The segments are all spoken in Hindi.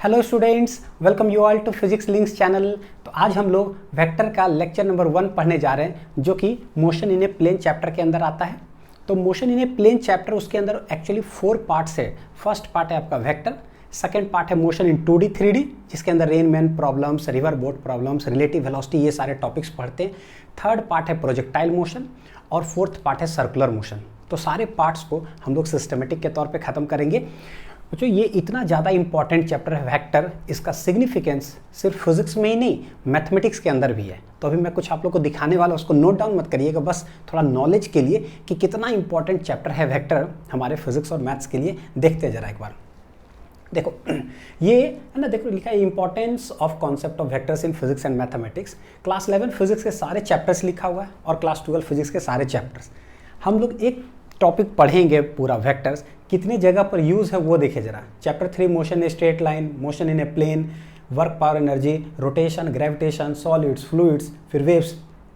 Hello students, welcome you all to physics links channel. तो आज हम लोग वेक्टर का लेक्चर नंबर 1 पढ़ने जा रहे हैं, जो कि motion in a plane chapter के अंदर आता है। तो motion in a plane chapter, उसके अंदर एक्चुअली 4 पार्ट्स है। फर्स्ट पार्ट है आपका वेक्टर, सेकंड पार्ट है मोशन इन 2D 3D, जिसके अंदर rain man problems, river boat problems, relative velocity, ये सारे टॉपिक्स पढ़ते हैं। थर्ड पार्ट है प्रोजेक्टाइल मोशन और फोर्थ पार्ट है सर्कुलर मोशन। तो सारे पार्ट्स को हम लोग सिस्टमेटिक के तौर पे ख़त्म करेंगे। बच्चों, ये इतना ज़्यादा इंपॉर्टेंट चैप्टर है वेक्टर, इसका सिग्निफिकेंस सिर्फ फिजिक्स में ही नहीं, मैथमेटिक्स के अंदर भी है। तो अभी मैं कुछ आप लोग को दिखाने वाला, उसको नोट डाउन मत करिएगा, बस थोड़ा नॉलेज के लिए कि कितना इंपॉर्टेंट चैप्टर है वेक्टर हमारे फिजिक्स और मैथ्स के लिए। देखते हैं जरा एक बार। देखो ये है ना, देखो लिखा है importance of concept of vectors in physics and mathematics. Class 11 physics के सारे चैप्टर्स लिखा हुआ है और क्लास 12 फिजिक्स के सारे चैप्टर्स। हम लोग एक टॉपिक पढ़ेंगे पूरा वेक्टर्स, कितने जगह पर यूज़ है वो देखे जरा। Chapter 3 motion in straight line, motion in a plane, work power energy, rotation, gravitation, solids, fluids, फिर वेव्स।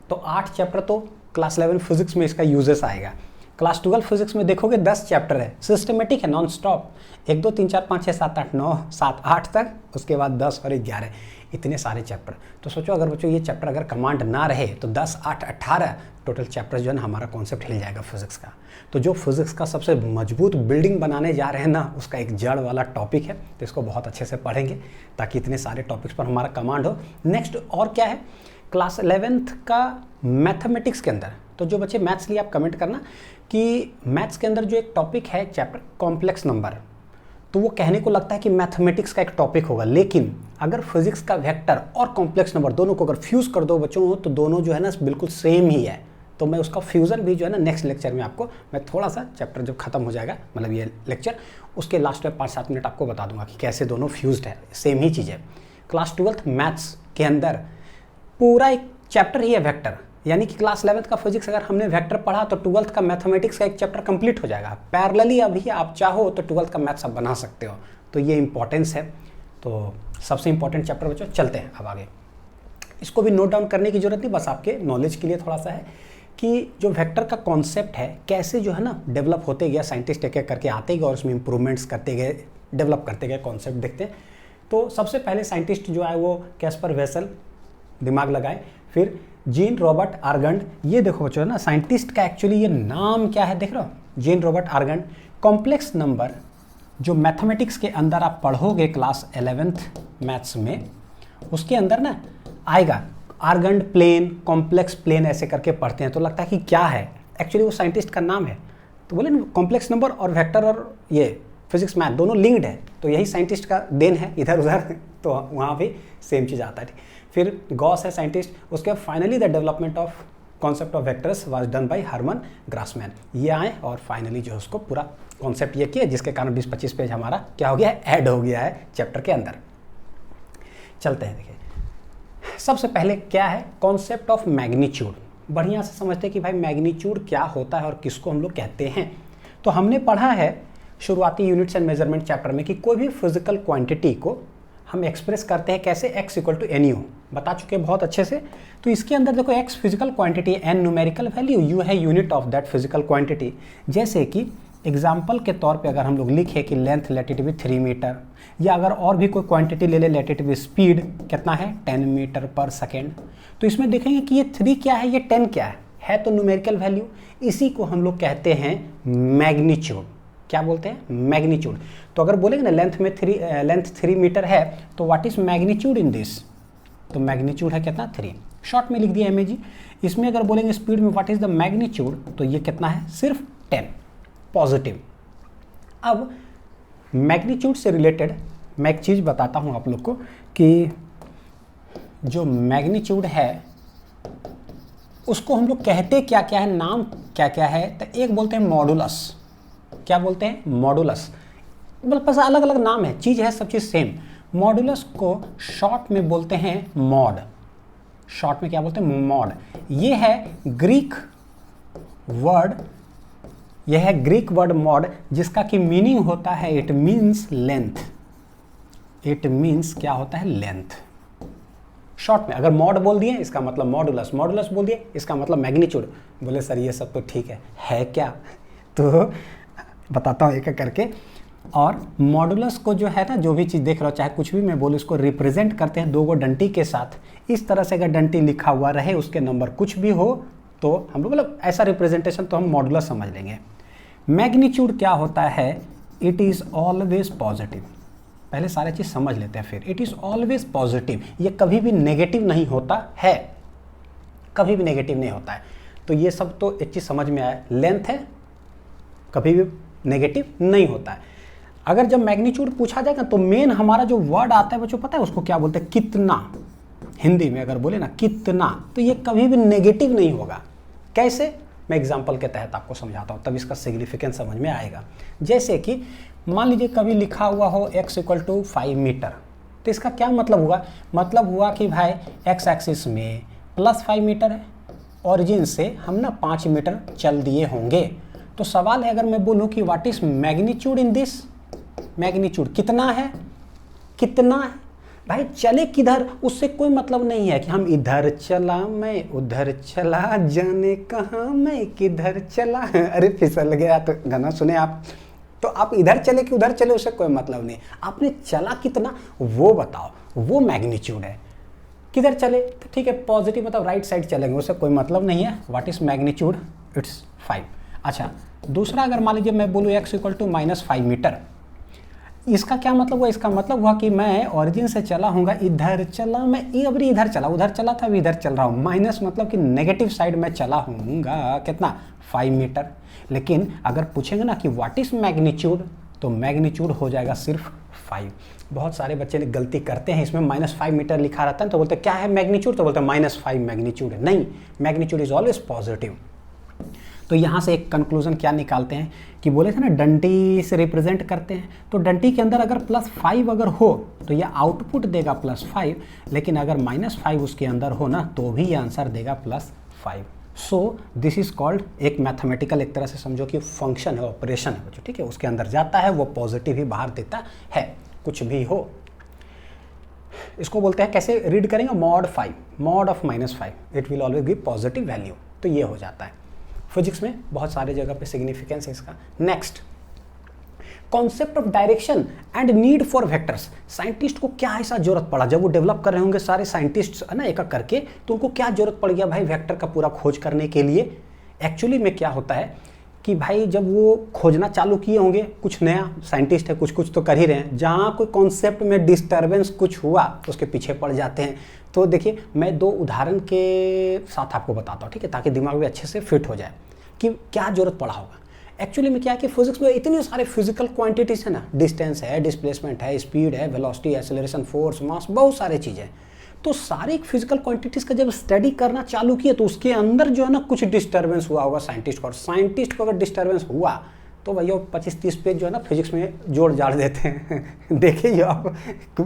तो 8 चैप्टर तो क्लास 11 फिजिक्स में इसका यूजेस आएगा। क्लास 12 फिजिक्स में देखोगे 10 चैप्टर है, सिस्टमेटिक है, नॉन स्टॉप। 1 2 3 4 5 6 7 8 9 7 8 तक, उसके बाद 10 और 11, इतने सारे चैप्टर। तो सोचो अगर बच्चों ये चैप्टर अगर कमांड ना रहे तो 10 8 18 टोटल चैप्टर जो है ना, हमारा कॉन्सेप्ट हिल जाएगा फिजिक्स का। तो जो फिजिक्स का सबसे मजबूत बिल्डिंग बनाने जा रहे हैं ना, उसका एक जड़ वाला टॉपिक है। तो इसको बहुत अच्छे से पढ़ेंगे ताकि इतने सारे टॉपिक्स पर हमारा कमांड हो। नेक्स्ट और क्या है, क्लास 11th का मैथमेटिक्स के अंदर। तो जो बच्चे मैथ्स लिए आप कमेंट करना कि मैथ्स के अंदर जो एक टॉपिक है चैप्टर कॉम्प्लेक्स नंबर, तो वो कहने को लगता है कि मैथमेटिक्स का एक टॉपिक होगा, लेकिन अगर फिजिक्स का वेक्टर और कॉम्प्लेक्स नंबर दोनों को अगर फ्यूज़ कर दो बच्चों, तो दोनों जो है ना बिल्कुल सेम ही है। तो मैं उसका फ्यूज़न भी जो है ना नेक्स्ट लेक्चर में आपको, मैं थोड़ा सा चैप्टर जब खत्म हो जाएगा, मतलब ये लेक्चर, उसके लास्ट में 5-7 मिनट आपको बता दूंगा कि कैसे दोनों फ्यूज्ड है, सेम ही चीज़ है। क्लास 12th मैथ्स के अंदर पूरा एक चैप्टर ही है वेक्टर, यानी कि क्लास 11th का फिजिक्स अगर हमने वेक्टर पढ़ा तो 12th का मैथमेटिक्स का एक चैप्टर कंप्लीट हो जाएगा। पैरेलली अभी आप चाहो तो 12th का मैथ्स आप बना सकते हो। तो ये इंपॉर्टेंस है। तो सबसे इंपॉर्टेंट चैप्टर बच्चों, चलते हैं अब आगे। इसको भी नोट डाउन करने की जरूरत नहीं, बस आपके नॉलेज के लिए थोड़ा सा है कि जो वेक्टर का कॉन्सेप्ट है कैसे जो है ना डेवलप होते गया, साइंटिस्ट एक एक करके आते गए और उसमें इंप्रूवमेंट्स करते गए, डेवलप करते गए कॉन्सेप्ट। देखते हैं। तो सबसे पहले साइंटिस्ट जो है वो कैस्पर वेसल, दिमाग लगाए। फिर जीन रॉबर्ट आर्गंड, ये देखो बच्चों ना, साइंटिस्ट का एक्चुअली ये नाम क्या है देख रहे हो, जीन रॉबर्ट आर्गंड। कॉम्प्लेक्स नंबर जो मैथमेटिक्स के अंदर आप पढ़ोगे क्लास 11th मैथ्स में, उसके अंदर ना आएगा आर्गंड प्लेन, कॉम्प्लेक्स प्लेन, ऐसे करके पढ़ते हैं तो लगता है कि क्या है, एक्चुअली वो साइंटिस्ट का नाम है। तो बोले ना कॉम्प्लेक्स नंबर और वेक्टर और ये फिजिक्स मैथ दोनों लिंक्ड है, तो यही साइंटिस्ट का देन है इधर उधर। तो वहाँ भी सेम चीज़ आता है। फिर गॉस है साइंटिस्ट। उसके बाद finally the development of concept of vectors was done by Hermann Grassmann. ये आए और फाइनली जो है उसको पूरा कॉन्सेप्ट ये किया, जिसके कारण 20-25 पेज हमारा क्या हो गया है, ऐड हो गया है चैप्टर के अंदर। चलते हैं। देखिए सबसे पहले क्या है कॉन्सेप्ट ऑफ मैग्नीट्यूड। बढ़िया से समझते हैं कि भाई मैग्नीट्यूड क्या होता है और किसको हम लोग कहते हैं। तो हमने पढ़ा है शुरुआती यूनिट्स एंड मेजरमेंट चैप्टर में कि कोई भी फिजिकल क्वांटिटी को हम एक्सप्रेस करते हैं कैसे, x = nu, बता चुके हैं बहुत अच्छे से। तो इसके अंदर देखो x फिजिकल क्वांटिटी है, n न्यूमेरिकल वैल्यू, u है unit of that physical quantity. जैसे कि एग्जाम्पल के तौर पे अगर हम लोग लिखे कि लेंथ लेटेड विद 3 मीटर, या अगर और भी कोई क्वांटिटी ले ले, लेटेड विद स्पीड कितना है 10 मीटर पर सेकेंड। तो इसमें देखेंगे कि ये 3 क्या है, ये 10 क्या है तो न्यूमेरिकल वैल्यू। इसी को हम लोग कहते हैं मैग्नीट्यूड। क्या बोलते हैं, मैग्नीट्यूड। तो अगर बोलेंगे ना लेंथ 3 मीटर है, तो what is magnitude in this, तो मैग्नीट्यूड है कितना 3, शॉर्ट में लिख दिया एमएजी। इसमें अगर बोलेंगे स्पीड में व्हाट इज द मैग्नीट्यूड, तो ये कितना है सिर्फ 10 पॉजिटिव। अब मैग्नीट्यूड से रिलेटेड मैं एक चीज़ बताता हूँ आप लोग को कि जो मैग्नीट्यूड है उसको हम लोग कहते क्या क्या है, नाम क्या क्या है। तो एक बोलते हैं मॉडुलस। क्या बोलते हैं, मॉडुलस। बस अलग अलग नाम है, चीज़ है सब चीज़ सेम। मॉडुलस को शॉर्ट में बोलते हैं मॉड। शॉर्ट में क्या बोलते हैं, मॉड। ये है ग्रीक वर्ड, यह है ग्रीक वर्ड मॉड, जिसका कि मीनिंग होता है it means length. It means क्या होता है, लेंथ। शॉर्ट में अगर मॉड बोल दिए इसका मतलब मॉडुलस, मॉडुलस बोल दिए इसका मतलब मैग्नीट्यूड। बोले सर ये सब तो ठीक है क्या, तो बताता हूँ एक एक करके। और मॉडुलस को जो है ना, जो भी चीज़ देख रहे हो, चाहे कुछ भी मैं बोलूँ, इसको रिप्रेजेंट करते हैं 2 गो डंटी के साथ। इस तरह से अगर डंटी लिखा हुआ रहे, उसके नंबर कुछ भी हो, तो हम लोग मतलब ऐसा रिप्रेजेंटेशन तो हम मॉडुलस समझ लेंगे। मैग्नीट्यूड क्या होता है? It is always positive. पहले सारे चीज़ समझ लेते हैं फिर। इट इज़ ऑलवेज पॉजिटिव, ये कभी भी नेगेटिव नहीं होता है, कभी भी नेगेटिव नहीं होता है। तो ये सब तो एक चीज़ समझ में आया, लेंथ है, कभी भी नेगेटिव नहीं होता है। अगर जब मैग्नीट्यूड पूछा जाएगा तो मेन हमारा जो वर्ड आता है बच्चों, पता है उसको क्या बोलते हैं? कितना। हिंदी में अगर बोले ना कितना, तो ये कभी भी नेगेटिव नहीं होगा। कैसे? मैं एग्जांपल के तहत आपको समझाता हूँ, तब इसका सिग्निफिकेंस समझ में आएगा। जैसे कि मान लीजिए कभी लिखा हुआ हो x = 5 मीटर, तो इसका क्या मतलब हुआ? मतलब हुआ कि भाई x एक्सिस में +5 मीटर है, ओरिजिन से हम ना 5 मीटर चल दिए होंगे। तो सवाल है, अगर मैं बोलूँ कि what is magnitude in this, magnitude कितना है, कितना है भाई, चले किधर, उससे कोई मतलब नहीं है कि हम इधर चला, मैं उधर चला, जाने कहाँ मैं किधर चला। अरे फिसल गया, तो गाना सुने आप, तो आप इधर चले कि उधर चले, उससे कोई मतलब नहीं। आपने चला कितना वो बताओ, वो मैग्नीट्यूड है। किधर चले तो ठीक है, पॉजिटिव मतलब राइट साइड चलेंगे, उससे कोई मतलब नहीं है। What is magnitude? इट्स 5। अच्छा, दूसरा अगर मान लीजिए मैं बोलूँ x = -5 मीटर, इसका क्या मतलब हुआ? इसका मतलब हुआ कि मैं ओरिजिन से चला हूँगा, इधर चला, मैं अभी इधर चला, उधर चला था, अभी इधर चल रहा हूँ। माइनस मतलब कि नेगेटिव साइड में चला हूँगा, कितना? 5 मीटर। लेकिन अगर पूछेंगे ना कि व्हाट इज मैग्नीट्यूड, तो मैग्नीट्यूड हो जाएगा सिर्फ 5। बहुत सारे बच्चे गलती करते हैं, इसमें -5 मीटर लिखा रहता है तो बोलते क्या है मैग्नीट्यूड, तो बोलते हैं -5 मैग्नीट्यूड है। नहीं, मैग्नीट्यूड इज ऑलवेज पॉजिटिव। तो यहाँ से एक कंक्लूजन क्या निकालते हैं कि बोले थे ना डंटी से रिप्रेजेंट करते हैं, तो डंटी के अंदर अगर +5 अगर हो तो ये आउटपुट देगा +5, लेकिन अगर -5 उसके अंदर हो ना तो भी ये आंसर देगा +5। सो दिस इज कॉल्ड एक मैथमेटिकल, एक तरह से समझो कि फंक्शन है, ऑपरेशन है बच्चों, ठीक है, उसके अंदर जाता है, वो पॉजिटिव ही बाहर देता है, कुछ भी हो। इसको बोलते हैं, कैसे रीड करेंगे? mod 5, mod of -5, it will always give positive value. तो ये हो जाता है। फिजिक्स में बहुत सारे जगह पे सिग्निफिकेंस है इसका। Next, concept of direction and need for vectors. Scientist को क्या ऐसा जरूरत पड़ा, जब वो डेवलप कर रहे होंगे सारे साइंटिस्ट है ना एक एक करके, तो उनको क्या जरूरत पड़ गया भाई वेक्टर का पूरा खोज करने के लिए? एक्चुअली में क्या होता है कि भाई जब वो खोजना चालू किए होंगे, कुछ नया साइंटिस्ट है, कुछ तो कर ही रहे हैं, जहाँ कोई कॉन्सेप्ट में डिस्टर्बेंस कुछ हुआ तो उसके पीछे पड़ जाते हैं। तो देखिए मैं 2 उदाहरण के साथ आपको बताता हूँ, ठीक है, ताकि दिमाग में अच्छे से फिट हो जाए कि क्या जरूरत पड़ा होगा। एक्चुअली में क्या है कि फिजिक्स में इतने सारे फिजिकल क्वांटिटीज है ना, डिस्टेंस है, डिस्प्लेसमेंट है, स्पीड है, वेलोसिटी, एक्सेलरेशन, फोर्स, मास, बहुत सारे चीज़ें। तो सारे फिजिकल क्वांटिटीज़ का जब स्टडी करना चालू किया तो उसके अंदर जो है ना कुछ डिस्टर्बेंस हुआ होगा साइंटिस्ट को, और साइंटिस्ट को अगर डिस्टर्बेंस हुआ तो भैया 25-30 पेज जो है ना फिजिक्स में जोड़ जाड़ देते हैं। देखिए आप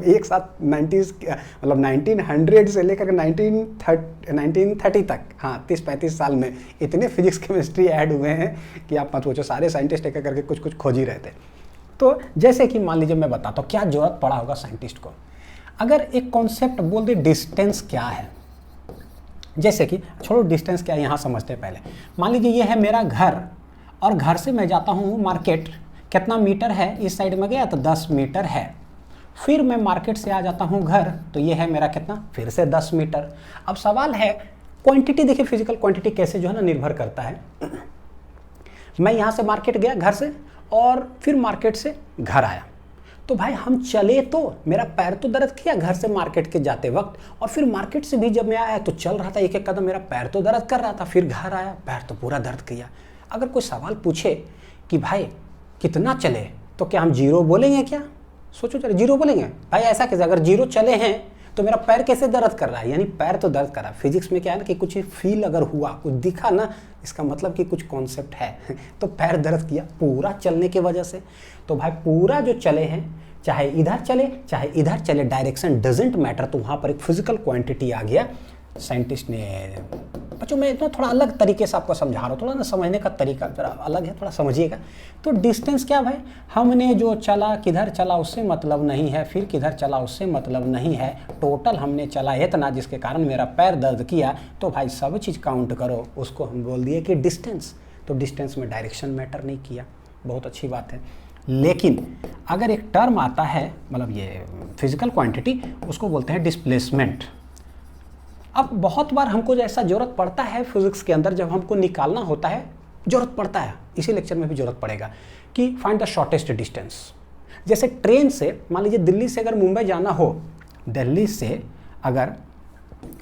एक साथ 1900 से लेकर 1930 तक, हाँ 30-35 साल में इतने फिजिक्स केमिस्ट्री ऐड हुए हैं कि आप मत पूछो, सारे साइंटिस्ट एक करके कुछ खोज ही रहे थे। तो जैसे कि मान लीजिए मैं बताता हूँ क्या जरूरत पड़ा होगा साइंटिस्ट को। अगर एक कॉन्सेप्ट बोल दे डिस्टेंस क्या है, जैसे कि छोड़ो डिस्टेंस क्या है यहाँ समझते हैं पहले। मान लीजिए ये है मेरा घर और घर से मैं जाता हूँ मार्केट, कितना मीटर है, इस साइड में गया तो 10 मीटर है। फिर मैं मार्केट से आ जाता हूँ घर, तो ये है मेरा कितना, फिर से 10 मीटर। अब सवाल है क्वांटिटी, देखिए फिजिकल क्वांटिटी कैसे जो है ना निर्भर करता है। मैं यहाँ से मार्केट गया घर से और फिर मार्केट से घर आया, तो भाई हम चले तो मेरा पैर तो दर्द किया घर से मार्केट के जाते वक्त, और फिर मार्केट से भी जब मैं आया तो चल रहा था एक एक कदम, मेरा पैर तो दर्द कर रहा था, फिर घर आया पैर तो पूरा दर्द किया। अगर कोई सवाल पूछे कि भाई कितना चले, तो क्या हम 0 बोलेंगे? क्या सोचो, चले 0 बोलेंगे? भाई ऐसा कैसे, अगर 0 चले हैं तो मेरा पैर कैसे दर्द कर रहा है, यानी पैर तो दर्द कर रहा है। फिजिक्स में क्या है ना कि कुछ फील अगर हुआ, कुछ दिखा ना, इसका मतलब कि कुछ कॉन्सेप्ट है। तो पैर दर्द किया पूरा चलने की वजह से। तो भाई पूरा जो चले हैं, चाहे इधर चले चाहे इधर चले, डायरेक्शन डजेंट मैटर, तो वहाँ पर एक फिजिकल क्वांटिटी आ गया। साइंटिस्ट ने, बच्चों मैं इतना थोड़ा अलग तरीके से आपको समझा रहा हूँ, थोड़ा ना समझने का तरीका जरा अलग है, थोड़ा समझिएगा। तो डिस्टेंस क्या भाई, हमने जो चला, किधर चला उससे मतलब नहीं है, फिर किधर चला उससे मतलब नहीं है, टोटल हमने चला इतना जिसके कारण मेरा पैर दर्द किया, तो भाई सब चीज़ काउंट करो, उसको हम बोल दिए कि डिस्टेंस। तो डिस्टेंस में डायरेक्शन मैटर नहीं किया, बहुत अच्छी बात है। लेकिन अगर एक टर्म आता है, मतलब ये फिजिकल क्वांटिटी, उसको बोलते हैं डिस्प्लेसमेंट। अब बहुत बार हमको ऐसा जरूरत पड़ता है फिजिक्स के अंदर, जब हमको निकालना होता है, जरूरत पड़ता है, इसी लेक्चर में भी जरूरत पड़ेगा, कि फाइंड द शॉर्टेस्ट डिस्टेंस। जैसे ट्रेन से, मान लीजिए दिल्ली से अगर मुंबई जाना हो, दिल्ली से अगर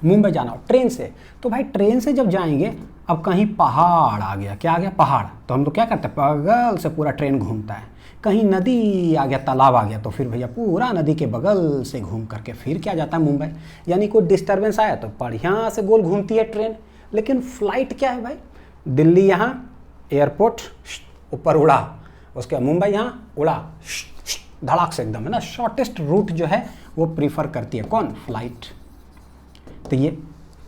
मुंबई जाना हो ट्रेन से, तो भाई ट्रेन से जब जाएंगे, अब कहीं पहाड़ आ गया, क्या आ गया, पहाड़, तो हम लोग क्या करते हैं, बगल से पूरा ट्रेन घूमता है। कहीं नदी आ गया, तालाब आ गया, तो फिर भैया पूरा नदी के बगल से घूम करके फिर क्या जाता है, मुंबई। यानी कोई डिस्टर्बेंस आया तो बढ़िया से गोल घूमती है ट्रेन। लेकिन फ्लाइट क्या है भाई, दिल्ली यहाँ एयरपोर्ट ऊपर उड़ा, उसके बाद मुंबई यहाँ उड़ा, धड़ाक से एकदम, है ना। शॉर्टेस्ट रूट जो है वो प्रीफर करती है कौन, फ्लाइट। तो ये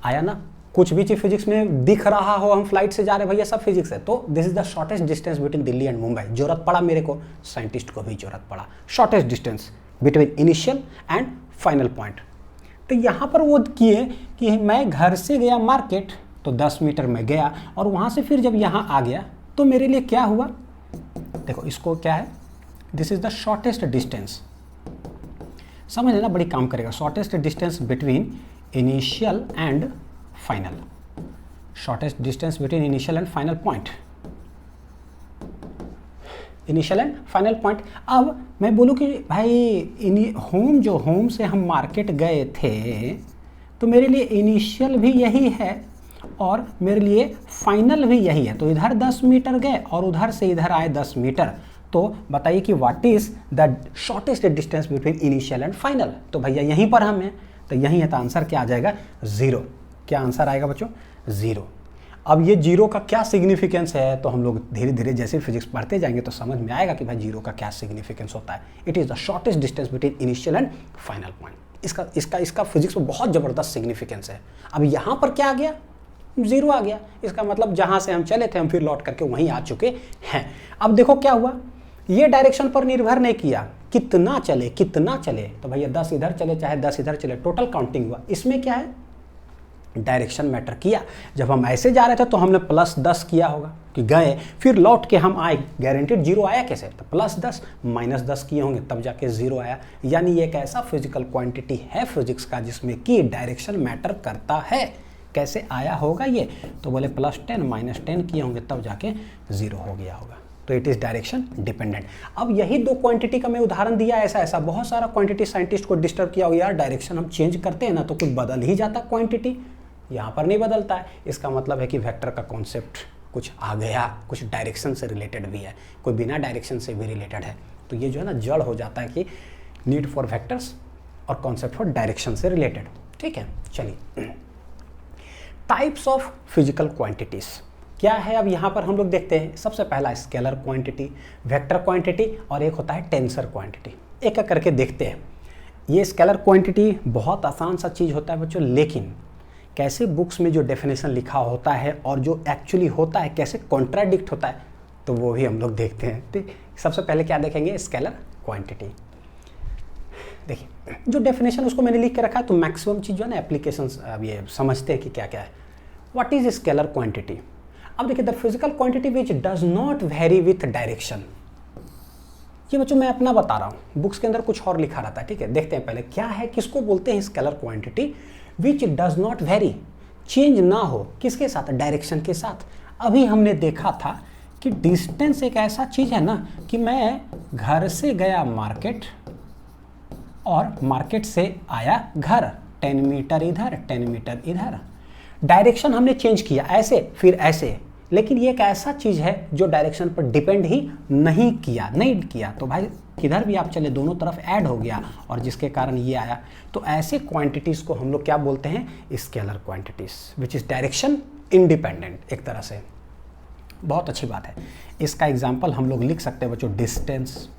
आया ना, कुछ भी चीज फिजिक्स में दिख रहा हो, हम फ्लाइट से जा रहे भैया, सब फिजिक्स है। तो this is the shortest distance between Delhi and Mumbai. जरूरत पड़ा मेरे को, साइंटिस्ट को भी जरूरत पड़ा, shortest distance between initial and final point. तो यहाँ पर वो किए कि मैं घर से गया मार्केट, तो 10 मीटर में गया, और वहाँ से फिर जब यहाँ आ गया तो मेरे लिए क्या हुआ, देखो इसको क्या है, this is the shortest distance. समझ लेना, बड़ी काम करेगा। Shortest distance between initial and final, shortest distance between initial and final point, initial and final point. अब मैं बोलूँ कि भाई होम से हम मार्केट गए थे, तो मेरे लिए इनिशियल भी यही है और मेरे लिए फाइनल भी यही है। तो इधर 10 मीटर गए और उधर से इधर आए 10 मीटर। तो बताइए कि what is the shortest distance between initial and final. तो भैया यहीं पर हम हैं, तो यहीं है, तो आंसर क्या आ जाएगा, 0। क्या आंसर आएगा बच्चों, 0। अब ये 0 का क्या सिग्निफिकेंस है, तो हम लोग धीरे धीरे जैसे फिजिक्स पढ़ते जाएंगे तो समझ में आएगा कि भाई 0 का क्या सिग्निफिकेंस होता है। It is the shortest distance between initial and final point. इसका फिजिक्स में बहुत ज़बरदस्त सिग्निफिकेंस है। अब यहाँ पर क्या आ गया, 0 आ गया। इसका मतलब जहाँ से हम चले थे हम फिर लौट करके वहीं आ चुके हैं। अब देखो क्या हुआ, ये डायरेक्शन पर निर्भर नहीं किया, कितना चले, तो भैया 10 इधर चले चाहे 10 इधर चले, टोटल काउंटिंग हुआ। इसमें क्या है, डायरेक्शन मैटर किया। जब हम ऐसे जा रहे थे तो हमने +10 किया होगा कि गए, फिर लौट के हम आए, गारंटीड 0 आया कैसे, तो +10 -10 किए होंगे तब जाके 0 आया। यानी ये एक ऐसा फिजिकल क्वांटिटी है फिजिक्स का जिसमें कि डायरेक्शन मैटर करता है। कैसे आया होगा ये, तो बोले +10 -10 किए होंगे तब जाके 0 हो गया होगा। तो इट इज़ डायरेक्शन डिपेंडेंट। अब यही 2 क्वांटिटी का मैं उदाहरण दिया, ऐसा बहुत सारा क्वांटिटी साइंटिस्ट को डिस्टर्ब किया हो, यार डायरेक्शन हम चेंज करते हैं ना तो कुछ बदल ही जाता क्वांटिटी, यहाँ पर नहीं बदलता है। इसका मतलब है कि वेक्टर का कॉन्सेप्ट कुछ आ गया, कुछ डायरेक्शन से रिलेटेड भी है, कोई बिना डायरेक्शन से भी रिलेटेड है। तो ये जो है ना जड़ हो जाता है कि नीड फॉर वेक्टर्स और कॉन्सेप्ट फॉर डायरेक्शन से रिलेटेड। ठीक है, चलिए टाइप्स ऑफ फिजिकल क्वांटिटीज क्या है। अब यहाँ पर हम लोग देखते हैं, सबसे पहला स्केलर क्वांटिटी, वेक्टर क्वांटिटी, और एक होता है टेंसर क्वांटिटी। एक एक करके देखते हैं। ये स्केलर क्वांटिटी बहुत आसान सा चीज़ होता है बच्चों, लेकिन कैसे बुक्स में जो डेफिनेशन लिखा होता है और जो एक्चुअली होता है कैसे कॉन्ट्राडिक्ट होता है, तो वो भी हम लोग देखते हैं। तो सबसे पहले क्या देखेंगे, स्केलर क्वांटिटी। देखिए जो डेफिनेशन उसको मैंने लिख के रखा है, तो मैक्सिमम चीज़ जो है ना एप्लीकेशंस अब ये समझते हैं कि क्या क्या है। What is scalar quantity. अब देखिए, the physical quantity which does not very with direction. ये बच्चों मैं अपना बता रहा हूँ, बुक्स के अंदर कुछ और लिखा रहता है। ठीक है, देखते हैं पहले क्या है, किसको बोलते हैं scalar quantity. Which does not very, change ना हो, किसके साथ, डायरेक्शन के साथ। अभी हमने देखा था कि डिस्टेंस एक ऐसा चीज़ है ना कि मैं घर से गया मार्केट और मार्केट से आया घर, 10 मीटर इधर 10 मीटर इधर, डायरेक्शन हमने चेंज किया, ऐसे फिर ऐसे। लेकिन ये एक ऐसा चीज़ है जो डायरेक्शन पर डिपेंड ही नहीं किया। तो भाई किधर भी आप चले दोनों तरफ ऐड हो गया और जिसके कारण ये आया। तो ऐसे क्वांटिटीज़ को हम लोग क्या बोलते हैं, scalar quantities, which is direction independent एक तरह से। बहुत अच्छी बात है। इसका एग्जाम्पल हम लोग लिख सकते हैं बच्चों, डिस्टेंस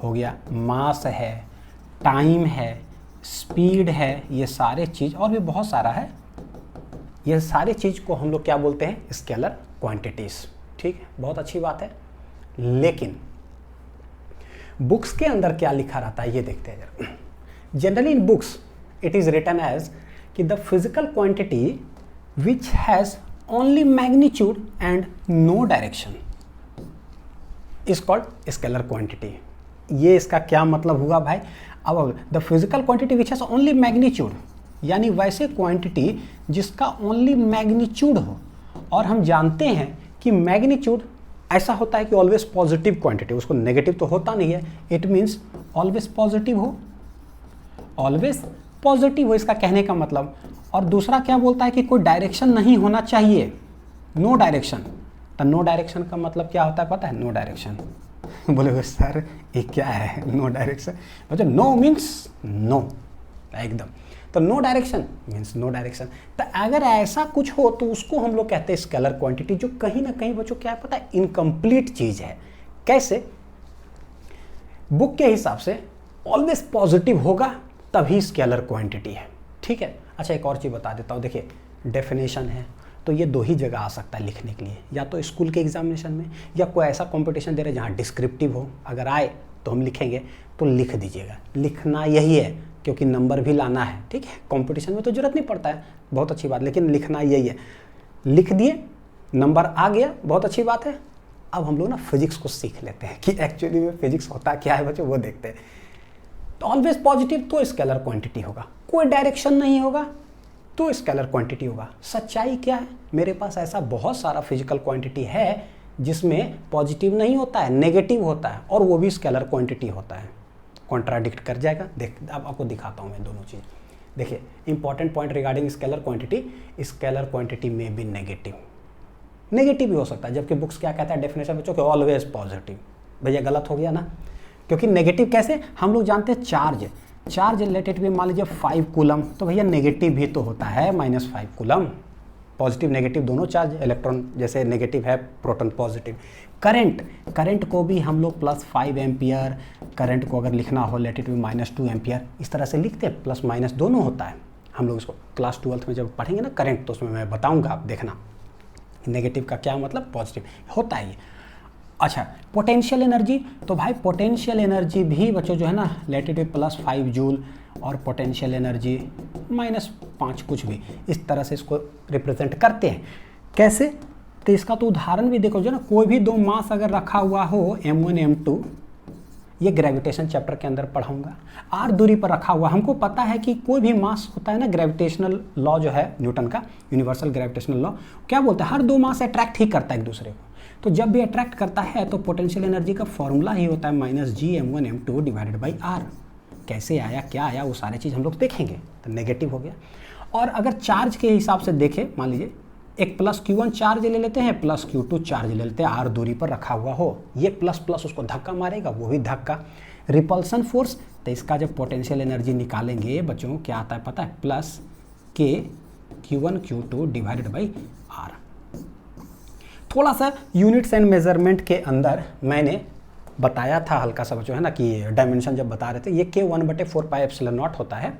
हो गया, मास है, टाइम है, स्पीड है, ये सारे चीज़ और भी बहुत सारा है। ये सारी चीज़ को हम लोग क्या बोलते हैं, स्केलर क्वांटिटीज़। ठीक है, बहुत अच्छी बात है। लेकिन बुक्स के अंदर क्या लिखा रहता है ये देखते हैं जरा। Generally in books it is written as कि the physical quantity which has only magnitude and no direction. Is called scalar quantity. ये इसका क्या मतलब हुआ भाई? अब the physical quantity which has only magnitude, यानी वैसे क्वांटिटी जिसका ओनली मैग्नीट्यूड हो, और हम जानते हैं कि मैग्नीट्यूड ऐसा होता है कि ऑलवेज पॉजिटिव क्वांटिटी, उसको नेगेटिव तो होता नहीं है, इट मीन्स ऑलवेज पॉजिटिव हो, ऑलवेज पॉजिटिव हो, इसका कहने का मतलब। और दूसरा क्या बोलता है कि कोई डायरेक्शन नहीं होना चाहिए, नो डायरेक्शन। तो नो डायरेक्शन का मतलब क्या होता है पता है? नो डायरेक्शन बोले सर ये क्या है नो डायरेक्शन? मतलब नो मीन्स नो एकदम, तो no direction means no direction. तो अगर ऐसा कुछ हो तो उसको हम लोग कहते हैं स्केलर क्वांटिटी, जो कहीं ना कहीं बच्चों क्या है पता है? इनकम्प्लीट चीज है। कैसे? बुक के हिसाब से ऑलवेज पॉजिटिव होगा तभी स्केलर क्वांटिटी है, ठीक है। अच्छा एक और चीज बता देता हूँ, देखिए डेफिनेशन है तो ये दो ही जगह आ सकता है लिखने के लिए, या तो स्कूल के एग्जामिनेशन में, या कोई ऐसा कंपटीशन दे रहे जहाँ डिस्क्रिप्टिव हो, अगर आए तो हम लिखेंगे, तो लिख दीजिएगा। लिखना यही है क्योंकि नंबर भी लाना है, ठीक है। कंपटीशन में तो जरूरत नहीं पड़ता है, बहुत अच्छी बात, लेकिन लिखना यही है। लिख दिए, नंबर आ गया, बहुत अच्छी बात है। अब हम लोग ना फिजिक्स को सीख लेते हैं कि एक्चुअली में फिजिक्स होता क्या है बच्चों, वो देखते हैं। तो ऑलवेज पॉजिटिव तो स्केलर क्वांटिटी होगा, कोई डायरेक्शन नहीं होगा तो स्केलर क्वांटिटी होगा। सच्चाई क्या है? मेरे पास ऐसा बहुत सारा फिजिकल क्वांटिटी है जिसमें पॉजिटिव नहीं होता है, नेगेटिव होता है, और वो भी स्केलर क्वांटिटी होता है। कॉन्ट्राडिक्ट कर जाएगा। देख अब आपको दिखाता हूँ मैं दोनों चीज़। देखिए important point regarding scalar quantity, scalar quantity में भी नेगेटिव भी हो सकता है, जबकि बुक्स क्या कहता है डेफिनेशन बच्चों के? Always positive. भैया गलत हो गया ना, क्योंकि नेगेटिव कैसे? हम लोग जानते हैं चार्ज रिलेटेड भी मान लीजिए 5 कूलम, तो भैया नेगेटिव भी तो होता है -5 कूलम। पॉजिटिव नेगेटिव दोनों चार्ज, इलेक्ट्रॉन जैसे नेगेटिव है, प्रोटॉन पॉजिटिव। करंट को भी हम लोग +5 एम्पियर, करंट को अगर लिखना हो रिलेटेड में -2 एम्पियर, इस तरह से लिखते हैं, प्लस माइनस दोनों होता है। हम लोग इसको क्लास 12th में जब पढ़ेंगे ना करंट, तो उसमें मैं बताऊंगा, आप देखना नेगेटिव का क्या मतलब, पॉजिटिव होता है ये। अच्छा पोटेंशियल एनर्जी, तो भाई पोटेंशियल एनर्जी भी बच्चों जो है ना रिलेटेड +5 जूल, और पोटेंशियल एनर्जी -5 कुछ भी, इस तरह से इसको रिप्रेजेंट करते हैं। कैसे? तो इसका तो उदाहरण भी देखो जो ना, कोई भी दो मास अगर रखा हुआ हो m1 m2, ये ग्रेविटेशन चैप्टर के अंदर पढ़ाऊंगा। r दूरी पर रखा हुआ, हमको पता है कि कोई भी मास होता है ना, ग्रेविटेशनल लॉ जो है न्यूटन का, यूनिवर्सल ग्रेविटेशनल लॉ क्या बोलता है? हर दो मास अट्रैक्ट ही करता है एक दूसरे को। तो जब भी अट्रैक्ट करता है तो पोटेंशियल एनर्जी का फॉर्मूला ही होता है -G(m1m2) / r। कैसे आया, क्या आया, वो सारी चीज़ हम लोग देखेंगे। तो नेगेटिव हो गया। और अगर चार्ज के हिसाब से देखें, मान लीजिए एक +Q1 चार्ज ले लेते हैं, +Q2 चार्ज ले लेते हैं, r दूरी पर रखा हुआ हो, ये प्लस उसको धक्का मारेगा, वो भी धक्का। रिपल्सन फोर्स, तो इसका जब पोटेंशियल एनर्जी निकालेंगे बच्चों, क्या आता है पता है? +K Q1 Q2 / r। थोड़ा सा यूनिट्स एंड मेजरमेंट के अंदर मैंने बताया था हल्का सा बच्चों, है ना, कि डायमेंशन जब बता रहे थे, ये K1/4πε0 होता है,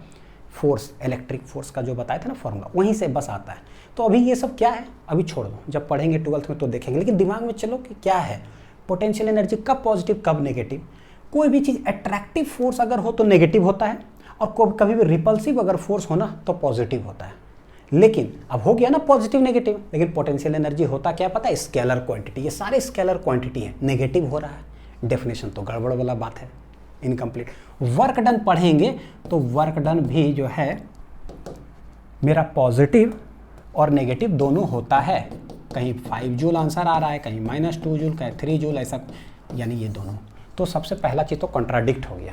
फोर्स, इलेक्ट्रिक फोर्स का जो बताया था ना फॉर्मूला, वहीं से बस आता है। तो अभी ये सब क्या है अभी छोड़ दो, जब पढ़ेंगे 12th में तो देखेंगे, लेकिन दिमाग में चलो कि क्या है पोटेंशियल एनर्जी, कब पॉजिटिव कब नेगेटिव। कोई भी चीज़ अट्रैक्टिव फोर्स अगर हो तो नेगेटिव होता है, और कभी भी रिपल्सिव अगर फोर्स हो ना तो पॉजिटिव होता है। लेकिन अब हो गया ना पॉजिटिव नेगेटिव, लेकिन पोटेंशियल एनर्जी होता क्या पता है? Scalar quantity. ये सारे स्केलर क्वांटिटी है, नेगेटिव हो रहा है, डेफिनेशन तो गड़बड़ वाला बात है, इनकम्प्लीट। वर्क डन पढ़ेंगे तो वर्क डन भी जो है मेरा पॉजिटिव और नेगेटिव दोनों होता है। कहीं 5 जूल आंसर आ रहा है, कहीं -2 जूल, कहीं 3 जूल, ऐसा, यानी ये दोनों। तो सबसे पहला चीज़ तो कॉन्ट्राडिक्ट हो गया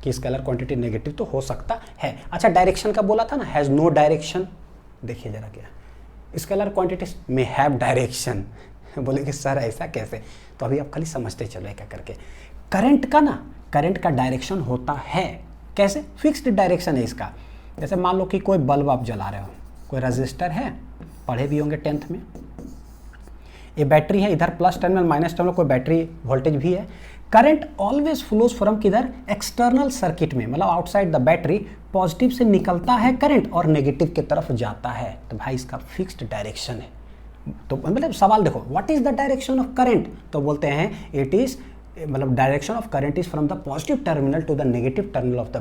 कि स्केलर क्वांटिटी नेगेटिव तो हो सकता है। अच्छा डायरेक्शन का बोला था ना, हैज़ नो डायरेक्शन। देखिए जरा क्या, स्केलर क्वांटिटी में हैव डायरेक्शन। बोलेंगे सर ऐसा कैसे? तो अभी आप खाली समझते चलो क्या करके। करंट का डायरेक्शन होता है, कैसे? फिक्स्ड डायरेक्शन है इसका। जैसे मान लो कि कोई बल्ब आप जला रहे हो, कोई रजिस्टर है, पढ़े भी होंगे 10th में, ये बैटरी है, इधर प्लस टर्मिनल माइनस टर्मिनल कोई बैटरी वोल्टेज भी है। करंट ऑलवेज फ्लोज फ्रॉम किधर? एक्सटर्नल सर्किट में, मतलब आउटसाइड द बैटरी, पॉजिटिव से निकलता है करंट और नेगेटिव की तरफ जाता है। तो भाई इसका फिक्स्ड डायरेक्शन है। तो मतलब सवाल देखो, what is the direction of current? तो बोलते हैं इट इज, मतलब direction of current is from the positive terminal to the negative terminal of the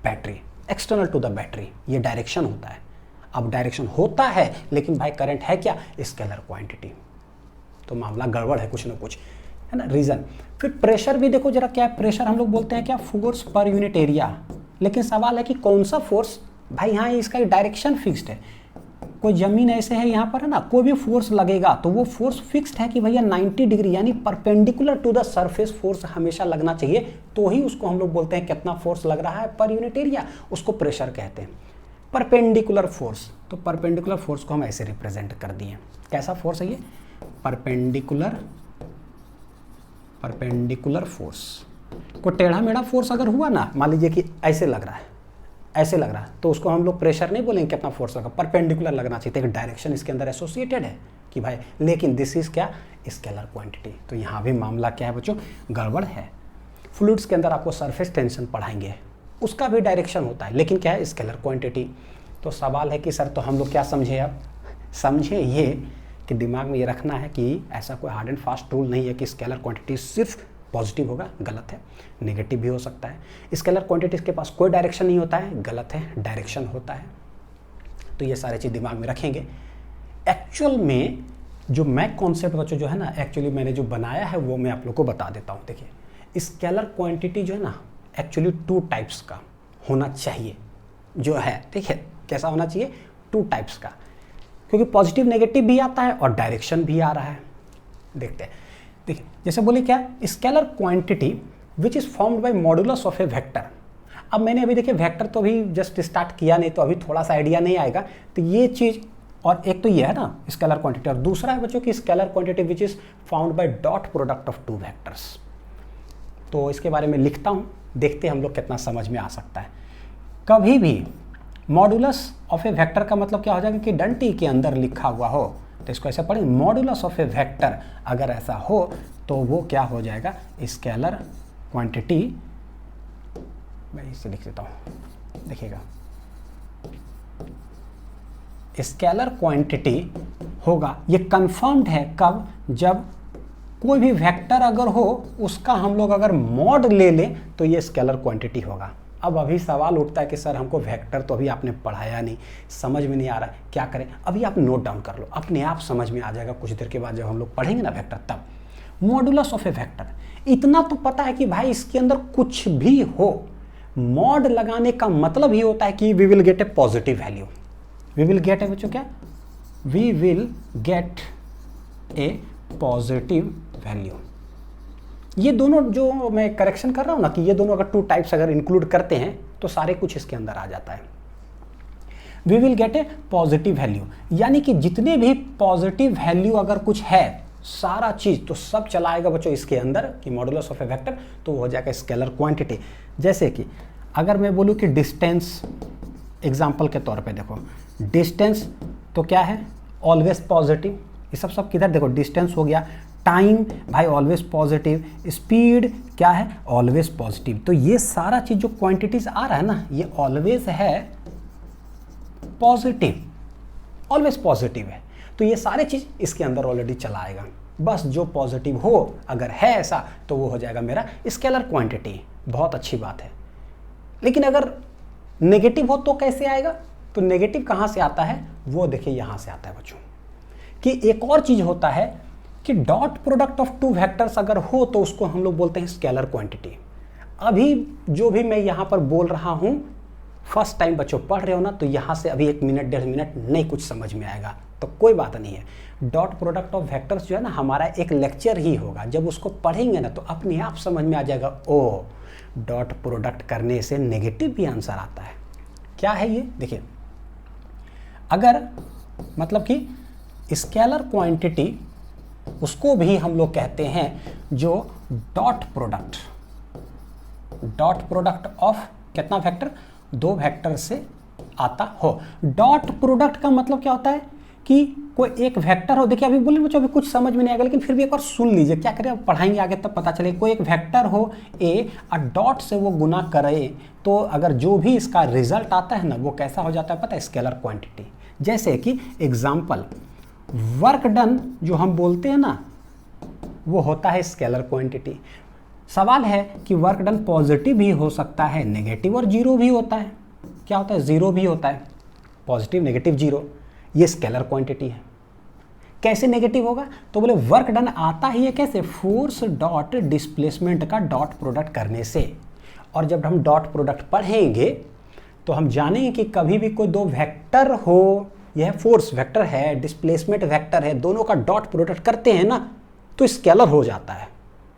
battery, external to the battery. ये डायरेक्शन होता है। अब डायरेक्शन होता है, लेकिन भाई करंट है क्या? Scalar quantity. तो मामला गड़बड़ है कुछ ना कुछ। है ना, रीजन। फिर प्रेशर भी देखो जरा क्या है, प्रेशर हम लोग बोलते हैं क्या, फोर्स पर यूनिट एरिया। लेकिन सवाल है कि कौन सा फोर्स, भाई यहाँ इसका डायरेक्शन फिक्स्ड है, कोई जमीन ऐसे है यहाँ पर है ना, कोई भी फोर्स लगेगा तो वो फोर्स फिक्स्ड है कि भैया 90 डिग्री यानी perpendicular to the surface force हमेशा लगना चाहिए, तो ही उसको हम लोग बोलते हैं कितना फोर्स लग रहा है पर यूनिट एरिया, उसको प्रेशर कहते हैं। परपेंडिकुलर फोर्स, तो परपेंडिकुलर फोर्स को हम ऐसे रिप्रेजेंट कर दिए, कैसा फोर्स है ये, परपेंडिकुलर फोर्स। को टेढ़ा मेढ़ा फोर्स अगर हुआ ना, मान लीजिए कि ऐसे लग रहा है, ऐसे लग रहा है, तो उसको हम लोग प्रेशर नहीं बोलेंगे कितना फोर्स लगा, परपेंडिकुलर लगना चाहिए, एक डायरेक्शन इसके अंदर एसोसिएटेड है कि भाई, लेकिन दिस इज क्या, स्केलर क्वांटिटी। तो यहाँ भी मामला क्या है बच्चों, गड़बड़ है। फ्लूइड्स के अंदर आपको सरफेस टेंशन पढ़ाएंगे, उसका भी डायरेक्शन होता है, लेकिन क्या है, स्केलर क्वांटिटी। तो सवाल है कि सर तो हम लोग क्या समझे, अब समझे ये कि दिमाग में ये रखना है कि ऐसा कोई हार्ड एंड फास्ट रूल नहीं है कि स्केलर क्वांटिटी सिर्फ पॉजिटिव होगा, गलत है, नेगेटिव भी हो सकता है। स्केलर क्वांटिटीज के पास कोई डायरेक्शन नहीं होता है, गलत है, डायरेक्शन होता है। तो ये सारे चीज़ दिमाग में रखेंगे। एक्चुअल में जो मैं कॉन्सेप्ट बच्चों जो है ना, एक्चुअली मैंने जो बनाया है वो मैं आप लोग को बता देता हूँ। देखिए स्केलर क्वांटिटी जो है ना, एक्चुअली 2 टाइप्स का होना चाहिए जो है, ठीक है, कैसा होना चाहिए, 2 टाइप्स का, क्योंकि पॉजिटिव नेगेटिव भी आता है और डायरेक्शन भी आ रहा है। देखते हैं, देखिए जैसे बोले क्या, scalar quantity which is formed by modulus of a vector. अब मैंने अभी देखिए वेक्टर तो अभी जस्ट स्टार्ट किया नहीं, तो अभी थोड़ा सा आइडिया नहीं आएगा, तो ये चीज़, और एक तो ये है ना स्केलर क्वांटिटी, और दूसरा है बच्चों की scalar quantity which is found by dot product of 2 vectors. तो इसके बारे में लिखता हूँ, देखते हैं हम लोग कितना समझ में आ सकता है। कभी भी मॉडुलस ऑफ ए वेक्टर का मतलब क्या हो जाएगा कि डंटी के अंदर लिखा हुआ हो, तो इसको ऐसे पढ़ें, मॉडुलस ऑफ ए वेक्टर अगर ऐसा हो तो वो क्या हो जाएगा, स्केलर क्वांटिटी। मैं इसे लिख देता हूँ, देखिएगा स्केलर क्वांटिटी होगा, ये कंफर्म्ड है कब, जब कोई भी वेक्टर अगर हो उसका हम लोग अगर मॉड ले लें तो ये स्केलर क्वांटिटी होगा। अब अभी सवाल उठता है कि सर हमको वेक्टर तो अभी आपने पढ़ाया नहीं, समझ में नहीं आ रहा है, क्या करें। अभी आप नोट डाउन कर लो, अपने आप समझ में आ जाएगा कुछ देर के बाद जब हम लोग पढ़ेंगे ना वेक्टर। तब मॉडुलस ऑफ ए वेक्टर, इतना तो पता है कि भाई इसके अंदर कुछ भी हो, मॉड लगाने का मतलब ही होता है कि we will get a positive value. We will get है बच्चों क्या, we will get a positive value. ये दोनों जो मैं करेक्शन कर रहा हूँ ना, कि ये दोनों अगर 2 टाइप्स अगर इंक्लूड करते हैं तो सारे कुछ इसके अंदर आ जाता है। We will get a positive value, यानी कि जितने भी पॉजिटिव वैल्यू अगर कुछ है, सारा चीज तो सब चलाएगा बच्चों इसके अंदर कि मॉडुलस ऑफ ए वेक्टर, तो वो हो जाएगा स्केलर क्वांटिटी। जैसे कि अगर मैं बोलूँ कि डिस्टेंस, एग्जाम्पल के तौर पे देखो डिस्टेंस तो क्या है, ऑलवेज पॉजिटिव, ये सब किधर देखो, डिस्टेंस हो गया, टाइम भाई ऑलवेज पॉजिटिव, स्पीड क्या है, ऑलवेज पॉजिटिव। तो ये सारा चीज जो क्वांटिटीज आ रहा है ना, ये ऑलवेज है पॉजिटिव, ऑलवेज पॉजिटिव है। तो ये सारे चीज इसके अंदर ऑलरेडी चला आएगा, बस जो पॉजिटिव हो अगर है ऐसा तो वो हो जाएगा मेरा स्केलर क्वांटिटी। बहुत अच्छी बात है। लेकिन अगर नेगेटिव हो तो कैसे आएगा, तो नेगेटिव कहाँ से आता है, वो देखिए यहाँ से आता है बच्चों, कि एक और चीज होता है कि डॉट प्रोडक्ट ऑफ 2 वेक्टर्स अगर हो तो उसको हम लोग बोलते हैं स्केलर क्वांटिटी। अभी जो भी मैं यहाँ पर बोल रहा हूँ, फर्स्ट टाइम बच्चों पढ़ रहे हो ना, तो यहाँ से अभी 1 मिनट 1.5 मिनट नहीं कुछ समझ में आएगा, तो कोई बात नहीं है। डॉट प्रोडक्ट ऑफ वेक्टर्स जो है ना, हमारा एक लेक्चर ही होगा, जब उसको पढ़ेंगे ना तो अपने आप समझ में आ जाएगा, ओ डॉट प्रोडक्ट करने से नेगेटिव भी आंसर आता है। क्या है ये, देखिए अगर मतलब कि स्केलर क्वांटिटी उसको भी हम लोग कहते हैं जो डॉट प्रोडक्ट ऑफ कितना वेक्टर, 2 वेक्टर से आता हो। डॉट प्रोडक्ट का मतलब क्या होता है कि कोई एक वेक्टर हो, देखिए अभी बोले बच्चों अभी कुछ समझ में नहीं आएगा, लेकिन फिर भी एक बार सुन लीजिए, क्या करें अब पढ़ाएंगे आगे तब पता चले। कोई एक वेक्टर हो ए और डॉट से वो गुना करे, तो अगर जो भी इसका रिजल्ट आता है ना, वो कैसा हो जाता है पता है, स्केलर क्वांटिटी। जैसे कि एग्जाम्पल, वर्क डन जो हम बोलते हैं ना, वो होता है स्केलर क्वांटिटी। सवाल है कि वर्क डन पॉजिटिव भी हो सकता है, नेगेटिव और जीरो भी होता है। क्या होता है, जीरो भी होता है, पॉजिटिव नेगेटिव जीरो, ये स्केलर क्वांटिटी है। कैसे नेगेटिव होगा? तो बोले वर्क डन आता ही है कैसे? फोर्स डॉट डिस्प्लेसमेंट का डॉट प्रोडक्ट करने से। और जब हम डॉट प्रोडक्ट पढ़ेंगे तो हम जानेंगे कि कभी भी कोई दो वेक्टर हो, यह फोर्स वेक्टर है, डिस्प्लेसमेंट वेक्टर है, दोनों का डॉट प्रोडक्ट करते हैं ना तो स्केलर हो जाता है।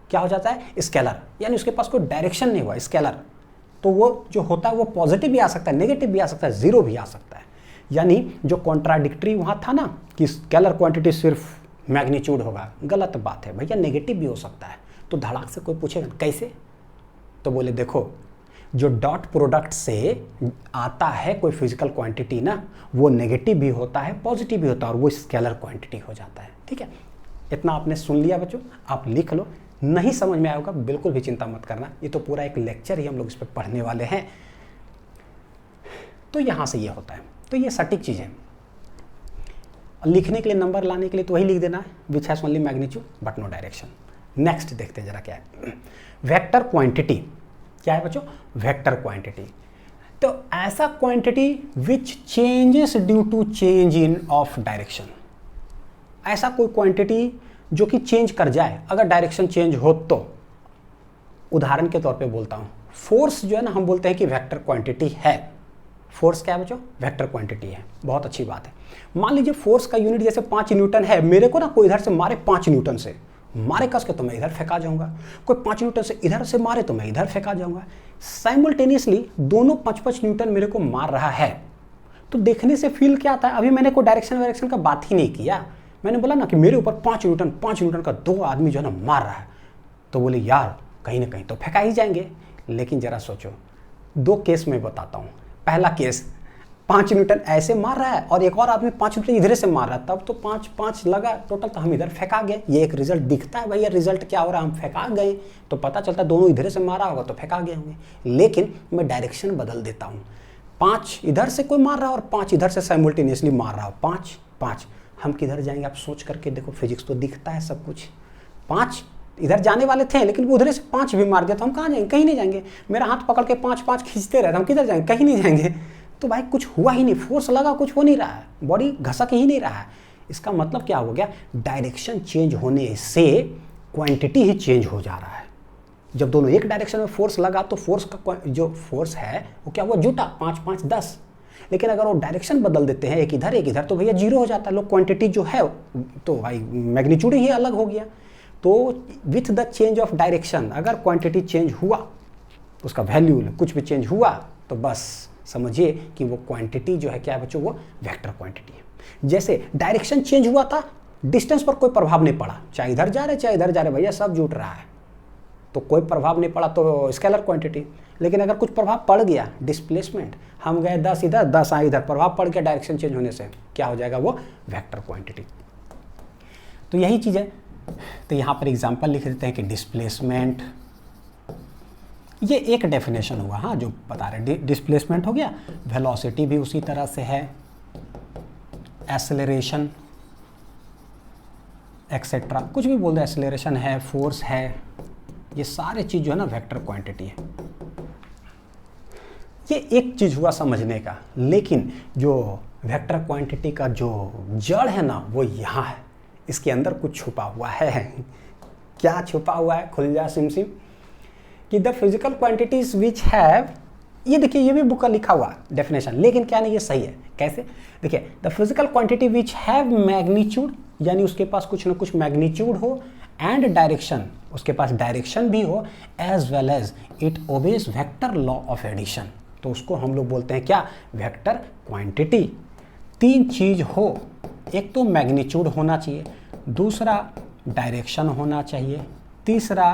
क्या हो जाता है? स्केलर, यानी उसके पास कोई डायरेक्शन नहीं हुआ, स्केलर। तो वो जो होता है वो पॉजिटिव भी आ सकता है, नेगेटिव भी आ सकता है, जीरो भी आ सकता है। यानी जो कॉन्ट्राडिक्टरी वहाँ था ना कि स्केलर क्वांटिटी सिर्फ मैग्नीट्यूड होगा, गलत बात है भैया, नेगेटिव भी हो सकता है। तो धड़ाक से कोई पूछेगा कैसे? तो बोले देखो, जो डॉट प्रोडक्ट से आता है कोई फिजिकल क्वांटिटी ना, वो नेगेटिव भी होता है, पॉजिटिव भी होता है, और वो स्केलर क्वांटिटी हो जाता है। ठीक है, इतना आपने सुन लिया बच्चों, आप लिख लो। नहीं समझ में आया होगा बिल्कुल भी चिंता मत करना, ये तो पूरा एक लेक्चर ही हम लोग इस पर पढ़ने वाले हैं। तो यहाँ से ये होता है, तो ये सटीक चीज़ है। लिखने के लिए, नंबर लाने के लिए तो वही लिख देना है, which has only magnitude but no direction. Next देखते हैं जरा क्या है, वेक्टर क्वांटिटी। क्या है बच्चों? Vector quantity. तो ऐसा quantity which changes due to change in of direction. ऐसा कोई क्वांटिटी जो कि चेंज कर जाए अगर डायरेक्शन चेंज हो तो। उदाहरण के तौर पे बोलता हूं, फोर्स जो है ना, हम बोलते हैं कि वेक्टर क्वांटिटी है। फोर्स क्या है बच्चों? वेक्टर क्वांटिटी है। बहुत अच्छी बात है। मान लीजिए फोर्स का यूनिट जैसे 5 न्यूटन है, मेरे को ना कोई इधर से मारे 5 न्यूटन से, मारे कस के तो मैं इधर फेंका जाऊंगा, कोई 5 न्यूटन से इधर से मारे तो मैं इधर फेंका जाऊंगा। साइमल्टेनियसली दोनों 5-5 न्यूटन मेरे को मार रहा है। तो देखने से फील क्या आता है? अभी मैंने कोई डायरेक्शन का बात ही नहीं किया, मैंने बोला ना कि मेरे ऊपर 5 न्यूटन का 2 आदमी जो है ना मार रहा है। तो बोले यार कहीं ना कहीं तो फेंका ही जाएंगे। लेकिन जरा सोचो, 2 केस में बताता हूँ। पहला केस 5 न्यूटन ऐसे मार रहा है और एक और आदमी 5 न्यूटन इधर से मार रहा है, तब तो 5-5 लगा टोटल, तो हम इधर फेंका गए। ये एक रिजल्ट दिखता है भैया, रिजल्ट क्या हो रहा है, हम फेंका गए। तो पता चलता है दोनों इधर से मारा होगा तो फेंका गए होंगे। लेकिन मैं डायरेक्शन बदल देता हूँ, 5 इधर से कोई मार रहा है और 5 इधर से साइमल्टेनियसली मार रहा हो, 5-5, हम किधर जाएंगे? आप सोच करके देखो, फिजिक्स तो दिखता है सब कुछ। 5 इधर जाने वाले थे लेकिन वो उधर से 5 भी मार दिया तो हम कहाँ जाएंगे? कहीं नहीं जाएंगे। मेरा हाथ पकड़ के 5-5 खींचते रहे, हम किधर जाएंगे? कहीं नहीं जाएंगे। तो भाई कुछ हुआ ही नहीं, फोर्स लगा, कुछ हो नहीं रहा है, बॉडी घसक ही नहीं रहा है। इसका मतलब क्या हो गया? डायरेक्शन चेंज होने से क्वांटिटी ही चेंज हो जा रहा है। जब दोनों एक डायरेक्शन में फोर्स लगा तो फोर्स का जो फोर्स है वो क्या हुआ? जुटा, 5-5-10। लेकिन अगर वो डायरेक्शन बदल देते हैं, एक इधर तो भैया जीरो हो जाता है। लोग क्वांटिटी जो है तो भाई मैग्नीट्यूड ही अलग हो गया। तो with the change of direction अगर क्वांटिटी चेंज हुआ, उसका वैल्यू कुछ भी चेंज हुआ, तो बस समझिए कि वो क्वांटिटी जो है क्या है बच्चों? वो वेक्टर क्वांटिटी है। जैसे डायरेक्शन चेंज हुआ था, डिस्टेंस पर कोई प्रभाव नहीं पड़ा, चाहे इधर जा रहे चाहे इधर जा रहे, भैया सब जुट रहा है, तो कोई प्रभाव नहीं पड़ा, तो स्केलर क्वांटिटी। लेकिन अगर कुछ प्रभाव पड़ गया, डिस्प्लेसमेंट, हम गए 10 इधर 10 आए इधर, प्रभाव पड़ गया डायरेक्शन चेंज होने से, क्या हो जाएगा? वो वेक्टर क्वांटिटी। तो यही चीज़ है। तो यहाँ पर एग्जांपल लिख देते हैं कि डिस्प्लेसमेंट, ये एक डेफिनेशन हुआ, हाँ, जो बता रहे डिस्प्लेसमेंट हो गया। वेलोसिटी भी उसी तरह से है, एक्सेलरेशन एक्सेट्रा, कुछ भी बोल दो, एक्सेलरेशन है, फोर्स है, ये सारे चीज़ जो है ना वेक्टर क्वांटिटी है। ये एक चीज़ हुआ समझने का। लेकिन जो वेक्टर क्वांटिटी का जो जड़ है ना वो यहाँ है, इसके अंदर कुछ छुपा हुआ है। क्या छुपा हुआ है? खुल जा सिम कि the physical quantities which have, ये देखिए ये भी बुक का लिखा हुआ डेफिनेशन, लेकिन क्या नहीं, ये सही है। कैसे? देखिए, the physical quantity which have magnitude, यानी उसके पास कुछ ना कुछ मैग्नीट्यूड हो, एंड डायरेक्शन, उसके पास डायरेक्शन भी हो, as well as it obeys vector law of addition, तो उसको हम लोग बोलते हैं क्या? Vector quantity. 3 चीज हो, एक तो मैग्नीट्यूड होना चाहिए, दूसरा डायरेक्शन होना चाहिए, तीसरा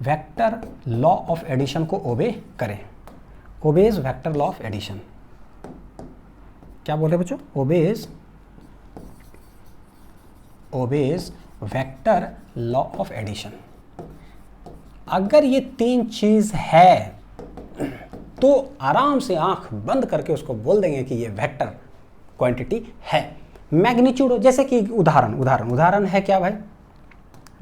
वेक्टर लॉ ऑफ एडिशन को ओबे करें। Obeys vector law of addition, क्या बोल रहे बच्चों? Obeys vector law of addition. अगर ये 3 चीज है तो आराम से आंख बंद करके उसको बोल देंगे कि ये वेक्टर क्वांटिटी है। मैग्नीट्यूड, जैसे कि उदाहरण है क्या भाई?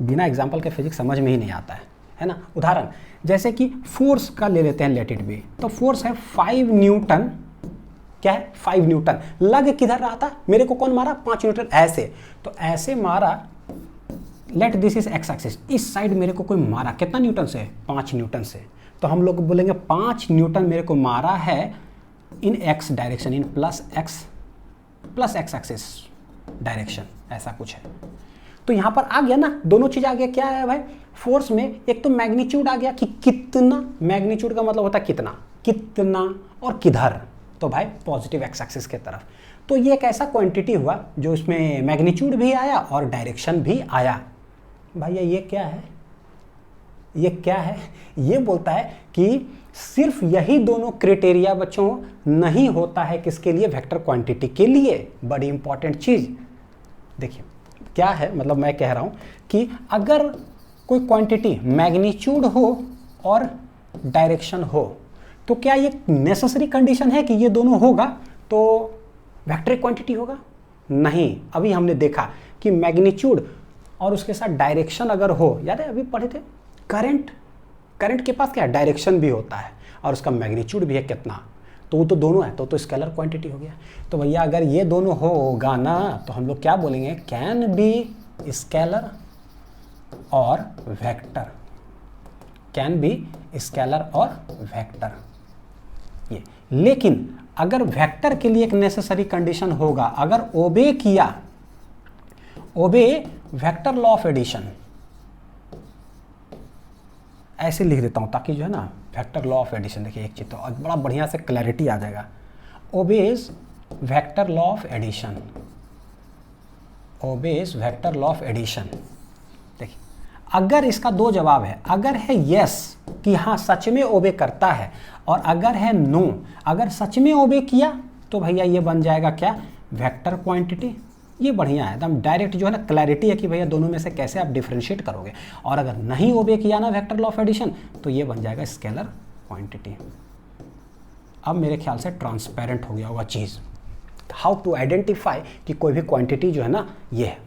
बिना एग्जाम्पल के फिजिक्स समझ में ही नहीं आता है ना। उदाहरण जैसे कि फोर्स का ले लेते हैं, लेट इट बी। तो फोर्स है 5 न्यूटन, क्या है 5 न्यूटन। लग किधर रहा था, मेरे को कौन मारा 5 न्यूटन, ऐसे, तो ऐसे मारा, let this is x axis, इस साइड मेरे को कोई मारा कितना न्यूटन से, 5 न्यूटन से, तो हम लोग बोलेंगे 5 न्यूटन मेरे को मारा है इन x direction, in plus x axis direction, ऐसा कुछ है। तो यहां पर आ गया ना, दोनों चीज आ गया, क्या है भाई फोर्स में, एक तो मैग्नीट्यूड आ गया कि कितना, मैग्नीट्यूड का मतलब होता है कितना और किधर, तो भाई पॉजिटिव एक्स एक्सिस के तरफ। तो ये एक ऐसा क्वांटिटी हुआ जो इसमें मैग्नीट्यूड भी आया और डायरेक्शन भी आया। भैया ये क्या है, ये क्या है, ये बोलता है कि सिर्फ यही दोनों क्राइटेरिया बच्चों नहीं होता है किसके लिए, वेक्टर क्वांटिटी के लिए। बड़ी इंपॉर्टेंट चीज देखिए क्या है, मतलब मैं कह रहा हूं कि अगर कोई क्वांटिटी मैग्नीट्यूड हो और डायरेक्शन हो, तो क्या ये नेसेसरी कंडीशन है कि ये दोनों होगा तो वेक्टर क्वांटिटी होगा? नहीं। अभी हमने देखा कि मैग्नीट्यूड और उसके साथ डायरेक्शन अगर हो, याद है अभी पढ़े थे, करंट के पास क्या है, डायरेक्शन भी होता है और उसका मैग्नीट्यूड भी है कितना, तो वो तो दोनों है, तो स्केलर क्वांटिटी हो गया। तो भैया अगर ये दोनों होगा ना, तो हम लोग क्या बोलेंगे, कैन बी स्केलर और वेक्टर, कैन बी स्केलर और वेक्टर ये। लेकिन अगर वेक्टर के लिए एक नेसेसरी कंडीशन होगा, अगर ओबे किया, ओबे वेक्टर लॉ ऑफ एडिशन, ऐसे लिख देता हूं ताकि जो है ना वेक्टर लॉ ऑफ एडिशन, देखिए एक चीज तो बड़ा बढ़िया से क्लैरिटी आ जाएगा, obeys vector law of addition, obeys vector law of addition. देखिए अगर इसका दो जवाब है, अगर है यस कि हाँ सच में ओबे करता है, और अगर है नो, अगर सच में ओबे किया तो भैया ये बन जाएगा क्या, वेक्टर क्वांटिटी। ये बढ़िया है, एकदम डायरेक्ट जो है ना क्लैरिटी है कि भैया दोनों में से कैसे आप डिफरेंशिएट करोगे। और अगर नहीं ओबे किया ना वेक्टर लॉ ऑफ एडिशन, तो ये बन जाएगा स्केलर क्वांटिटी। अब मेरे ख्याल से ट्रांसपेरेंट हो गया होगा चीज़, हाउ टू आइडेंटिफाई कि कोई भी क्वांटिटी जो है ना ये है,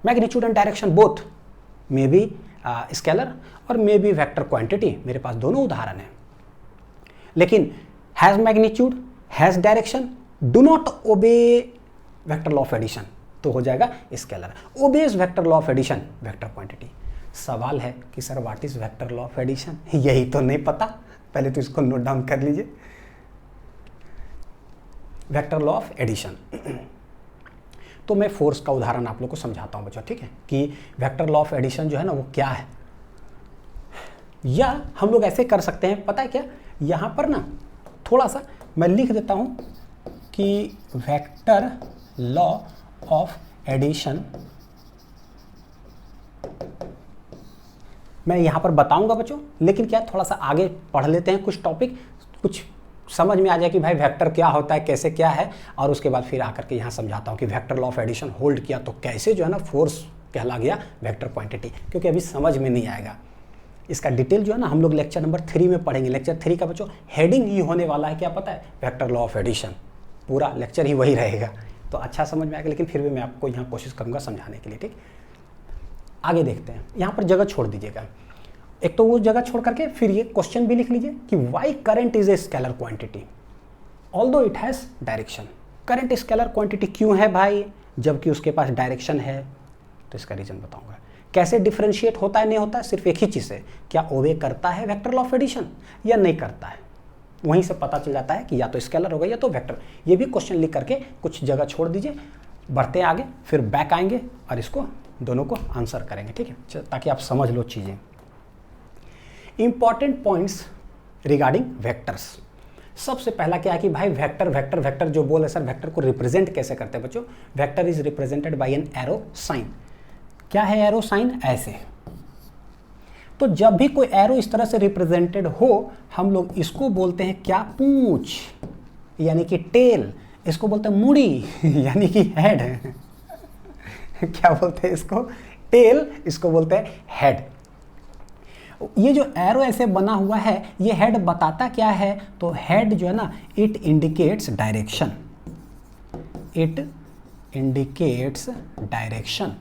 magnitude and direction both may be scalar और मे बी वेक्टर क्वांटिटी। मेरे पास दोनों उदाहरण हैं, लेकिन has magnitude has direction do not obey vector law of addition, तो हो जाएगा scalar. Obeys vector law of addition, vector quantity. सवाल है कि sir what is vector law of addition, यही तो नहीं पता, पहले तो इसको नोट डाउन कर लीजिए, वेक्टर लॉ ऑफ एडिशन। तो मैं फोर्स का उदाहरण आप लोग को समझाता हूं बच्चों, ठीक है, कि वेक्टर लॉ ऑफ एडिशन जो है ना वो क्या है। या हम लोग ऐसे कर सकते हैं, पता है क्या, यहां पर ना थोड़ा सा मैं लिख देता हूं कि वेक्टर लॉ ऑफ एडिशन, मैं यहां पर बताऊंगा बच्चों, लेकिन क्या थोड़ा सा आगे पढ़ लेते हैं कुछ टॉपिक, कुछ समझ में आ जाए कि भाई वेक्टर क्या होता है, कैसे क्या है, और उसके बाद फिर आकर के यहाँ समझाता हूँ कि vector law of addition hold किया तो कैसे जो है ना फोर्स कहला गया वेक्टर क्वांटिटी, क्योंकि अभी समझ में नहीं आएगा। इसका डिटेल जो है ना हम लोग लेक्चर नंबर 3 में पढ़ेंगे। लेक्चर 3 का बच्चों हेडिंग ही होने वाला है, क्या पता है, वेक्टर लॉ ऑफ एडिशन, पूरा लेक्चर ही वही रहेगा, तो अच्छा समझ में आएगा। लेकिन फिर भी मैं आपको यहाँ कोशिश करूँगा समझाने के लिए, ठीक। आगे देखते हैं, यहाँ पर जगह छोड़ दीजिएगा, एक तो वो जगह छोड़ करके फिर ये क्वेश्चन भी लिख लीजिए कि why current is a scalar quantity although it has direction. Current scalar quantity क्यों है भाई, जबकि उसके पास डायरेक्शन है, तो इसका रीजन बताऊंगा। कैसे डिफरेंशिएट होता है, नहीं होता है, सिर्फ एक ही चीज़ है, क्या ओबे करता है वेक्टर लॉ ऑफ एडिशन या नहीं करता है, वहीं से पता चल जाता है कि या तो स्केलर होगा या तो वेक्टर। ये भी क्वेश्चन लिख करके कुछ जगह छोड़ दीजिए, बढ़ते आगे, फिर बैक आएंगे और इसको दोनों को आंसर करेंगे, ठीक है, ताकि आप समझ लो चीज़ें। Important points regarding vectors. सबसे पहला क्या है कि भाई वेक्टर वेक्टर वेक्टर जो बोले सर वेक्टर को रिप्रेजेंट कैसे करते हैं बच्चों, vector is represented by an arrow sign. क्या है एरो साइन, ऐसे। तो जब भी कोई एरो इस तरह से रिप्रेजेंटेड हो, हम लोग इसको बोलते हैं क्या, पूंछ यानी कि टेल, इसको बोलते हैं मुड़ी यानी कि हेड क्या बोलते हैं इसको, टेल, इसको बोलते हैं हेड। ये जो एरो ऐसे बना हुआ है, ये हेड बताता क्या है, तो हेड जो है ना it indicates direction, it indicates direction.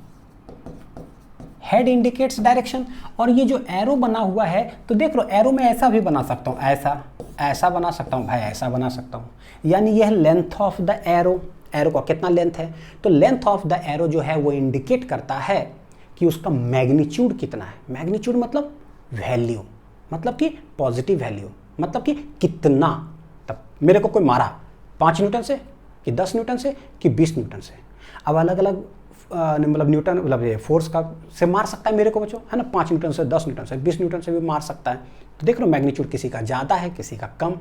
Head indicates direction. और ये जो एरो बना हुआ है तो देख लो, एरो में ऐसा भी बना सकता हूँ, ऐसा बना सकता हूँ भाई, ऐसा बना सकता हूँ। यानी यह length of the arrow, arrow का कितना लेंथ है, तो लेंथ ऑफ द एरो जो है वो इंडिकेट करता है कि उसका मैग्नीट्यूड कितना है। मैग्नीट्यूड मतलब वैल्यू, मतलब कि पॉजिटिव वैल्यू, मतलब कि कितना। तब मेरे को कोई मारा 5 न्यूटन से कि 10 न्यूटन से कि 20 न्यूटन से, अब अलग अलग मतलब न्यूटन मतलब ये फोर्स का से मार सकता है मेरे को बच्चों, है ना। 5 न्यूटन से, 10 न्यूटन से, 20 न्यूटन से भी मार सकता है। तो देख लो मैग्नीट्यूड किसी का ज़्यादा है, किसी का कम।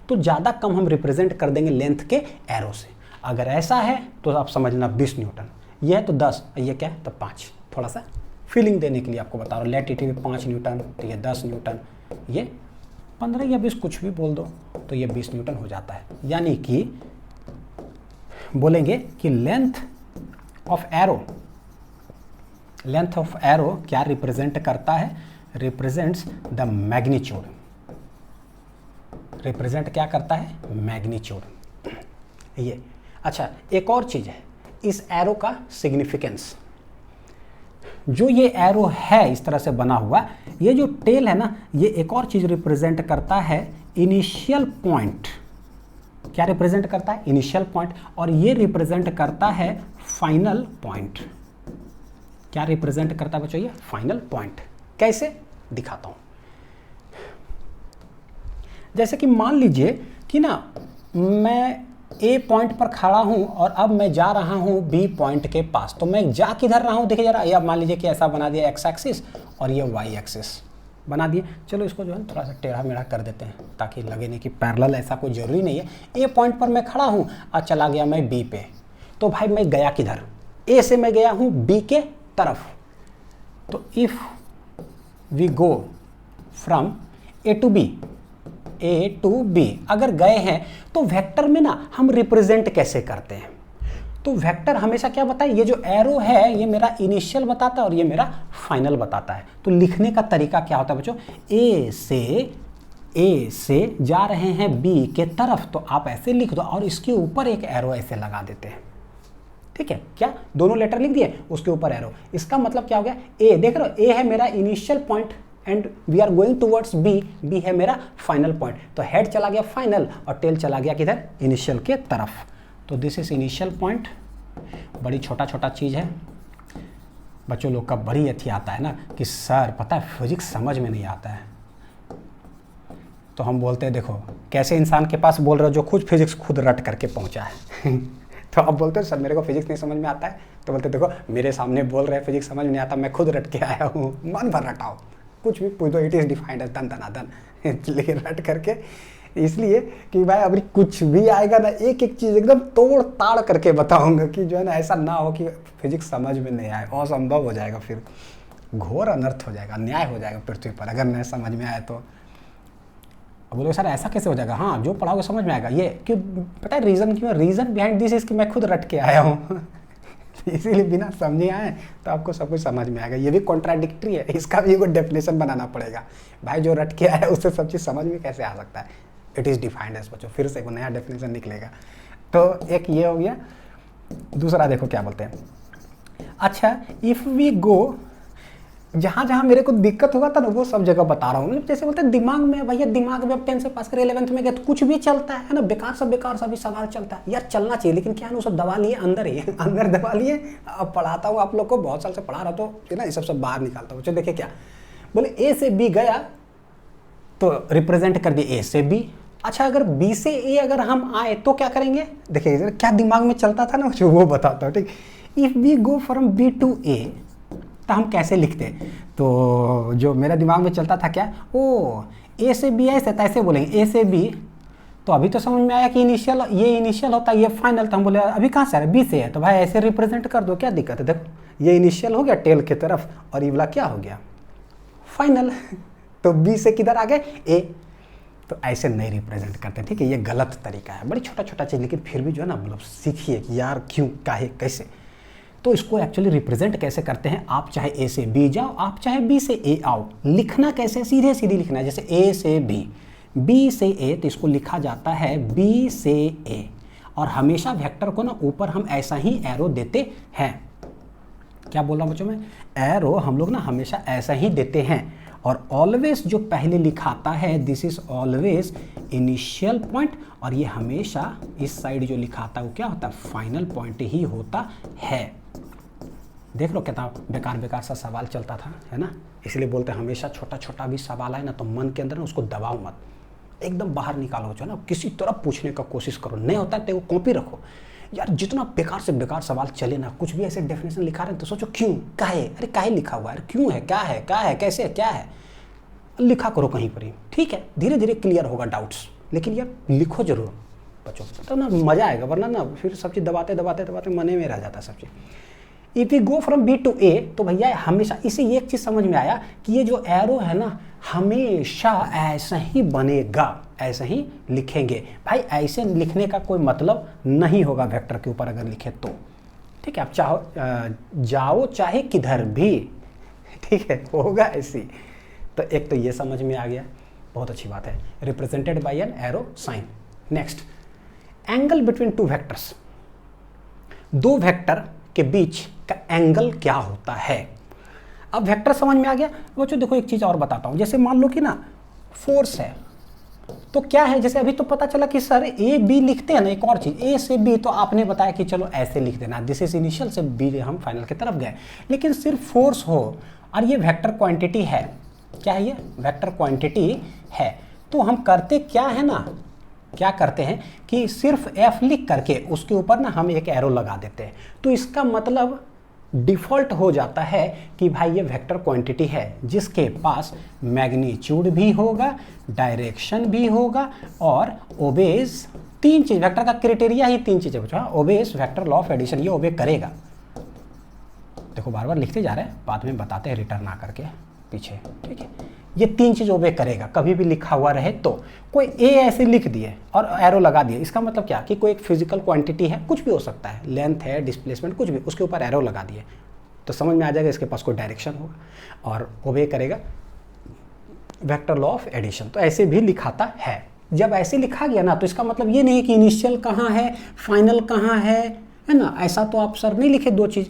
तो ज़्यादा कम हम रिप्रेजेंट कर देंगे लेंथ के एरो से। अगर ऐसा है तो आप समझना 20 न्यूटन, ये है तो 10, ये क्या है तो 5। थोड़ा सा फीलिंग देने के लिए आपको बता रहा हूँ। लैटिट्यूड 5 न्यूटन तो ये 10 न्यूटन, ये 15 या 20 कुछ भी बोल दो तो ये 20 न्यूटन हो जाता है। यानी कि बोलेंगे कि लेंथ ऑफ एरो क्या रिप्रेजेंट करता है, रिप्रेजेंट्स द मैग्नीट्यूड। रिप्रेजेंट क्या करता है, मैग्नीट्यूड। ये अच्छा, एक और चीज है इस एरो का सिग्निफिकेंस। जो ये एरो है इस तरह से बना हुआ, ये जो टेल है ना, ये एक और चीज रिप्रेजेंट करता है, इनिशियल पॉइंट। क्या रिप्रेजेंट करता है, इनिशियल पॉइंट। और ये रिप्रेजेंट करता है फाइनल पॉइंट। क्या रिप्रेजेंट करता है बच्चों, ये फाइनल पॉइंट। कैसे दिखाता हूं, जैसे कि मान लीजिए कि ना मैं ए पॉइंट पर खड़ा हूं और अब मैं जा रहा हूं बी पॉइंट के पास। तो मैं जा किधर रहा हूं, देखिए जरा, ये मान लीजिए कि ऐसा बना दिया एक्स एक्सिस और ये वाई एक्सिस बना दिए। चलो इसको जो है थोड़ा सा टेढ़ा मेढ़ा कर देते हैं ताकि लगे नहीं कि पैरेलल, ऐसा कोई जरूरी नहीं है। ए पॉइंट पर मैं खड़ा हूं और चला गया मैं बी पे। तो भाई मैं गया किधर, ए से मैं गया हूं बी के तरफ। तो if we go from A to B अगर गए हैं तो वेक्टर में ना हम रिप्रेजेंट कैसे करते हैं, तो वेक्टर हमेशा क्या बताए, ये जो एरो है ये मेरा इनिशियल बताता है और ये मेरा फाइनल बताता है। तो लिखने का तरीका क्या होता है बच्चों, ए से जा रहे हैं बी के तरफ तो आप ऐसे लिख दो और इसके ऊपर एक एरो ऐसे लगा देते हैं। ठीक है, क्या दोनों लेटर लिख दिए, उसके ऊपर एरो। इसका मतलब क्या हो गया, ए देख रहे हो, ए है मेरा initial point and we are going towards B, B है मेरा फाइनल पॉइंट। तो हेड चला गया फाइनल और टेल चला गया किधर, इनिशियल के तरफ। तो दिस इज इनिशियल पॉइंट। बड़ी छोटा छोटा चीज़ है बच्चों, लोग का बड़ी अथी आता है ना कि सर पता है फिजिक्स समझ में नहीं आता है। तो हम बोलते हैं देखो कैसे इंसान के पास बोल रहे हो जो खुद फिजिक्स खुद रट करके पहुंचा है तो आप बोलते हो सर मेरे को फिजिक्स नहीं समझ में आता है, तो बोलते देखो मेरे सामने बोल रहे हैं फिजिक्स समझ में नहीं आता, मैं खुद रट के आया हूँ। मन भर रटाओ, कुछ भी पूछ दो, इट इज़ डिफाइंड एज दन दनादन लेकिन रट करके, इसलिए कि भाई अभी कुछ भी आएगा ना, एक एक चीज़ एकदम तोड़ ताड़ करके बताऊंगा कि जो है ना ऐसा ना हो कि फिजिक्स समझ में नहीं आए, असंभव हो जाएगा, फिर घोर अनर्थ हो जाएगा, अन्याय हो जाएगा पृथ्वी पर अगर नहीं समझ में आए तो। बोलो सर ऐसा कैसे हो जाएगा, हाँ जो पढ़ाओगे समझ में आएगा। ये क्यों पता है रीज़न क्यों, रीज़न बिहाइंड दिस इज कि मैं खुद रट के आया हूँ इसीलिए बिना समझे आए तो आपको सब कुछ समझ में आएगा। ये भी कॉन्ट्राडिक्टरी है, इसका भी कोई डेफिनेशन बनाना पड़ेगा। भाई जो रट के आया उससे सब चीज़ समझ में कैसे आ सकता है, इट इज़ डिफाइंड एज बच्चों, फिर से एक नया डेफिनेशन निकलेगा। तो एक ये हो गया। दूसरा देखो क्या बोलते हैं, अच्छा इफ़ वी गो, जहाँ जहाँ मेरे को दिक्कत होगा था ना वो सब जगह बता रहा हूँ। जैसे बोलते हैं दिमाग में, भैया दिमाग में अब 10 से पास करे 11th में गए तो कुछ भी चलता है ना, बेकार सा भी सवाल चलता है यार, चलना चाहिए लेकिन क्या है ना सब दबा लिए अंदर ही अंदर दबा लिए। अब पढ़ाता हूँ आप लोग को, बहुत साल से पढ़ा रहा तो ना, ये सब बाहर निकालता हूँ। देखिए क्या बोले, ए से बी गया तो रिप्रेजेंट कर दिए ए से बी। अच्छा अगर बी से ए अगर हम आए तो क्या करेंगे, देखिए क्या दिमाग में चलता था ना जो वो बताता हूँ। ठीक, if we go from B to A तो हम कैसे लिखते, तो जो मेरा दिमाग में चलता था क्या, ओ ए से बी ऐसे तैसे बोलेंगे, ए से बी। तो अभी तो समझ में आया कि इनिशियल, ये इनिशियल होता है ये फाइनल, तो हम बोले अभी कहाँ से आ रहा है, बी से है तो भाई ऐसे रिप्रेजेंट कर दो, क्या दिक्कत है। देखो ये इनिशियल हो गया टेल की तरफ और ये वाला क्या हो गया फाइनल तो बी से किधर आ गए ए। तो ऐसे नहीं रिप्रेजेंट करते, ठीक है, ये गलत तरीका है। बड़ी छोटा छोटा चीज़ लेकिन फिर भी जो है ना मतलब सीखिए कि यार क्यों काहे कैसे। तो इसको एक्चुअली रिप्रेजेंट कैसे करते हैं, आप चाहे ए से बी जाओ, आप चाहे बी से ए आओ, लिखना कैसे, सीधे सीधे लिखना है। जैसे ए से बी, बी से ए, तो इसको लिखा जाता है बी से ए। और हमेशा वेक्टर को ना ऊपर हम ऐसा ही एरो देते हैं। क्या बोल रहा हूँ बच्चों मैं, एरो हम लोग ना हमेशा ऐसा ही देते हैं, और ऑलवेज जो पहले लिखाता है this is always initial point, और ये हमेशा इस साइड जो लिखाता है वो क्या होता है, फाइनल पॉइंट ही होता है। देख लो कितना बेकार बेकार सा सवाल चलता था, है ना। इसलिए बोलते हैं हमेशा छोटा छोटा भी सवाल आए ना तो मन के अंदर ना उसको दबाओ मत, एकदम बाहर निकालो, जो है ना, किसी तरह पूछने का कोशिश करो। नहीं होता है तो वो कॉपी रखो यार, जितना बेकार से बेकार सवाल चले ना, कुछ भी ऐसे डेफिनेशन लिखा रहे हैं तो सोचो क्यों, काहे, अरे काहे लिखा हुआ है, क्यों है, क्या है, कैसे है, क्या है, लिखा करो कहीं पर ही, ठीक है। धीरे धीरे क्लियर होगा डाउट्स, लेकिन यार लिखो जरूर बच्चों, तो ना मजा आएगा, वरना ना फिर सब चीज़ दबाते दबाते दबाते मने में रह जाता है सब चीज़। If you go from B to A, तो भैया हमेशा इसे एक चीज़ समझ में आया कि ये जो एरो है ना हमेशा ऐसा ही बनेगा, ऐसा ही लिखेंगे भाई। ऐसे लिखने का कोई मतलब नहीं होगा वेक्टर के ऊपर अगर लिखे तो, ठीक है। आप चाहो जाओ चाहे किधर भी, ठीक है, होगा ऐसी। तो एक तो ये समझ में आ गया, बहुत अच्छी बात है, represented by an arrow sign. Next, angle between two vectors, दो वेक्टर के बीच का एंगल क्या होता है। अब वेक्टर समझ में आ गया बच्चों। देखो एक चीज़ और बताता हूँ, जैसे मान लो कि ना फोर्स है, तो क्या है, जैसे अभी तो पता चला कि सर ए बी लिखते हैं ना, एक और चीज़ ए से बी, तो आपने बताया कि चलो ऐसे लिख देना, दिस इज इनिशियल से बी हम फाइनल की तरफ गए। लेकिन सिर्फ फोर्स हो और ये वेक्टर क्वांटिटी है, क्या है ये वेक्टर क्वांटिटी है, तो हम करते क्या है ना, क्या करते हैं कि सिर्फ एफ लिख करके उसके ऊपर ना हम एक एरो लगा देते हैं। तो इसका मतलब डिफ़ॉल्ट हो जाता है कि भाई ये वेक्टर क्वांटिटी है जिसके पास मैग्नीट्यूड भी होगा, डायरेक्शन भी होगा और ओबेज, तीन चीज़, वेक्टर का क्राइटेरिया ही तीन चीज़ें बच्चों, obeys vector law of addition, ये ओबे करेगा। देखो बार बार लिखते जा रहे हैं, बाद में बताते हैं रिटर्न ना करके पीछे, ठीक है। ये तीन चीज़ ओबे करेगा, कभी भी लिखा हुआ रहे तो। कोई ए ऐसे लिख दिए और एरो लगा दिए, इसका मतलब क्या कि कोई एक फिजिकल क्वांटिटी है, कुछ भी हो सकता है, लेंथ है, डिस्प्लेसमेंट, कुछ भी, उसके ऊपर एरो लगा दिए तो समझ में आ जाएगा इसके पास कोई डायरेक्शन होगा और ओबे करेगा वेक्टर लॉ ऑफ एडिशन। तो ऐसे भी लिखाता है। जब ऐसे लिखा गया ना तो इसका मतलब ये नहीं कि इनिशियल कहाँ है, फाइनल कहाँ है ना, ऐसा तो आप सर नहीं लिखे दो चीज़।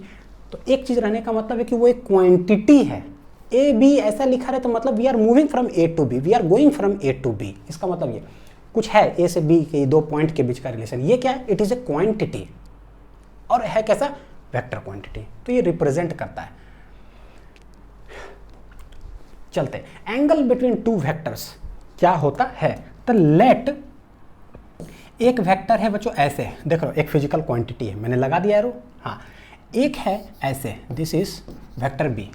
तो एक चीज़ रहने का मतलब है कि वो एक क्वांटिटी है। ए बी ऐसा लिखा रहे तो मतलब we are moving from A to B, we are going from A to B, इसका मतलब ये कुछ है ए से बी के दो पॉइंट के बीच का रिलेशन, ये क्या है, इट इज़ ए क्वांटिटी और है कैसा, वेक्टर क्वांटिटी। तो ये रिप्रेजेंट करता है। चलते, एंगल बिटवीन टू वेक्टर्स क्या होता है। तो लेट, एक वेक्टर है बच्चों ऐसे, देख लो एक फिजिकल क्वांटिटी है, मैंने लगा दिया एरो, हाँ। एक है ऐसे, दिस इज वेक्टर बी,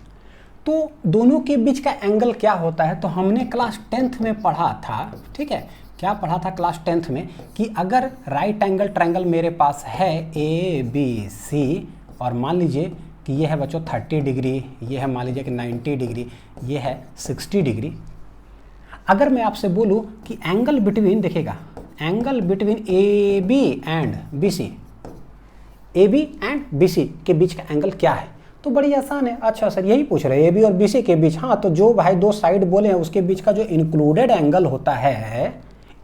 तो दोनों के बीच का एंगल क्या होता है। तो हमने क्लास 10th में पढ़ा था, ठीक है, क्या पढ़ा था क्लास 10th में कि अगर राइट एंगल ट्रायंगल मेरे पास है ए बी सी, और मान लीजिए कि ये है बच्चों 30 डिग्री, ये है मान लीजिए कि 90 डिग्री, ये है 60 डिग्री। अगर मैं आपसे बोलूँ कि एंगल बिटवीन, देखिएगा angle between A B and B C, A B and B C के बीच का एंगल क्या है, तो बड़ी आसान है। अच्छा सर यही पूछ रहे हैं, ए बी और बी सी के बीच, हाँ, तो जो भाई दो साइड बोले हैं उसके बीच का जो इंक्लूडेड एंगल होता है,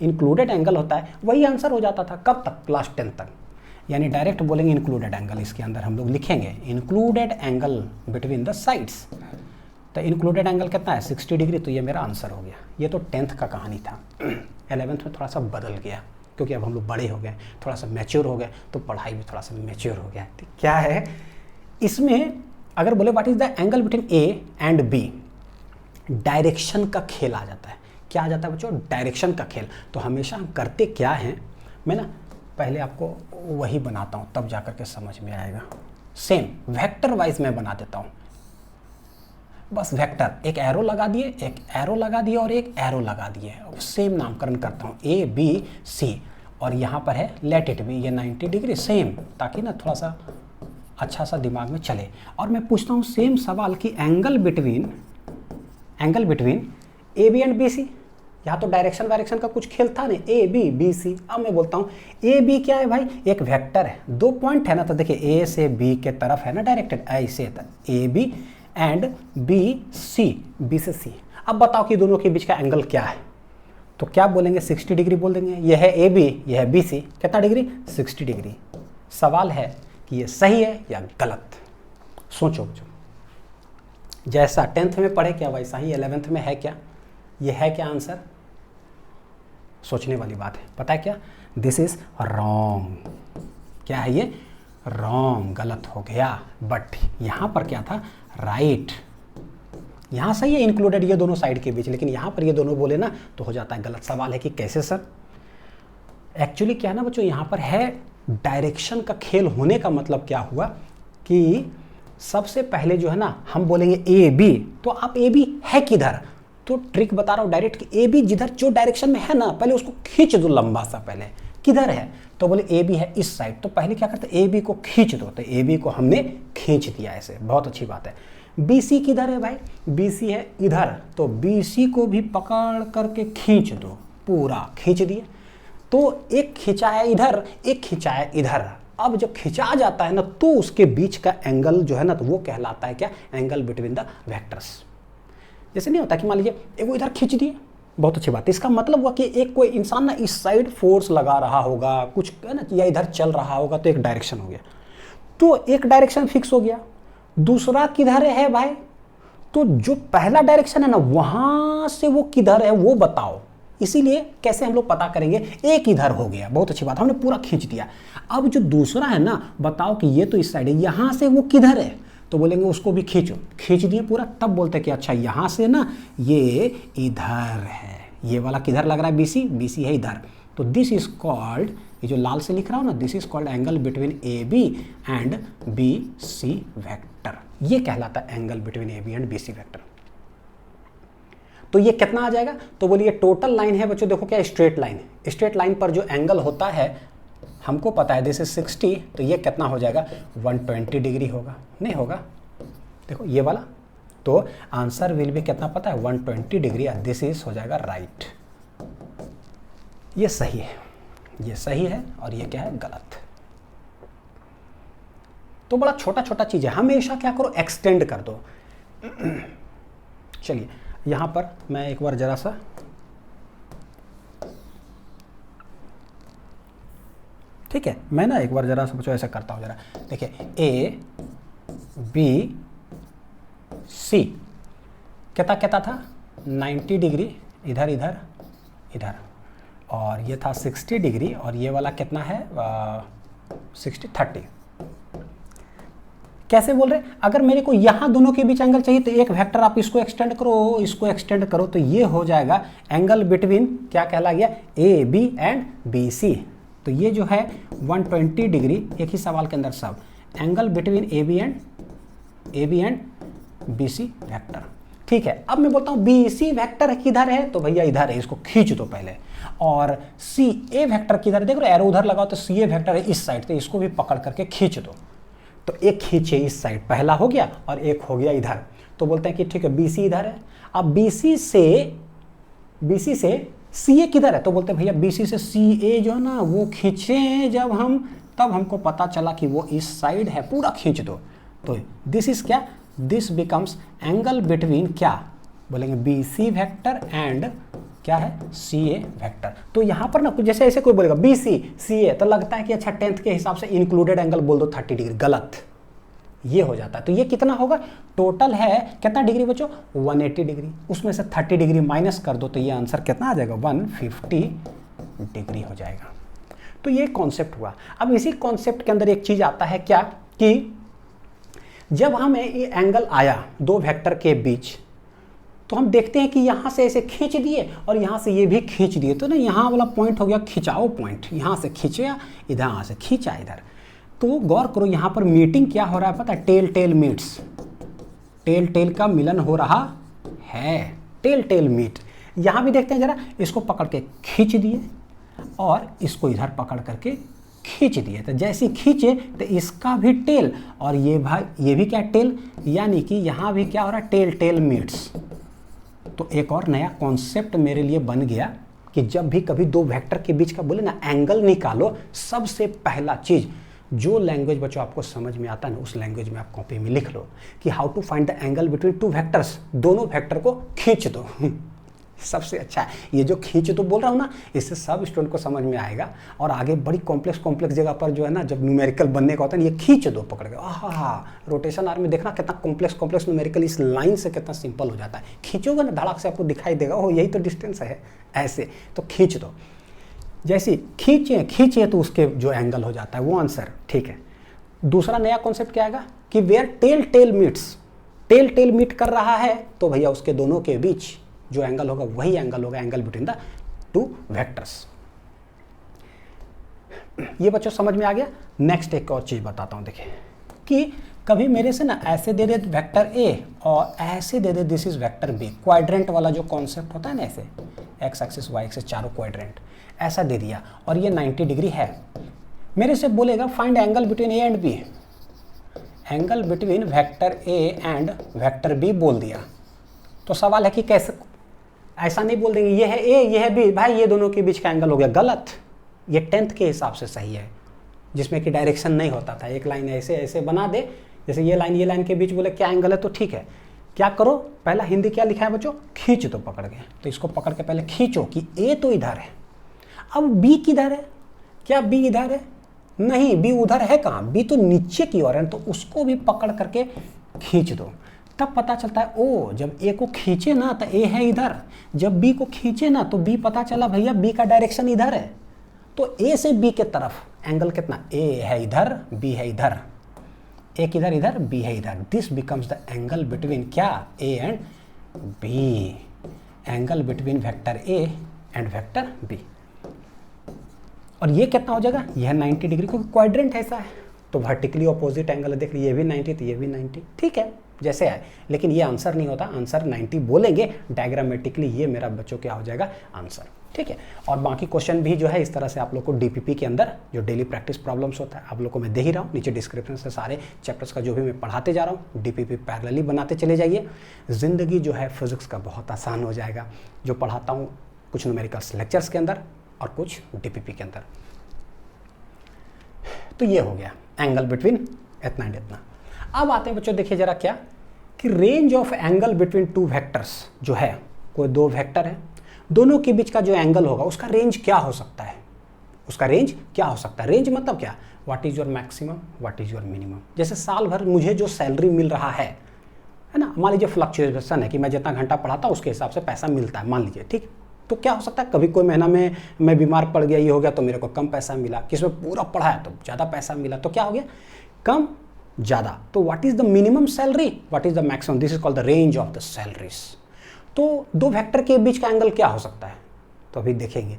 इंक्लूडेड एंगल होता है, वही आंसर हो जाता था। कब तक, क्लास 10 तक। यानी डायरेक्ट बोलेंगे इंक्लूडेड एंगल, इसके अंदर हम लोग लिखेंगे included angle between the sides. तो इंक्लूडेड एंगल कितना है, 60 डिग्री, तो ये मेरा आंसर हो गया। ये तो 10th का कहानी था। 11th में थोड़ा सा बदल गया क्योंकि अब हम लोग बड़े हो गए, थोड़ा सा मैच्योर हो गए, तो पढ़ाई भी थोड़ा सा मैच्योर हो गया। तो क्या है इसमें, अगर बोले what is the angle between A and B, direction का खेल आ जाता है। क्या आ जाता है बच्चों, डायरेक्शन का खेल। तो हमेशा हम करते क्या हैं, मैं ना पहले आपको वही बनाता हूँ तब जाकर के समझ में आएगा। सेम वेक्टर वाइज मैं बना देता हूँ, बस वेक्टर, एक एरो लगा दिए, एक एरो लगा दिए और एक एरो लगा दिए, सेम नामकरण करता हूँ ए बी सी, और यहाँ पर है लेट इट बी, ये 90 डिग्री, सेम, ताकि ना थोड़ा सा अच्छा सा दिमाग में चले। और मैं पूछता हूँ सेम सवाल कि angle between A B and B C, यहाँ तो डायरेक्शन वायरेक्शन का कुछ खेल था नहीं, ए बी बी सी। अब मैं बोलता हूँ ए बी क्या है भाई, एक वेक्टर है, दो पॉइंट है ना, तो देखिए ए से बी के तरफ है ना डायरेक्टेड, ऐसे A B and B C, B से सी। अब बताओ कि दोनों के बीच का एंगल क्या है, तो क्या बोलेंगे, 60 डिग्री बोल देंगे। यह है ए बी, यह है बी सी, कितना डिग्री, 60 डिग्री। सवाल है कि ये सही है या गलत। सोचो बच्चों, जैसा 10th में पढ़े क्या वैसा ही 11th में है क्या? ये है क्या आंसर? सोचने वाली बात है। पता है क्या? This is wrong. क्या है ये? रॉन्ग, गलत हो गया। बट यहाँ पर क्या था? राइट। यहाँ सही है इंक्लूडेड ये दोनों साइड के बीच, लेकिन यहाँ पर ये दोनों बोले ना तो हो जाता है गलत। सवाल है कि कैसे सर? एक्चुअली क्या है ना बच्चों, यहाँ पर है डायरेक्शन का खेल होने का मतलब क्या हुआ कि सबसे पहले जो है ना हम बोलेंगे ए बी, तो आप ए बी है किधर? तो ट्रिक बता रहा हूँ डायरेक्ट कि ए बी जिधर जो डायरेक्शन में है ना पहले उसको खींच दो लंबा सा। पहले किधर है? तो बोले ए बी है इस साइड, तो पहले क्या करते? ए बी को खींच दो। तो ए बी को हमने खींच दिया ऐसे, बहुत अच्छी बात है। बी सी किधर है भाई? बी सी है इधर, तो बी सी को भी पकड़ करके खींच दो, पूरा खींच दिए। तो एक खिंचाया इधर, एक खिंचाया इधर। अब जब खिंचा जाता है ना तो उसके बीच का एंगल जो है ना तो वो कहलाता है क्या? Angle between the vectors. जैसे नहीं होता कि मान लीजिए एक वो इधर खींच दिए, बहुत अच्छी बात है। इसका मतलब हुआ कि एक कोई इंसान ना इस साइड फोर्स लगा रहा होगा कुछ है ना, या इधर चल रहा होगा, तो एक डायरेक्शन हो गया। तो एक डायरेक्शन फिक्स हो गया। दूसरा किधर है भाई? तो जो पहला डायरेक्शन है ना वहां से वो किधर है वो बताओ। इसीलिए कैसे हम लोग पता करेंगे? एक इधर हो गया, बहुत अच्छी बात, हमने पूरा खींच दिया। अब जो दूसरा है ना बताओ कि ये तो इस साइड है, यहां से वो किधर है? तो बोलेंगे उसको भी खींचो। खींच दिए पूरा, तब बोलते हैं कि अच्छा यहां से ना ये इधर है। ये वाला किधर लग रहा है? बीसी, बीसी है इधर। तो दिस इज कॉल्ड, ये जो लाल से लिख रहा हूं ना, this is called angle between A B and B C vector. ये कहलाता है angle between A B and B C vector. तो ये कितना आ जाएगा? तो बोलिए टोटल लाइन है बच्चों, देखो क्या स्ट्रेट लाइन है। स्ट्रेट लाइन पर जो एंगल होता है हमको पता है दिस इज 60, तो ये कितना हो जाएगा? 120 डिग्री होगा। नहीं होगा? देखो ये वाला, तो आंसर विल भी कितना पता है? 120 डिग्री। दिस इज हो जाएगा राइट। ये सही है, ये सही है, और ये क्या है? गलत। तो बड़ा छोटा छोटा चीज है, हमेशा क्या करो? एक्सटेंड कर दो। चलिए यहां पर मैं एक बार जरा सा ठीक है, मैं ना एक बार जरा सा बच्चों ऐसा करता हूं जरा। देखिए ए बी सी कितना कितना था? 90 डिग्री, इधर इधर इधर, और ये था 60 डिग्री, और ये वाला कितना है? 30। कैसे बोल रहे? अगर मेरे को यहाँ दोनों के बीच एंगल चाहिए तो एक वेक्टर आप इसको एक्सटेंड करो, इसको एक्सटेंड करो, तो ये हो जाएगा एंगल बिटवीन, क्या कहला गया? A B and B C. तो ये जो है 120 डिग्री, एक ही सवाल के अंदर सब, angle between A B and B C vector. ठीक है, अब मैं बोलता हूँ बी सी वेक्टर किधर है? तो भैया इधर है, इसको खींच दो पहले। और सी ए वेक्टर किधर है? देखो एरो उधर लगाओ, तो सी ए वेक्टर है इस साइड, तो इसको भी पकड़ करके खींच दो। तो एक खींचे इस साइड, पहला हो गया, और एक हो गया इधर। तो बोलते हैं कि ठीक है बी सी इधर है। अब बी सी से सी ए किधर है? तो बोलते हैं भैया बी सी से सी ए जो है ना वो खींचे जब हम, तब हमको पता चला कि वो इस साइड है, पूरा खींच दो। तो दिस इज क्या? दिस बिकम्स एंगल बिटवीन क्या बोलेंगे? बी सी वेक्टर एंड क्या है? सी ए वेक्टर। तो यहाँ पर ना जैसे ऐसे कोई बोलेगा बी सी सी ए, तो लगता है कि अच्छा 10th के हिसाब से इंक्लूडेड एंगल बोल दो 30 डिग्री। गलत, ये हो जाता है। तो ये कितना होगा? टोटल है कितना डिग्री बच्चों? 180 डिग्री। उसमें से 30 डिग्री माइनस कर दो, तो ये आंसर कितना आ जाएगा? 150 डिग्री हो जाएगा। तो ये कॉन्सेप्ट हुआ। अब इसी कॉन्सेप्ट के अंदर एक चीज आता है क्या कि जब हमें ये एंगल आया दो वेक्टर के बीच, तो हम देखते हैं कि यहाँ से ऐसे खींच दिए और यहाँ से ये भी खींच दिए, तो ना यहाँ वाला पॉइंट हो गया खिंचाओ पॉइंट। यहाँ से खींचा इधर, यहाँ से खींचा इधर। तो गौर करो यहाँ पर मीटिंग क्या हो रहा है पता है? Tail tail meets, tail tail का मिलन हो रहा है, टेल टेल मीट। यहाँ भी देखते हैं जरा, इसको पकड़ के खींच दिए और इसको इधर पकड़ करके खींच दिए। तो जैसे खींचे तो इसका भी टेल, और ये भी क्या टेल, यानी कि यहाँ भी क्या हो रहा है? Tail tail meets. तो एक और नया कॉन्सेप्ट मेरे लिए बन गया कि जब भी कभी दो वेक्टर के बीच का बोले ना एंगल निकालो, सबसे पहला चीज जो लैंग्वेज बच्चों आपको समझ में आता है ना उस लैंग्वेज में आप कॉपी में लिख लो कि how to find the angle between two vectors. दोनों वेक्टर को खींच दो। सबसे अच्छा है ये जो खींच तो बोल रहा हूँ ना, इससे सब स्टूडेंट को समझ में आएगा। और आगे बड़ी कॉम्प्लेक्स जगह पर जो है ना, जब न्यूमेरिकल बनने का होता है, ये खींच दो पकड़ के, आहा रोटेशन आर्म में देखना कितना कॉम्प्लेक्स न्यूमेरिकल इस लाइन से कितना सिंपल हो जाता है। खींचोगे ना धड़ाक से आपको दिखाई देगा, ओह यही तो डिस्टेंस है, ऐसे तो खींच दो। जैसे खींचे तो उसके जो एंगल हो जाता है वो आंसर, ठीक है। दूसरा नया कॉन्सेप्ट क्या आएगा कि where tail meets, tail meet कर रहा है तो भैया उसके दोनों के बीच जो एंगल होगा वही एंगल होगा angle between the two vectors. ये बच्चों समझ में आ गया। नेक्स्ट एक और चीज बताता हूं, देखिए कि कभी मेरे से ना ऐसे दे दे वेक्टर ए और ऐसे दे दे this is vector B, quadrant वाला जो कॉन्सेप्ट होता है ना, ऐसे एक्स एक्सिस वाई एक्सिस चारों क्वाड्रेंट ऐसा दे दिया और ये 90 डिग्री है। मेरे से बोलेगा find angle between A and B, angle between vector A and vector B बोल दिया। तो सवाल है कि कैसे, ऐसा नहीं बोल देंगे ये है ए ये है बी, भाई ये दोनों के बीच का एंगल हो गया, गलत। ये 10th के हिसाब से सही है, जिसमें कि डायरेक्शन नहीं होता था, एक लाइन ऐसे ऐसे बना दे, जैसे ये लाइन के बीच बोले क्या एंगल है तो ठीक है। क्या करो, पहला हिंदी क्या लिखा है बच्चों, खींच दो पकड़ के, तो इसको पकड़ के पहले खींचो कि ए तो इधर है, अब बी किधर है, क्या बी इधर है, नहीं बी उधर है, कहाँ बी तो नीचे की ओर है, तो उसको भी पकड़ करके खींच दो। तब पता चलता है ओ जब ए को खींचे ना तो ए है इधर, जब बी को खींचे ना तो बी, पता चला भैया बी का डायरेक्शन इधर है, तो ए से बी के तरफ एंगल कितना, ए है इधर बी है इधर, ए किधर इधर बी है इधर, this becomes the angle between क्या A and B, angle between vector A and vector B. और ये कितना हो जाएगा, यह 90 डिग्री, क्योंकि क्वाड्रेंट ऐसा है तो वर्टिकली अपोजिट एंगल है, देख लीजिए ये भी 90 तो ये भी 90, ठीक है जैसे है। लेकिन ये आंसर नहीं होता, आंसर 90 बोलेंगे डायग्रामेटिकली, ये मेरा बच्चों क्या हो जाएगा आंसर, ठीक है। और बाकी क्वेश्चन भी जो है इस तरह से आप लोग को डीपीपी के अंदर जो डेली प्रैक्टिस प्रॉब्लम्स होता है आप लोग को मैं दे ही रहा हूँ, नीचे डिस्क्रिप्शन से सारे चैप्टर्स का जो भी मैं पढ़ाते जा रहा हूँ डीपीपी पैरेलली बनाते चले जाइए। ज़िंदगी जो है फिजिक्स का बहुत आसान हो जाएगा, जो पढ़ाता हूँ कुछ न्यूमेरिकल्स लेक्चर्स के अंदर और कुछ डीपीपी के अंदर। तो ये हो गया एंगल बिटवीन इतना एंड इतना। अब आते हैं बच्चों, देखिए जरा क्या कि range of angle between two vectors जो है, कोई दो वेक्टर है, दोनों के बीच का जो एंगल होगा उसका रेंज क्या हो सकता है, उसका रेंज क्या हो सकता है। रेंज मतलब क्या, what is your maximum what is your minimum. जैसे साल भर मुझे जो सैलरी मिल रहा है ना, मान लीजिए फ्लक्चुएशन है कि मैं जितना घंटा पढ़ाता हूँ उसके हिसाब से पैसा मिलता है, मान लीजिए, ठीक। तो क्या हो सकता है, कभी कोई महीना में मैं बीमार पड़ गया, ये हो गया तो मेरे को कम पैसा मिला, किसी में पूरा पढ़ाया तो ज़्यादा पैसा मिला, तो क्या हो गया कम ज़्यादा। तो what is the minimum salary what is the maximum, this is called the range of the salaries. तो दो वेक्टर के बीच का एंगल क्या हो सकता है, तो अभी देखेंगे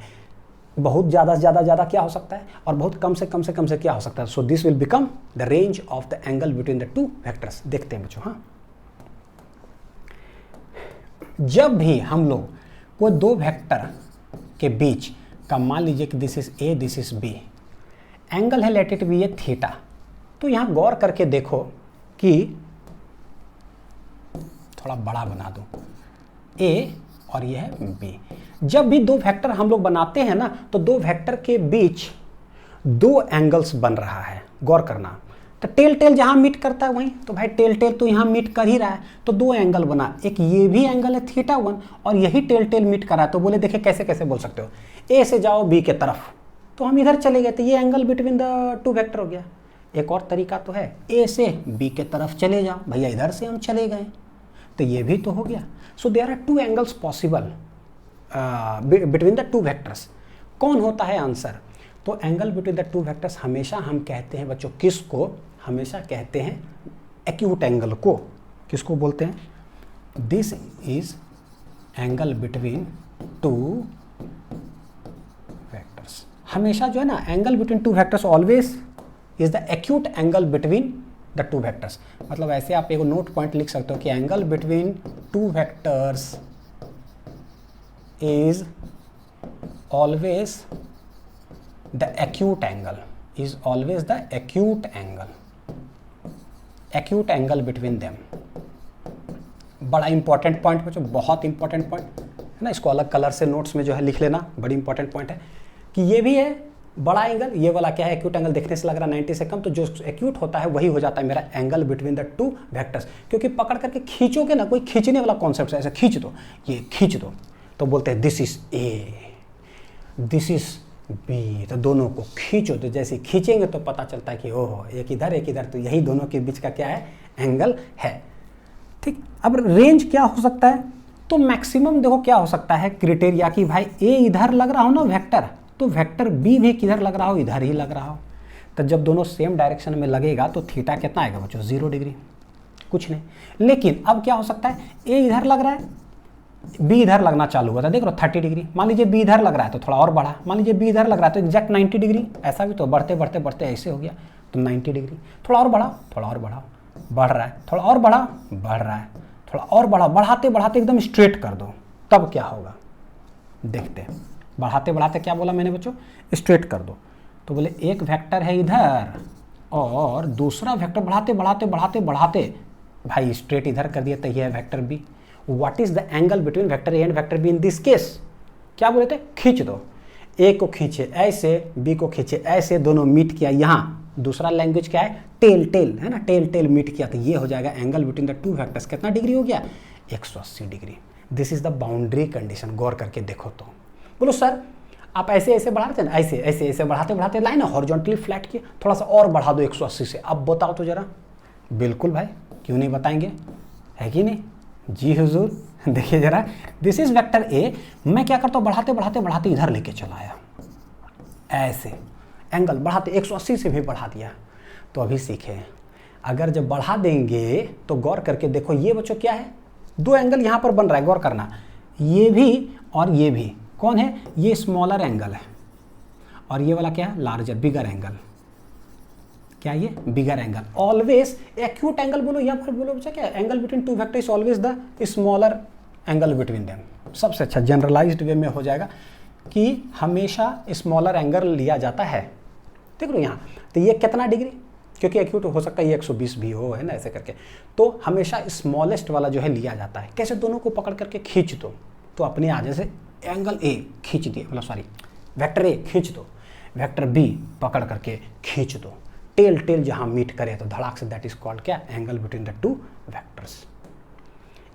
बहुत ज़्यादा से ज़्यादा क्या हो सकता है और बहुत कम से कम से क्या हो सकता है। So this will become the range of the angle between the two vectors. देखते हैं बच्चों, हाँ जब भी हम लोग कोई दो वेक्टर के बीच का, मान लीजिए कि this is A this is B, angle है let it be a theta, तो यहां गौर करके देखो कि थोड़ा बड़ा बना दो ए और यह है बी। जब भी दो वेक्टर हम लोग बनाते हैं ना तो दो वेक्टर के बीच दो एंगल्स बन रहा है, गौर करना। तो टेल जहां मीट करता है वहीं, तो भाई टेल तो यहां मीट कर ही रहा है, तो दो एंगल बना, एक ये भी एंगल है θ1 और यही टेल मीट कर रहा है। तो बोले देखिए कैसे कैसे बोल सकते हो, ए से जाओ बी के तरफ तो हम इधर चले गए, तो ये angle between the to vector हो गया। एक और तरीका तो है, ए से बी के तरफ चले जाओ, भैया इधर से हम चले गए, तो ये भी तो हो गया। So there are two angles possible between the two vectors. कौन होता है आंसर, तो angle between the two vectors हमेशा हम कहते हैं बच्चों, किसको हमेशा कहते हैं, एक्यूट एंगल को। किसको बोलते हैं, this is angle between two vectors. हमेशा जो है ना angle between two vectors always is the acute angle between the two vectors. मतलब ऐसे आप एक नोट पॉइंट लिख सकते हो कि angle between two vectors is always the acute angle, is always the acute angle between them। बड़ा इंपॉर्टेंट पॉइंट बच्चों, बहुत इंपॉर्टेंट पॉइंट है ना, इसको अलग कलर से नोट्स में जो है लिख लेना, बड़ी इंपॉर्टेंट पॉइंट है कि ये भी है बड़ा एंगल, ये वाला क्या है एक्यूट एंगल, देखने से लग रहा है 90 से कम, तो जो एक्यूट होता है वही हो जाता है मेरा angle between the two vectors. क्योंकि पकड़ करके खींचोगे ना, कोई खींचने वाला कॉन्सेप्ट है, ऐसे खींच दो, ये खींच दो, तो बोलते हैं this is A, this is B, तो दोनों को खींचो। तो जैसे खींचेंगे तो पता चलता है कि ओहो एक इधर एक इधर, तो यही दोनों के बीच का क्या है, एंगल है। ठीक, अब रेंज क्या हो सकता है, तो मैक्सिमम देखो क्या हो सकता है क्राइटेरिया की, भाई ए इधर लग रहा हो ना वेक्टर, तो वेक्टर बी भी किधर लग रहा हो, इधर ही लग रहा हो। तो जब दोनों सेम डायरेक्शन में लगेगा तो थीटा कितना आएगा बच्चों, 0 डिग्री, कुछ नहीं। लेकिन अब क्या हो सकता है, ए इधर लग रहा है, बी इधर लगना चालू हुआ था, देख लो 30 डिग्री। मान लीजिए बी इधर लग रहा है तो थोड़ा और बढ़ा, मान लीजिए बी इधर लग रहा है तो एग्जैक्ट 90 डिग्री, ऐसा भी तो बढ़ते बढ़ते बढ़ते ऐसे हो गया तो 90 डिग्री। थोड़ा और बढ़ा, थोड़ा और बढ़ाओ, बढ़ रहा है, थोड़ा और बढ़ा, बढ़ रहा है, थोड़ा और बढ़ा, बढ़ाते बढ़ाते एकदम स्ट्रेट कर दो, तब क्या होगा देखते हैं। बढ़ाते बढ़ाते क्या बोला मैंने बच्चों, स्ट्रेट कर दो। तो बोले एक वेक्टर है इधर और दूसरा वेक्टर बढ़ाते बढ़ाते बढ़ाते बढ़ाते भाई स्ट्रेट इधर कर दिया, तो यह है vector B. What is the angle between vector A and vector B in this case, क्या बोले थे, खींच दो। ए को खींचे ऐसे, बी को खींचे ऐसे, दोनों मीट किया यहाँ। दूसरा लैंग्वेज क्या है, टेल टेल है ना, टेल टेल मीट किया, तो ये हो जाएगा angle between the two vectors कितना डिग्री हो गया, 180 degree. This is the boundary condition. गौर करके देखो तो बोलो सर आप ऐसे ऐसे बढ़ा रहे थे ना, ऐसे ऐसे ऐसे बढ़ाते बढ़ाते लाइन हॉरिजॉन्टली फ्लैट किया, थोड़ा सा और बढ़ा दो 180 से, अब बताओ तो जरा। बिल्कुल भाई, क्यों नहीं बताएंगे, है कि नहीं, जी हुजूर। देखिए जरा, दिस इज वेक्टर ए, मैं क्या करता हूँ बढ़ाते बढ़ाते बढ़ाते इधर लेके चला आया, ऐसे एंगल बढ़ाते 180 से भी बढ़ा दिया। तो अभी सीखे, अगर जब बढ़ा देंगे तो गौर करके देखो, ये बच्चों क्या है, दो एंगल यहाँ पर बन रहा है, गौर करना, ये भी और ये भी कौन है, ये स्मॉलर एंगल है और ये वाला क्या है, लार्जर बिगर एंगल। क्या ये बिगर एंगल, ऑलवेज एक्यूट एंगल बोलो या फिर बोलो बच्चा क्या, angle between to vector is always the smaller angle between them. सबसे अच्छा जनरलाइज्ड वे में हो जाएगा कि हमेशा स्मॉलर एंगल लिया जाता है। देख लो यहाँ, तो ये कितना डिग्री, क्योंकि एक्यूट हो सकता है ये 120 भी हो, है ना, ऐसे करके, तो हमेशा स्मॉलेस्ट वाला जो है लिया जाता है। कैसे, दोनों को पकड़ करके खींच दो, तो अपने आ जैसे एंगल ए खींच दिए, मतलब सॉरी वेक्टर ए खींच दो, वेक्टर बी पकड़ करके खींच दो, टेल टेल जहाँ मीट करे तो धड़ाक से, दैट इज कॉल्ड क्या, angle between the two vectors.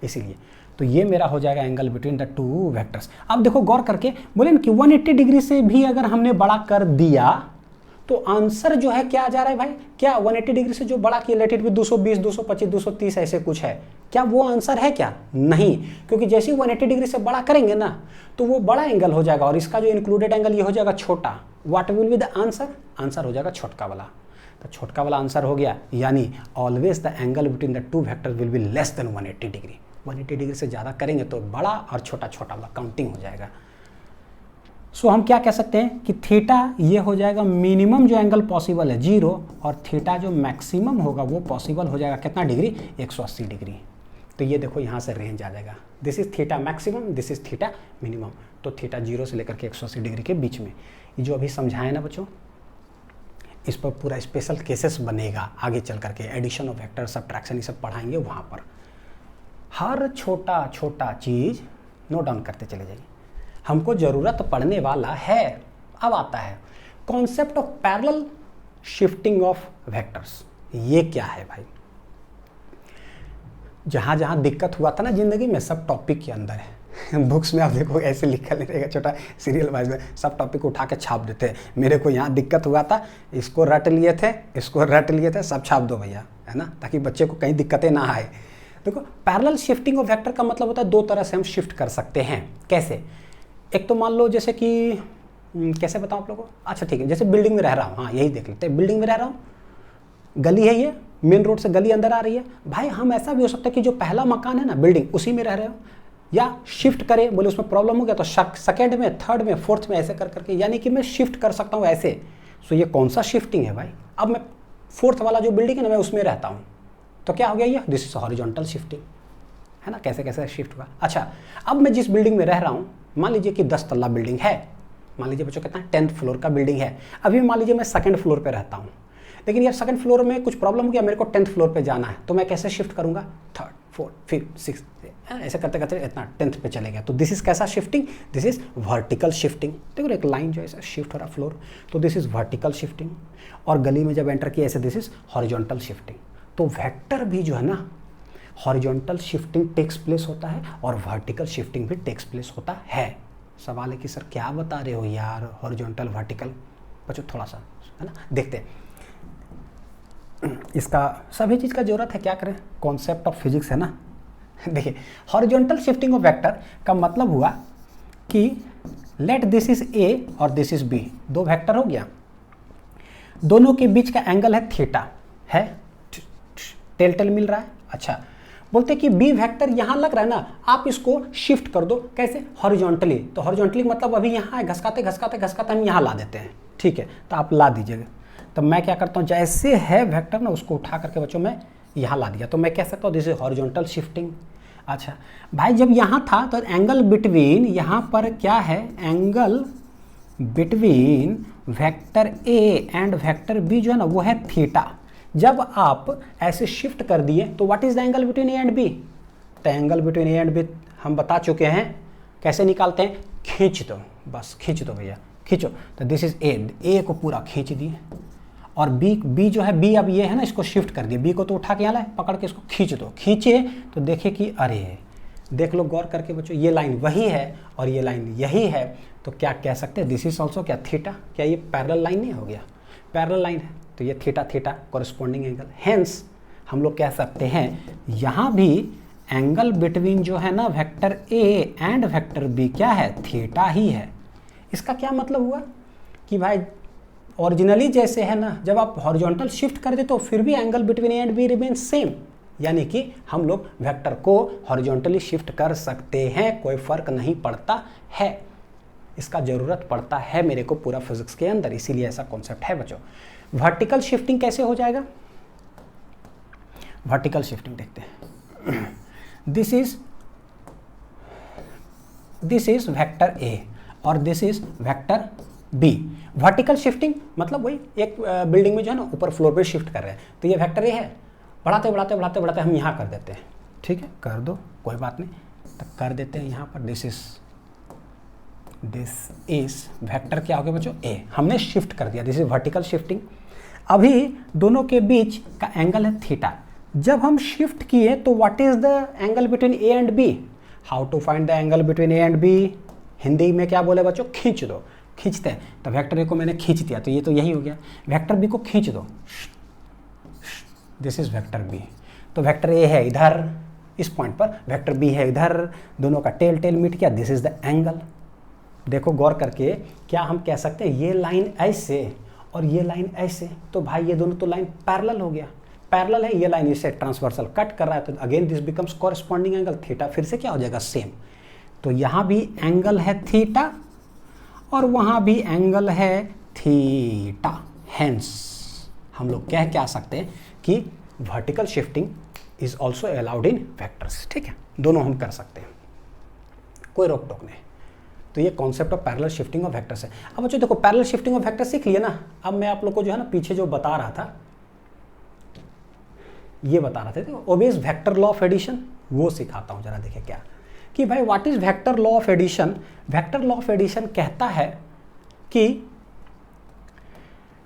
इसीलिए तो ये मेरा हो जाएगा angle between the two vectors. अब देखो गौर करके, बोले कि 180 डिग्री से भी अगर हमने बड़ा कर दिया तो आंसर जो है क्या आ जा रहा है भाई, क्या 180 डिग्री से जो बड़ा किया, लेट इट भी 220, 225, 230 ऐसे कुछ है, क्या वो आंसर है क्या, नहीं, क्योंकि जैसे ही 180 डिग्री से बड़ा करेंगे ना तो वो बड़ा एंगल हो जाएगा और इसका जो इंक्लूडेड एंगल ये हो जाएगा छोटा। What will be the answer, answer हो जाएगा छोटका वाला। तो छोटका वाला आंसर हो गया, यानी always the angle between the to vector will be less than 180 degree. 180 degree से ज़्यादा करेंगे तो बड़ा और छोटा छोटा वाला काउंटिंग हो जाएगा। सो हम क्या कह सकते हैं कि थीटा ये हो जाएगा मिनिमम जो एंगल पॉसिबल है 0, और थीटा जो मैक्सिमम होगा वो पॉसिबल हो जाएगा कितना डिग्री, 180 डिग्री। तो ये देखो यहाँ से रेंज आ जाएगा, this is theta maximum, this is theta minimum. तो थीटा 0 से लेकर के 180 डिग्री के बीच में। ये जो अभी समझाया ना बच्चों, इस पर पूरा स्पेशल केसेस बनेगा आगे चल करके, एडिशन ऑफ वेक्टर, सब्ट्रैक्शन, ये सब पढ़ाएंगे वहाँ पर। हर छोटा छोटा चीज़ नोट डाउन करते चले जाइए, हमको ज़रूरत पड़ने वाला है। अब आता है concept of parallel shifting of vectors. ये क्या है भाई, जहाँ जहाँ दिक्कत हुआ था ना जिंदगी में, सब टॉपिक के अंदर है। बुक्स में आप देखो ऐसे लिखा नहीं रहेगा, छोटा सीरियल वाइज में सब टॉपिक उठा के छाप देते हैं। मेरे को यहाँ दिक्कत हुआ था, इसको रट लिए थे, इसको रट लिए थे, सब छाप दो भैया, है ना, ताकि बच्चे को कहीं दिक्कतें ना आए। देखो पैरेलल शिफ्टिंग ऑफ वेक्टर का मतलब होता है दो तरह से हम शिफ्ट कर सकते हैं। कैसे, एक तो मान लो जैसे कि कैसे बताऊँ आप लोगों को, अच्छा ठीक है, जैसे बिल्डिंग में रह रहा हूँ, हाँ यही देख लेते हैं, बिल्डिंग में रह रहा हूँ, गली है ये, मेन रोड से गली अंदर आ रही है भाई, हम ऐसा भी हो सकता है कि जो पहला मकान है ना बिल्डिंग, उसी में रह रहे हो, या शिफ्ट करें, बोले उसमें प्रॉब्लम हो गया तो सेकंड में, थर्ड में, फोर्थ में, ऐसे कर करके, यानी कि मैं शिफ्ट कर सकता हूँ ऐसे। सो ये कौन सा शिफ्टिंग है भाई, अब मैं फोर्थ वाला जो बिल्डिंग है ना मैं उसमें रहता हूँ, तो क्या हो गया ये, दिस इज हॉरिजॉन्टल शिफ्टिंग, है ना, कैसे कैसे शिफ्ट हुआ। अच्छा, अब मैं जिस बिल्डिंग में रह रहा हूँ, मान लीजिए कि 10 तल्ला बिल्डिंग है, मान लीजिए बच्चों कितना 10th फ्लोर का बिल्डिंग है, अभी मान लीजिए मैं सेकंड फ्लोर पे रहता हूँ, लेकिन यार सेकंड फ्लोर में कुछ प्रॉब्लम हो गया, मेरे को 10th फ्लोर पे जाना है, तो मैं कैसे शिफ्ट करूँगा, थर्ड, फोर्थ, फिफ्थ, सिक्स, ऐसे करते करते इतना 10th पे चले गया, तो दिस इज कैसा shifting, this is vertical shifting. देखो एक लाइन जो है शिफ्ट हो रहा फ्लोर, तो दिस इज वर्टिकल शिफ्टिंग। और गली में जब एंटर किया ऐसे, दिस इज हॉरिजॉन्टल शिफ्टिंग। तो वेक्टर भी जो है ना हॉरिजॉन्टल शिफ्टिंग टेक्स प्लेस होता है और वर्टिकल शिफ्टिंग भी टेक्स प्लेस होता है। सवाल है कि सर क्या बता रहे हो यार, हॉरिजॉन्टल वर्टिकल। बच्चों थोड़ा सा है ना देखते हैं, इसका सभी चीज़ का जरूरत है, क्या करें, कॉन्सेप्ट ऑफ फिजिक्स है ना। देखिए हॉरिजॉन्टल शिफ्टिंग ऑफ वेक्टर का मतलब हुआ कि लेट दिस इज ए और दिस इज बी, दो वेक्टर हो गया, दोनों के बीच का एंगल है थीटा, है टेल टेल मिल रहा है। अच्छा बोलते कि बी वेक्टर यहाँ लग रहा है ना, आप इसको शिफ्ट कर दो, कैसे, हॉरिजॉन्टली। तो हॉरिजॉन्टली मतलब अभी यहाँ है, घसकाते घसकाते घसकाते हम यहाँ ला देते हैं, ठीक है, तो आप ला दीजिएगा। तो मैं क्या करता हूँ, जैसे है वेक्टर ना उसको उठा करके बच्चों मैं यहाँ ला दिया, तो मैं कह सकता हूँ दिस इज हॉरिजॉन्टल शिफ्टिंग। अच्छा भाई जब यहाँ था तो एंगल बिटवीन, यहाँ पर क्या है, angle between vector A and vector B जो है ना वो है थीटा। जब आप ऐसे शिफ्ट कर दिए तो what is the angle between A and B, तो angle between A and B हम बता चुके हैं, कैसे निकालते हैं, खींच दो, बस खींच दो भैया, खींचो। तो दिस इज ए को पूरा खींच दिए, और बी जो है, बी अब ये है ना, इसको शिफ्ट कर दिए, बी को तो उठा के यहाँ लाए, पकड़ के इसको खींच दो, खींचे तो देखे कि अरे, देख लो गौर करके बच्चों, ये लाइन वही है और ये लाइन यही है, तो क्या कह सकते हैं, दिस इज ऑल्सो क्या थीटा, क्या ये पैरेलल लाइन नहीं हो गया, पैरेलल लाइन है, तो ये theta theta corresponding angle. Hence हम लोग कह सकते हैं यहाँ भी एंगल बिटवीन जो है ना vector A and vector B क्या है, थीटा ही है। इसका क्या मतलब हुआ कि भाई ओरिजिनली जैसे है ना, जब आप हॉरिजॉन्टल शिफ्ट कर दे तो फिर भी angle between A and be remain same, यानी कि हम लोग वेक्टर को हॉरिजॉन्टली शिफ्ट कर सकते हैं, कोई फर्क नहीं पड़ता है। इसका जरूरत पड़ता है मेरे को पूरा फिजिक्स के अंदर, इसीलिए ऐसा कॉन्सेप्ट है बच्चों। वर्टिकल शिफ्टिंग कैसे हो जाएगा, वर्टिकल शिफ्टिंग देखते हैं। दिस इज वेक्टर ए और this is vector B. Vertical shifting मतलब वही एक बिल्डिंग में जो है ना ऊपर फ्लोर पे शिफ्ट कर रहे हैं, तो ये वेक्टर ए है, बढ़ाते बढ़ाते बढ़ाते बढ़ाते हम यहाँ कर देते हैं, ठीक है, कर दो कोई बात नहीं, तो कर देते हैं यहाँ पर, दिस इज वेक्टर क्या हो गया बच्चों, ए, हमने शिफ्ट कर दिया, दिस इज वर्टिकल शिफ्टिंग। अभी दोनों के बीच का एंगल है थीटा, जब हम शिफ्ट किए तो what is the angle between A and B, how to find the angle between A and B, Hindi में क्या बोले बच्चों, खींच दो, खींचते हैं, तो वेक्टर ए को मैंने खींच दिया, तो ये तो यही हो गया, वेक्टर बी को खींच दो, दिस इज वेक्टर बी, तो वेक्टर ए है इधर इस पॉइंट पर, वेक्टर बी है इधर, दोनों का टेल टेल मीट किया, दिस इज द एंगल। देखो गौर करके, क्या हम कह सकते हैं ये लाइन ऐसे और ये लाइन ऐसे, तो भाई ये दोनों तो लाइन पैरेलल हो गया, पैरेलल है, ये लाइन इसे ट्रांसवर्सल कट कर रहा है, तो again this becomes corresponding angle, theta फिर से क्या हो जाएगा, सेम। तो यहाँ भी एंगल है थीटा और वहाँ भी एंगल है थीटा, हेंस हम लोग कह सकते हैं कि vertical shifting is also allowed in vectors, ठीक है, दोनों हम कर सकते हैं, कोई रोक टोक नहीं। तो ये concept of parallel shifting of vectors है। अब बच्चों देखो पैरेलल शिफ्टिंग ऑफ वेक्टर सीख लिए ना, अब मैं आप लोग को जो है ना पीछे जो बता रहा था, ये बता रहा था obeys vector law of addition, वो सिखाता हूँ, जरा देखिए क्या कि भाई what is vector law of addition. Vector law of addition कहता है कि,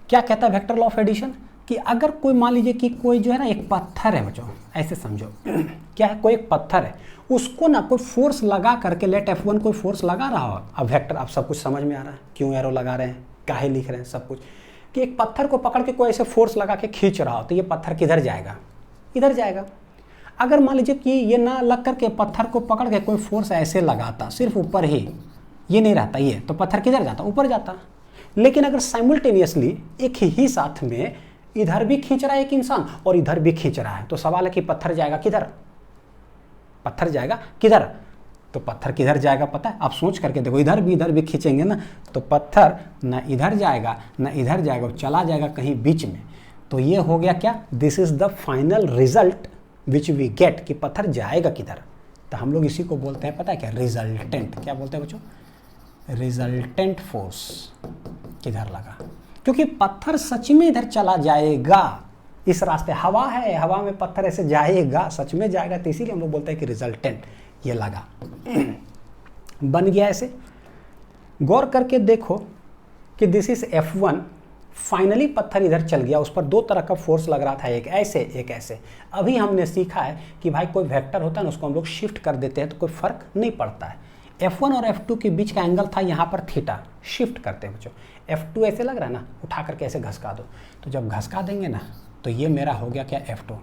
क्या कहता है वेक्टर लॉ ऑफ एडिशन, कि अगर कोई मान लीजिए कि कोई जो है ना एक पत्थर है बच्चों, ऐसे समझो क्या है, कोई एक पत्थर है, उसको ना कोई फोर्स लगा करके, लेट F1 कोई फोर्स लगा रहा हो, अब वेक्टर अब सब कुछ समझ में आ रहा है, क्यों एरो लगा रहे हैं, काहे लिख रहे हैं, सब कुछ, कि एक पत्थर को पकड़ के कोई ऐसे फोर्स लगा के खींच रहा हो, तो ये पत्थर किधर जाएगा, इधर जाएगा। अगर मान लीजिए कि ये ना लग करके पत्थर को पकड़ के कोई फोर्स ऐसे लगाता, सिर्फ ऊपर ही, ये नहीं रहता ये, तो पत्थर किधर जाता, ऊपर जाता। लेकिन अगर साइमल्टेनियसली एक ही साथ में इधर भी खींच रहा है एक इंसान और इधर भी खींच रहा है, तो सवाल है कि पत्थर जाएगा किधर, पत्थर जाएगा किधर, तो पत्थर किधर जाएगा पता है, आप सोच करके देखो, इधर भी खींचेंगे ना, तो पत्थर ना इधर जाएगा ना इधर जाएगा, चला जाएगा कहीं बीच में। तो ये हो गया क्या, this is the final result which we get, कि पत्थर जाएगा किधर। तो हम लोग इसी को बोलते हैं, पता है क्या, रिजल्टेंट। क्या बोलते हैं बच्चों, रिजल्टेंट फोर्स किधर लगा, क्योंकि पत्थर सच में इधर चला जाएगा, इस रास्ते हवा है, हवा में पत्थर ऐसे जाएगा, सच में जाएगा, तो इसीलिए हम लोग बोलते हैं कि रिजल्टेंट ये लगा, बन गया ऐसे। गौर करके देखो कि दिस इज F1 फाइनली पत्थर इधर चल गया, उस पर दो तरह का फोर्स लग रहा था, एक ऐसे एक ऐसे। अभी हमने सीखा है कि भाई कोई वेक्टर होता है ना, उसको हम लोग शिफ्ट कर देते हैं तो कोई फर्क नहीं पड़ता है। F1 और F2 के बीच का एंगल था यहाँ पर थीटा, शिफ्ट करते हैं बच्चों। F2 ऐसे लग रहा है ना, उठा करके ऐसे घसका दो, तो जब घसका देंगे ना तो ये मेरा हो गया क्या, F2।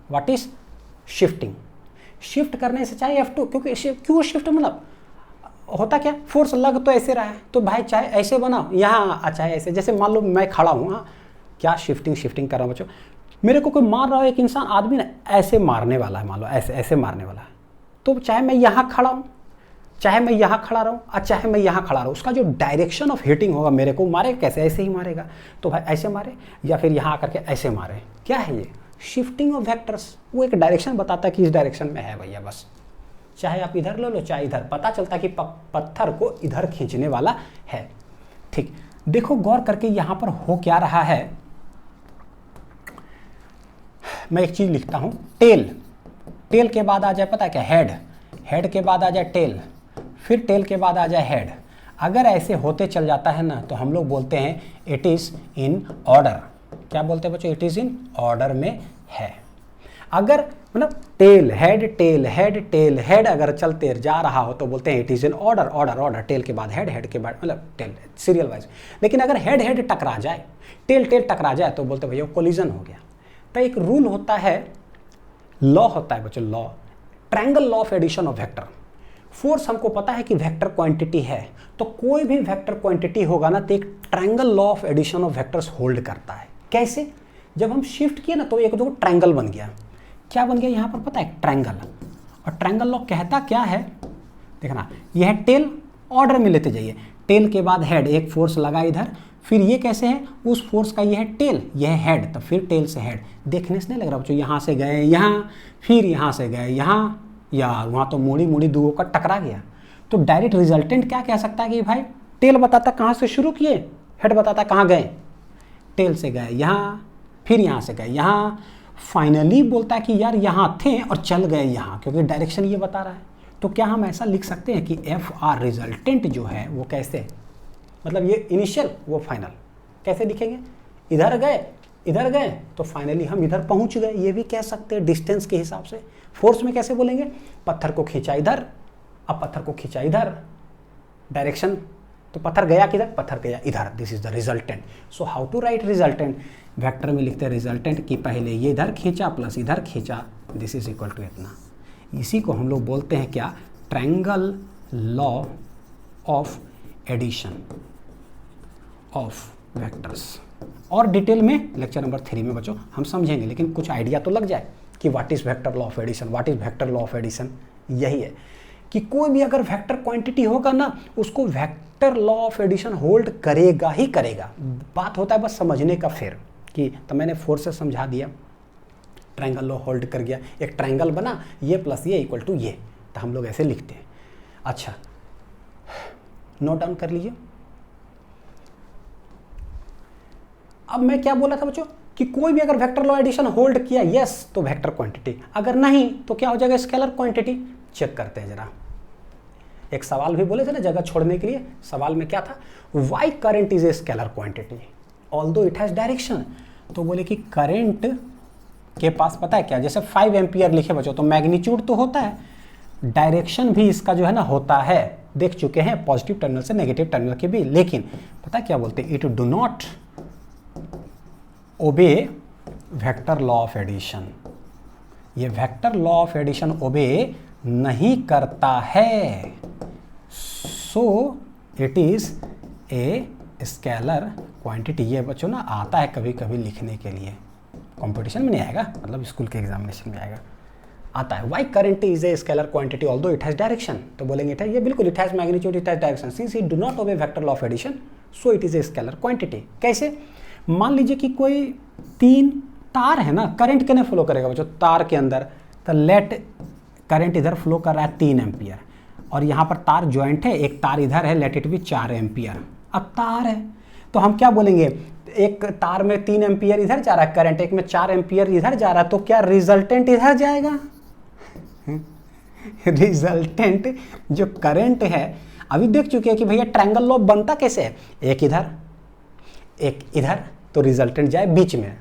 What is shifting? Shift करने से चाहे F2, क्योंकि क्यों शिफ्ट, मतलब होता क्या, फोर्स लग तो ऐसे रहा है, तो भाई चाहे ऐसे बनाओ यहाँ, चाहे ऐसे, जैसे मान लो मैं खड़ा हूँ, हाँ क्या शिफ्टिंग कर रहा हूँ बच्चों, मेरे को कोई मार रहा हो, एक इंसान आदमी ना ऐसे मारने वाला है, मान लो ऐसे ऐसे मारने वाला है, तो चाहे मैं यहाँ खड़ा हूँ, चाहे मैं यहाँ खड़ा रहूँ और चाहे मैं यहाँ खड़ा रहूँ, उसका जो डायरेक्शन ऑफ हिटिंग होगा मेरे को मारेगा कैसे, ऐसे ही मारेगा। तो भाई ऐसे मारे या फिर यहाँ आकर के ऐसे मारे, क्या है ये, शिफ्टिंग ऑफ वेक्टर्स। वो एक डायरेक्शन बताता है कि इस डायरेक्शन में है भैया, बस चाहे आप इधर ले लो चाहे इधर, पता चलता है कि पत्थर को इधर खींचने वाला है। ठीक, देखो गौर करके यहाँ पर हो क्या रहा है, मैं एक चीज लिखता हूँ, टेल, टेल के बाद आ जाए पता है क्या, हेड, हेड के बाद आ जाए टेल, फिर टेल के बाद आ जाए हेड। अगर ऐसे होते चल जाता है ना तो हम लोग बोलते हैं इट इज इन ऑर्डर। क्या बोलते हैं बच्चों, इट इज इन ऑर्डर में है। अगर मतलब टेल हेड हेड अगर चलते जा रहा हो तो बोलते हैं it is in order, order order, tail के बाद हेड, हेड के बाद मतलब टेल, सीरियल वाइज। लेकिन अगर हेड हेड टकरा जाए, टेल टेल टकरा जाए तो बोलते हैं भैया कोलिजन हो गया। तो एक रूल होता है, लॉ होता है बच्चों, law, triangle law of addition of vector. Force हमको पता है कि वेक्टर क्वांटिटी है, तो कोई भी वेक्टर क्वांटिटी होगा ना तो एक triangle law of addition of vectors hold करता है। कैसे, जब हम शिफ्ट किए ना तो एक दो ट्रायंगल बन गया, क्या बन गया यहाँ पर पता है, ट्रायंगल। और ट्रायंगल लॉ कहता क्या है, देखना, यह है टेल, ऑर्डर में लेते जाइए, टेल के बाद हेड, एक फोर्स लगा इधर, फिर ये कैसे है, उस फोर्स का ये है टेल, ये है हेड, तो फिर टेल से हेड। देखने से नहीं लग रहा बच्चों, यहाँ से गए यहाँ, फिर यहाँ से गए यहाँ, यार वहाँ तो मुड़ी मुड़ी दुओं का टकरा गया। तो डायरेक्ट रिजल्टेंट क्या कह सकता है कि भाई टेल बताता कहाँ से शुरू किए, हेड बताता कहाँ गए, टेल से गए यहाँ, फिर यहाँ से गए यहाँ, फाइनली बोलता है कि यार यहाँ थे और चल गए यहाँ, क्योंकि डायरेक्शन ये बता रहा है। तो क्या हम ऐसा लिख सकते हैं कि एफ आर रिजल्टेंट जो है वो कैसे, मतलब ये इनिशियल वो फाइनल, कैसे लिखेंगे, इधर गए तो फाइनली हम इधर पहुंच गए, ये भी कह सकते हैं डिस्टेंस के हिसाब से। फोर्स में कैसे बोलेंगे, पत्थर को खींचा इधर, अब पत्थर को खींचा इधर, डायरेक्शन, तो पत्थर गया किधर, पत्थर गया इधर, this is the resultant. So how to write resultant, vector में लिखते हैं रिजल्टेंट की पहले ये इधर खींचा प्लस इधर खींचा, दिस इज इक्वल टू इतना। इसी को हम लोग बोलते हैं क्या, triangle law of addition of vectors. और डिटेल में लेक्चर नंबर 3 में बच्चों हम समझेंगे, लेकिन कुछ आइडिया तो लग जाए कि what is vector law of addition, what is vector law of addition. यही है कि कोई भी अगर वेक्टर क्वांटिटी होगा ना उसको vector law of addition hold करेगा ही करेगा। बात होता है बस समझने का, फिर कि तो मैंने फोर्स से समझा दिया, ट्रायंगल लॉ होल्ड कर गया, एक ट्रायंगल बना, ये प्लस ये इक्वल टू ये, तो हम लोग ऐसे लिखते हैं। अच्छा, नोट डाउन कर लीजिए। अब मैं क्या बोला था बच्चों कि कोई भी अगर वेक्टर लॉ एडिशन होल्ड किया यस तो वेक्टर क्वांटिटी, अगर नहीं तो क्या हो जाएगा, स्केलर क्वांटिटी। चेक करते हैं जरा, एक सवाल भी बोले थे ना जगह छोड़ने के लिए, सवाल में क्या था, why current is a scalar quantity although it has direction. तो बोले कि करंट के पास पता है क्या, जैसे 5 एम्पियर लिखे बच्चों तो मैग्नीट्यूड तो होता है, डायरेक्शन भी इसका जो है ना होता है, देख चुके हैं पॉजिटिव टर्मिनल से नेगेटिव टर्मिनल के भी। लेकिन पता क्या बोलते हैं, it do not obey vector law of addition, ये vector law of addition obey नहीं करता है, so it is a scalar quantity. ये बच्चों ना आता है कभी कभी लिखने के लिए, कंपटीशन में नहीं आएगा, मतलब स्कूल के एग्जामिनेशन में आएगा, आता है। Why current is a scalar quantity although it has direction, तो बोलेंगे इट है, ये बिल्कुल it has magnitude, it has direction, since it do not obey vector law of addition so it is a scalar quantity. कैसे, मान लीजिए कि कोई 3 तार है ना, करंट कितने फ्लो करेगा बच्चों, तार के अंदर, तो लेट करंट इधर फ्लो कर रहा है 3 एम्पियर, और यहाँ पर तार ज्वाइंट है, एक तार इधर है, लेट इट भी 4 एम्पियर। अब तार है तो हम क्या बोलेंगे, एक तार में 3 एम्पियर इधर जा रहा है करंट, एक में 4 एम्पियर इधर जा रहा है, तो क्या रिजल्टेंट इधर जाएगा रिजल्टेंट जो करंट है, अभी देख चुके हैं कि भैया ट्रायंगल लॉ बनता कैसे है, एक इधर एक इधर, तो रिजल्टेंट जाए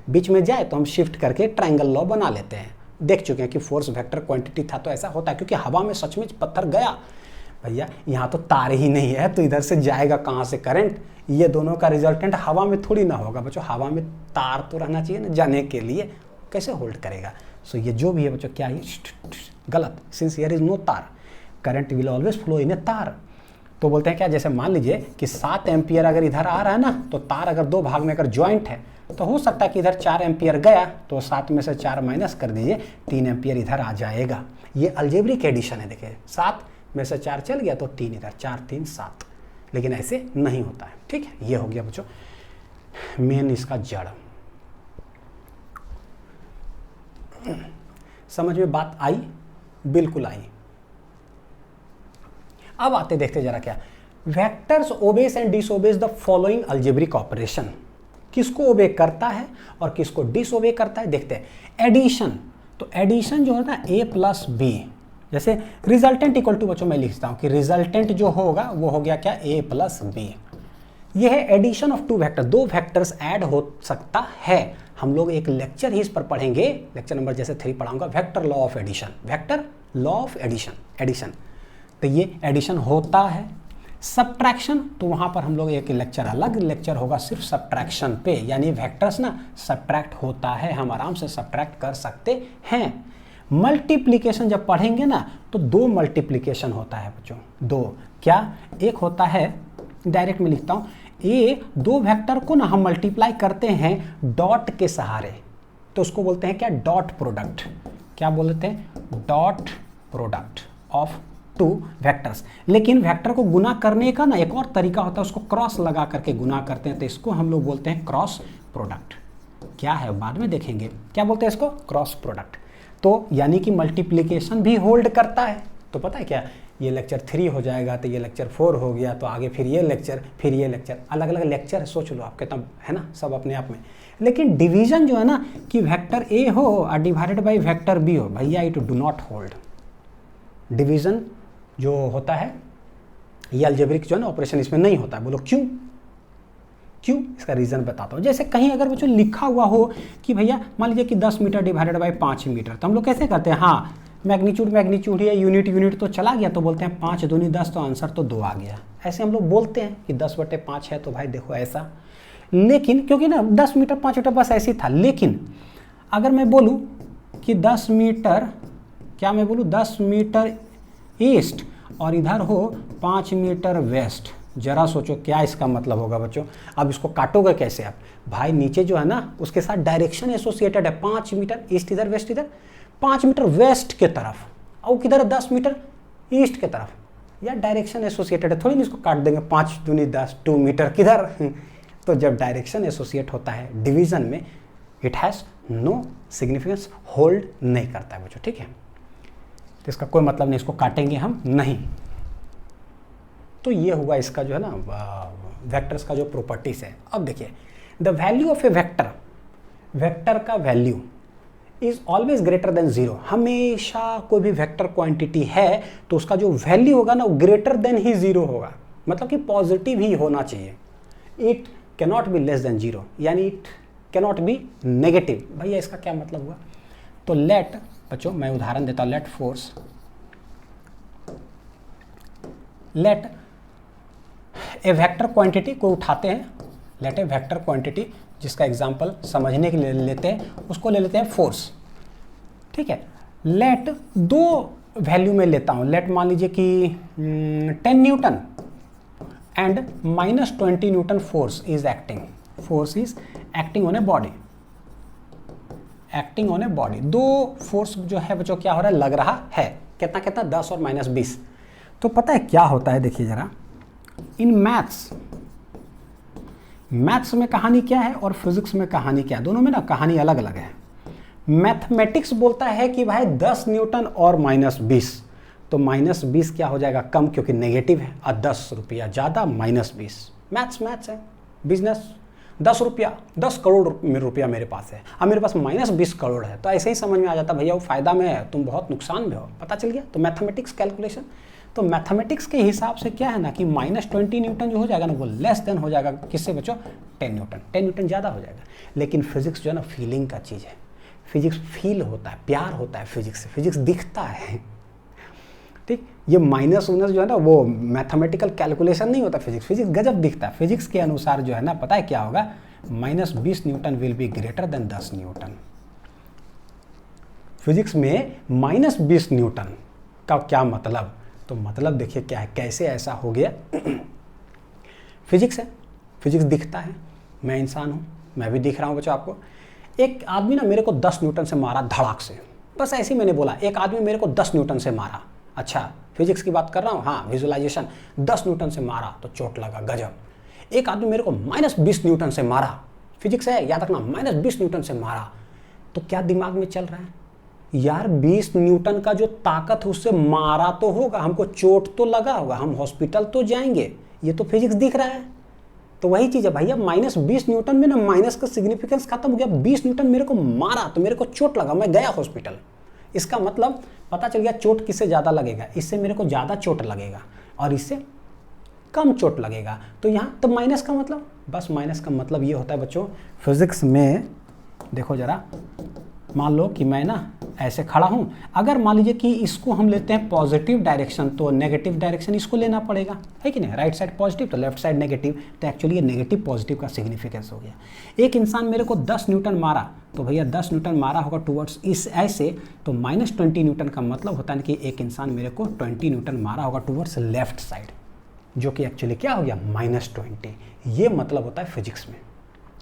बीच में जाए तो हम शिफ्ट करके ट्रायंगल लॉ बना लेते हैं। देख चुके हैं कि फोर्स वेक्टर क्वांटिटी था तो ऐसा होता है, क्योंकि हवा में सचमुच पत्थर गया भैया, यहाँ तो तार ही नहीं है तो इधर से जाएगा कहाँ से करंट, ये दोनों का रिजल्टेंट हवा में थोड़ी ना होगा बच्चों, हवा में तार तो रहना चाहिए ना जाने के लिए, कैसे होल्ड करेगा। सो ये जो भी है बच्चों क्या है, गलत, सिंस हियर इज नो तार, current will always flow in a तार। तो बोलते हैं क्या, जैसे मान लीजिए कि 7 एम्पियर अगर इधर आ रहा है ना, तो तार अगर 2 भाग में अगर ज्वाइंट है तो हो सकता है कि इधर 4 एम्पियर गया तो 7 में से 4 माइनस कर दीजिए, 3 एम्पियर इधर आ जाएगा। ये अलजेब्रिक एडिशन है, देखिए 7 में से 4 चल गया तो 3 इधर, 4 3 7, लेकिन ऐसे नहीं होता है। ठीक है, ये हो गया बच्चों मेन इसका जड़। समझ में बात आई? बिल्कुल आई। अब आते देखते जरा क्या, vectors obeys and disobeys the following algebraic operation. किसको ओबे करता है और किसको डिसओबे करता है देखते हैं। एडिशन, तो एडिशन जो है ना a प्लस बी, जैसे रिजल्टेंट इक्वल टू बच्चों मैं लिखता हूं कि रिजल्टेंट जो होगा वो हो गया क्या, a प्लस बी। यह है addition of 2 vector, 2 vectors add हो सकता है। हम लोग एक लेक्चर ही इस पर पढ़ेंगे, लेक्चर नंबर जैसे 3 पढ़ाऊंगा, vector law of addition, vector law of addition. तो ये एडिशन होता है। सब्ट्रैक्शन, तो वहां पर हम लोग एक लेक्चर, अलग लेक्चर होगा सिर्फ सब्ट्रैक्शन पे, यानी वेक्टर्स ना सब्ट्रैक्ट होता है, हम आराम से सब्ट्रैक्ट कर सकते हैं। मल्टीप्लिकेशन जब पढ़ेंगे ना तो 2 मल्टीप्लिकेशन होता है बच्चों, 2 क्या, एक होता है डायरेक्ट में लिखता हूं, ये 2 वेक्टर को ना हम मल्टीप्लाई करते हैं डॉट के सहारे, तो उसको बोलते हैं क्या, डॉट प्रोडक्ट। क्या बोलते हैं, डॉट प्रोडक्ट ऑफ 2 वेक्टर्स। लेकिन वेक्टर को गुना करने का ना एक और तरीका होता है, उसको क्रॉस लगा करके गुना करते हैं, तो इसको हम लोग बोलते हैं क्रॉस प्रोडक्ट। क्या है बाद में देखेंगे, क्या बोलते हैं इसको, क्रॉस प्रोडक्ट। तो यानी कि मल्टीप्लिकेशन भी होल्ड करता है। तो पता है क्या, ये लेक्चर 3 हो जाएगा तो ये लेक्चर 4 हो गया, तो आगे फिर ये लेक्चर, अलग अलग लेक्चर है, सोच लो आप कितना है ना, सब अपने आप में। लेकिन डिवीजन जो है ना कि वेक्टर ए हो और डिवाइडेड बाई वेक्टर बी हो, भैया it do not hold. Division जो होता है ये अलजेब्रिक जो है ना ऑपरेशन, इसमें नहीं होता है। बोलो क्यों? इसका रीजन बताता हूँ। जैसे कहीं अगर बच्चों लिखा हुआ हो कि भैया मान लीजिए कि 10 मीटर डिवाइडेड बाई 5 मीटर, तो हम लोग कैसे करते हैं, हाँ मैग्नीट्यूड है, यूनिट तो चला गया, तो बोलते हैं 5 दूनी 10, तो आंसर तो 2 आ गया। ऐसे हम लोग बोलते हैं कि 10/5 है, तो भाई देखो ऐसा। लेकिन क्योंकि ना 10 मीटर 5 मीटर बस ऐसे ही था। लेकिन अगर मैं बोलूँ कि 10 मीटर, क्या मैं बोलूँ 10 मीटर ईस्ट और इधर हो 5 मीटर वेस्ट, जरा सोचो क्या इसका मतलब होगा बच्चों। अब इसको काटोगे कैसे आप, भाई नीचे जो है ना उसके साथ डायरेक्शन एसोसिएटेड है, 5 मीटर ईस्ट इधर, वेस्ट इधर, 5 मीटर वेस्ट के तरफ, और किधर 10 मीटर ईस्ट के तरफ, या डायरेक्शन एसोसिएटेड है, थोड़ी नहीं इसको काट देंगे 5 दूनी 10, 2 मीटर किधर। तो जब डायरेक्शन एसोसिएट होता है डिवीजन में, it has no significance, hold नहीं करता है बच्चों, ठीक है। तो इसका कोई मतलब नहीं, इसको काटेंगे हम नहीं। तो ये हुआ इसका जो है ना वेक्टर्स का जो प्रॉपर्टीज है। अब देखिए, the value of a vector का value is always greater than 0। हमेशा कोई भी वेक्टर क्वांटिटी है तो उसका जो वैल्यू होगा ना वो ग्रेटर देन ही 0 होगा, मतलब कि पॉजिटिव ही होना चाहिए। It cannot be less than 0, यानी इट कैनॉट बी नेगेटिव। भैया इसका क्या मतलब हुआ, तो लेट बच्चों मैं उदाहरण देता हूं, लेट ए वेक्टर क्वांटिटी को उठाते हैं, लेट ए वेक्टर क्वांटिटी जिसका एग्जांपल समझने के लिए लेते हैं, उसको ले लेते हैं फोर्स, ठीक है। लेट 2 वैल्यू में लेता हूं, लेट मान लीजिए कि 10 Newton and -20 Newton force is acting on a body, acting on a body. 2 force जो है बच्चों क्या हो रहा है, लग रहा है, कितना 10 और -20। तो पता है क्या होता है, देखिए जरा, इन मैथ्स में कहानी क्या है और फिजिक्स में कहानी क्या है, दोनों में ना कहानी अलग अलग है। मैथमेटिक्स बोलता है कि भाई 10 न्यूटन और -20, तो -20 क्या हो जाएगा, कम, क्योंकि नेगेटिव है, और 10 रुपया ज़्यादा, -20। मैथ्स है, बिजनेस, 10 रुपया 10 करोड़ रुपया मेरे पास है, अब मेरे पास -20 करोड़ है, तो ऐसे ही समझ में आ जाता भैया वो फायदा में है, तुम बहुत नुकसान में हो, पता चल गया। तो मैथमेटिक्स कैलकुलेशन, तो मैथमेटिक्स के हिसाब से क्या है ना कि -20 न्यूटन जो हो जाएगा ना वो लेस देन हो जाएगा किससे बच्चों, 10 न्यूटन। 10 न्यूटन ज़्यादा हो जाएगा। लेकिन फिजिक्स जो है ना फीलिंग का चीज़ है, फिजिक्स फील होता है, प्यार होता है फिजिक्स से, फिजिक्स दिखता है। ठीक, ये माइनस उनस जो है ना वो मैथमेटिकल कैलकुलेशन नहीं होता फिजिक्स, फिजिक्स गजब दिखता है। फिजिक्स के अनुसार जो है ना पता है क्या होगा, -20 Newton will be greater than 10 Newton. Physics में -20 न्यूटन का क्या मतलब, तो मतलब देखिए क्या है, कैसे ऐसा हो गया। फिजिक्स है, फिजिक्स दिखता है, मैं इंसान हूँ, मैं भी दिख रहा हूँ बच्चों आपको। एक आदमी ना मेरे को 10 न्यूटन से मारा धड़ाक से, बस ऐसे ही मैंने बोला, एक आदमी मेरे को 10 न्यूटन से मारा। अच्छा, फिजिक्स की बात कर रहा हूँ, हाँ विजुअलाइजेशन, 10 न्यूटन से मारा तो चोट लगा, गजब। एक आदमी मेरे को -20 न्यूटन से मारा, फिजिक्स है याद रखना, -20 न्यूटन से मारा, तो क्या दिमाग में चल रहा है यार, 20 न्यूटन का जो ताकत है उससे मारा तो होगा, हमको चोट तो लगा होगा, हम हॉस्पिटल तो जाएंगे, ये तो फिजिक्स दिख रहा है। तो वही चीज़ है भैया, -20 न्यूटन में ना माइनस का सिग्निफिकेंस खत्म हो गया। 20 न्यूटन मेरे को मारा तो मेरे को चोट लगा, मैं गया हॉस्पिटल। इसका मतलब पता चल गया चोट किससे ज़्यादा लगेगा, इससे मेरे को ज़्यादा चोट लगेगा और इससे कम चोट लगेगा। तो यहाँ तो माइनस का मतलब, बस माइनस का मतलब ये होता है बच्चों फिजिक्स में। देखो जरा, मान लो कि मैं ना ऐसे खड़ा हूँ, अगर मान लीजिए कि इसको हम लेते हैं पॉजिटिव डायरेक्शन तो नेगेटिव डायरेक्शन इसको लेना पड़ेगा, है कि नहीं, राइट साइड पॉजिटिव तो लेफ्ट साइड नेगेटिव, तो एक्चुअली ये नेगेटिव पॉजिटिव का सिग्निफिकेंस हो गया। एक इंसान मेरे को 10 न्यूटन मारा, तो भैया 10 न्यूटन मारा होगा टुवर्ड्स इस ऐसे, तो -20 न्यूटन का मतलब होता है कि एक इंसान मेरे को 20 न्यूटन मारा होगा टुवर्ड्स लेफ्ट साइड, जो कि एक्चुअली क्या हो गया, -20। ये मतलब होता है फिजिक्स में,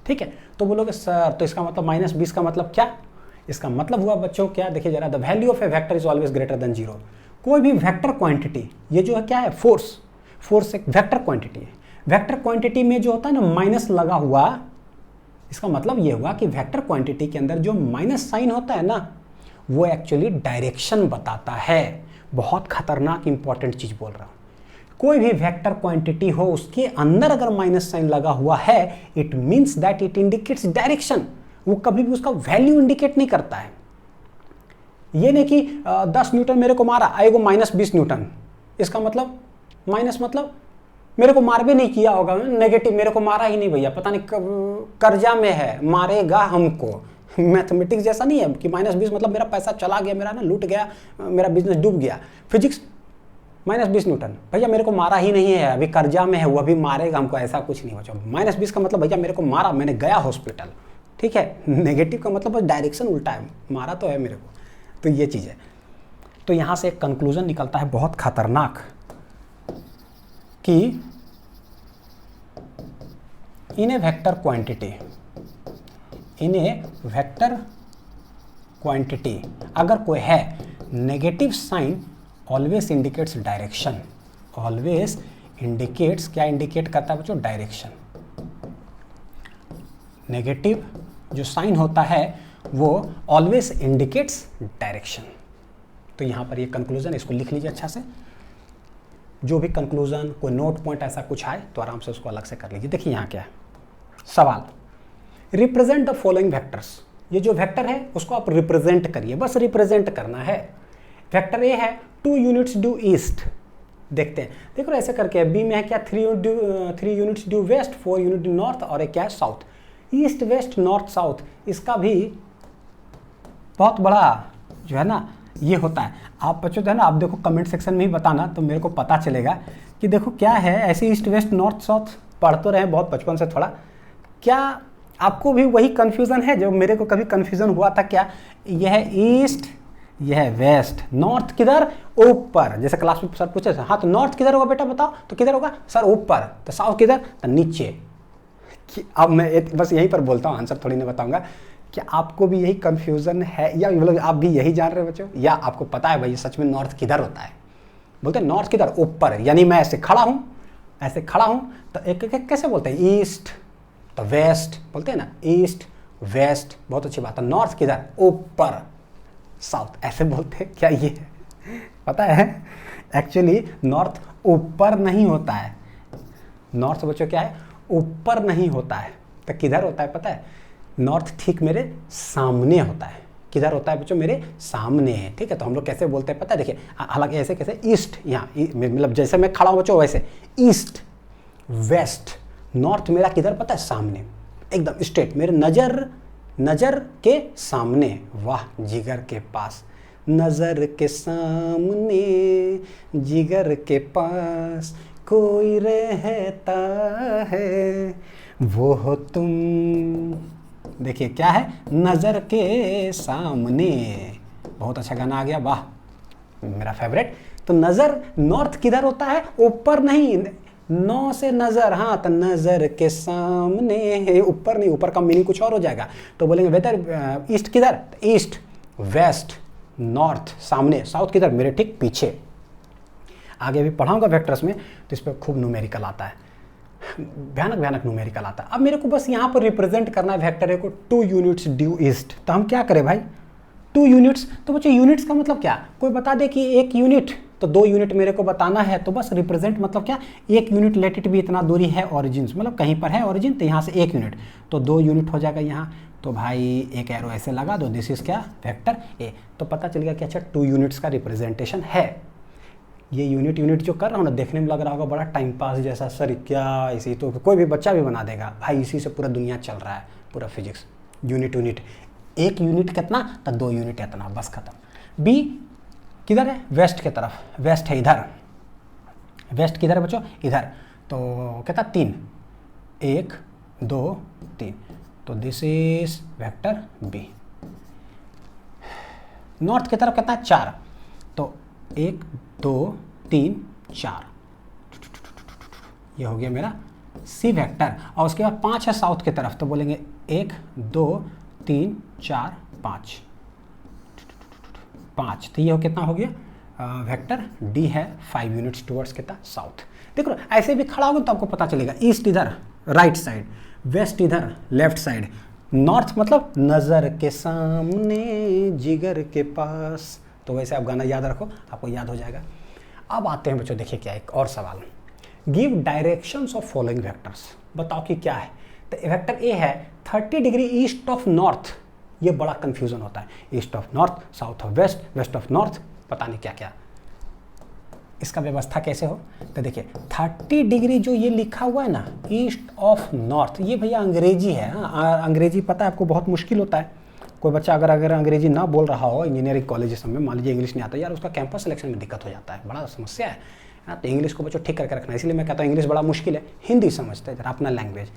ठीक है। तो बोलोगे सर तो इसका मतलब -20 का मतलब क्या, इसका मतलब हुआ बच्चों क्या, देखिए जरा, the value of a vector is always greater than 0। कोई भी वेक्टर क्वांटिटी, ये जो है क्या है, फोर्स एक वेक्टर क्वांटिटी है। वेक्टर क्वांटिटी में जो होता है ना माइनस लगा हुआ, इसका मतलब ये हुआ कि वेक्टर क्वांटिटी के अंदर जो माइनस साइन होता है ना वो एक्चुअली डायरेक्शन बताता है। बहुत खतरनाक इंपॉर्टेंट चीज बोल रहा हूं, कोई भी वेक्टर क्वांटिटी हो उसके अंदर अगर माइनस साइन लगा हुआ है, it means that it indicates direction, वो कभी भी उसका वैल्यू इंडिकेट नहीं करता है। ये नहीं कि 10 न्यूटन मेरे को मारा, आएगा -20 न्यूटन, इसका मतलब माइनस मतलब मेरे को मार भी नहीं किया होगा, नेगेटिव, मेरे को मारा ही नहीं भैया, पता नहीं कर्जा में है, मारेगा हमको। मैथमेटिक्स जैसा नहीं है कि -20 मतलब मेरा पैसा चला गया, मेरा ना लूट गया, मेरा बिजनेस डूब गया। फिजिक्स -20 न्यूटन, भैया मेरे को मारा ही नहीं है, अभी कर्जा में है, वो अभी मारेगा हमको, ऐसा कुछ नहीं बचा। -20 का मतलब भैया मेरे को मारा, मैंने गया हॉस्पिटल, ठीक है। नेगेटिव का मतलब बस डायरेक्शन उल्टा है, मारा तो है मेरे को, तो ये चीज़ है। तो यहाँ से एक कंक्लूजन निकलता है बहुत खतरनाक कि इन ए वेक्टर क्वांटिटी अगर कोई है, negative sign always indicates direction, always indicates, क्या इंडिकेट करता है बच्चों, डायरेक्शन। नेगेटिव जो साइन होता है वो ऑलवेज इंडिकेट्स डायरेक्शन। तो यहाँ पर ये कंक्लूजन, इसको लिख लीजिए अच्छा से। जो भी कंक्लूजन, कोई नोट पॉइंट ऐसा कुछ आए तो आराम से उसको अलग से कर लीजिए। देखिए यहाँ क्या है सवाल, रिप्रेजेंट द फॉलोइंग वेक्टर्स। ये जो वेक्टर है उसको आप रिप्रेजेंट करिए, बस रिप्रेजेंट करना है। वेक्टर ए है 2 यूनिट्स ड्यू ईस्ट, देखते हैं, देखो ऐसे करके, बी में है क्या 3 units due west, 4 unit due north और एक क्या है south. East west north south, इसका भी बहुत बड़ा जो है ना ये होता है। आप बच्चों जो है ना, आप देखो कमेंट सेक्शन में ही बताना तो मेरे को पता चलेगा कि देखो क्या है। ऐसे ईस्ट वेस्ट नॉर्थ साउथ पढ़ तो रहे बहुत बचपन से थोड़ा, क्या आपको भी वही कन्फ्यूज़न है जो मेरे को कभी कन्फ्यूज़न हुआ था क्या? यह है ईस्ट, यह है वेस्ट, नॉर्थ किधर? ऊपर। जैसे क्लास में सर पूछे हाँ तो नॉर्थ किधर होगा बेटा बताओ, तो किधर होगा सर ऊपर, तो साउथ किधर? तो नीचे। अब मैं बस यहीं पर बोलता हूँ, आंसर थोड़ी नहीं बताऊंगा। क्या आपको भी यही कन्फ्यूज़न है, या मतलब आप भी यही जान रहे हो बच्चों, या आपको पता है भाई सच में नॉर्थ किधर होता है? बोलते हैं नॉर्थ किधर? ऊपर। यानी मैं ऐसे खड़ा हूँ, ऐसे खड़ा हूँ तो एक एक कैसे बोलते हैं? ईस्ट तो वेस्ट बोलते हैं ना, ईस्ट वेस्ट, बहुत अच्छी बात है। नॉर्थ किधर? ऊपर। साउथ ऐसे बोलते हैं क्या? ये पता है एक्चुअली नॉर्थ ऊपर नहीं होता है। नॉर्थ बच्चों क्या है? ऊपर नहीं होता है। तो किधर होता है पता है? नॉर्थ ठीक मेरे सामने होता है। किधर होता है बच्चों, मेरे सामने है। ठीक है, तो हम लोग कैसे बोलते हैं पता है, देखिए हालांकि ऐसे कैसे, ईस्ट, यहाँ मतलब जैसे मैं खड़ा हूँ बच्चों वैसे, ईस्ट, वेस्ट, नॉर्थ मेरा किधर पता है, सामने, एकदम स्ट्रेट, मेरे नजर के सामने। वाह, जिगर के पास, नजर के सामने, जिगर के पास कोई रहता है, वो हो तुम। देखिए क्या है, नजर के सामने। बहुत अच्छा गाना आ गया, वाह, मेरा फेवरेट। तो नजर, नॉर्थ किधर होता है, ऊपर नहीं, नौ से नजर, हाँ, तो नजर के सामने, ऊपर नहीं, ऊपर का मीनिंग कुछ और हो जाएगा। तो बोलेंगे वेदर, ईस्ट किधर, ईस्ट, वेस्ट, नॉर्थ सामने, साउथ किधर, मेरे ठीक पीछे। आगे भी पढ़ाऊंगा वेक्टर्स में, तो इस पर खूब न्यूमेरिकल आता है, भयानक भयानक न्यूमेरिकल आता है। अब मेरे को बस यहाँ पर रिप्रेजेंट करना है वेक्टर को 2 यूनिट्स ड्यू ईस्ट। तो हम क्या करें भाई, 2 यूनिट्स। तो बच्चों यूनिट्स का मतलब क्या, कोई बता दे कि 1 यूनिट, तो 2 यूनिट मेरे को बताना है। तो बस रिप्रेजेंट मतलब क्या, 1 यूनिट लेट इट भी इतना दूरी है ओरिजिन, मतलब कहीं पर है ओरिजिन, तो यहाँ से 1 यूनिट, तो 2 यूनिट हो जाएगा यहाँ। तो भाई एक एरो ऐसे लगा दो, दिस इज क्या, वेक्टर ए। तो पता चल गया कि अच्छा 2 यूनिट्स का रिप्रेजेंटेशन है। ये यूनिट जो कर रहा हूँ ना, देखने में लग रहा होगा बड़ा टाइम पास जैसा, सर क्या इसी, तो कोई भी बच्चा भी बना देगा भाई, इसी से पूरा दुनिया चल रहा है, पूरा फिजिक्स, यूनिट, 1 यूनिट कितना, तो 2 यूनिट इतना, बस खत्म। बी किधर है, वेस्ट की तरफ, वेस्ट है इधर, वेस्ट किधर है बच्चों, इधर। तो कितना, 3, 1 2 3, तो this is vector B. North की तरफ कितना, 4, तो 1 2 3 4, ये हो गया मेरा सी वेक्टर। और उसके बाद 5 है साउथ की तरफ, तो बोलेंगे 1 2 3 4 5, तो ये हो कितना हो गया, वेक्टर डी है 5 यूनिट्स टुवर्ड्स कितना, साउथ। देखो ऐसे भी खड़ा होगा तो आपको पता चलेगा, ईस्ट इधर राइट साइड, वेस्ट इधर लेफ्ट साइड, नॉर्थ मतलब नजर के सामने, जिगर के पास। तो वैसे आप गाना याद रखो, आपको याद हो जाएगा। अब आते हैं बच्चों, देखिए क्या, एक और सवाल, give directions of following vectors, बताओ कि क्या है। तो वेक्टर ए है 30 डिग्री ईस्ट ऑफ नॉर्थ, ये बड़ा कंफ्यूजन होता है, east of north, south of west, west of north, पता नहीं क्या क्या, इसका व्यवस्था कैसे हो। तो देखिए 30 डिग्री जो ये लिखा हुआ है ना, ईस्ट ऑफ नॉर्थ, ये भैया अंग्रेजी है। अंग्रेजी पता है आपको बहुत मुश्किल होता है, कोई बच्चा अगर अंग्रेजी ना बोल रहा हो इंजीनियरिंग कॉलेज में, मान लीजिए इंग्लिश नहीं आता यार, उसका कैंपस सिलेक्शन में दिक्कत हो जाता है, बड़ा समस्या है ना। तो इंग्लिश को बच्चों ठीक करके रखना है, इसलिए मैं कहता हूँ इंग्लिश बड़ा मुश्किल है, हिंदी समझते हैं जरा, अपना लैंग्वेज।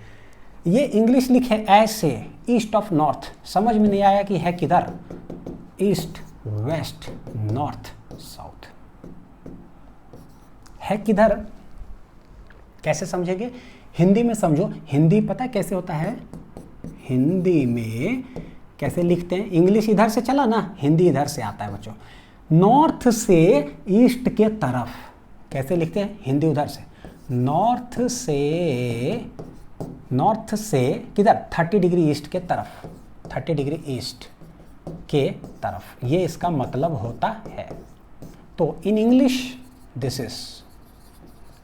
ये इंग्लिश लिखे ऐसे, ईस्ट ऑफ नॉर्थ, समझ में नहीं आया कि है किधर, ईस्ट वेस्ट नॉर्थ साउथ, है किधर, कैसे समझेंगे, हिंदी में समझो। हिंदी पता है कैसे होता है, हिंदी में कैसे लिखते हैं, इंग्लिश इधर से चला ना, हिंदी इधर से आता है बच्चों, नॉर्थ से ईस्ट के तरफ कैसे लिखते हैं, हिंदी उधर से, नॉर्थ से किधर, 30 डिग्री ईस्ट के तरफ, 30 डिग्री ईस्ट के तरफ, ये इसका मतलब होता है। तो इन इंग्लिश दिस इज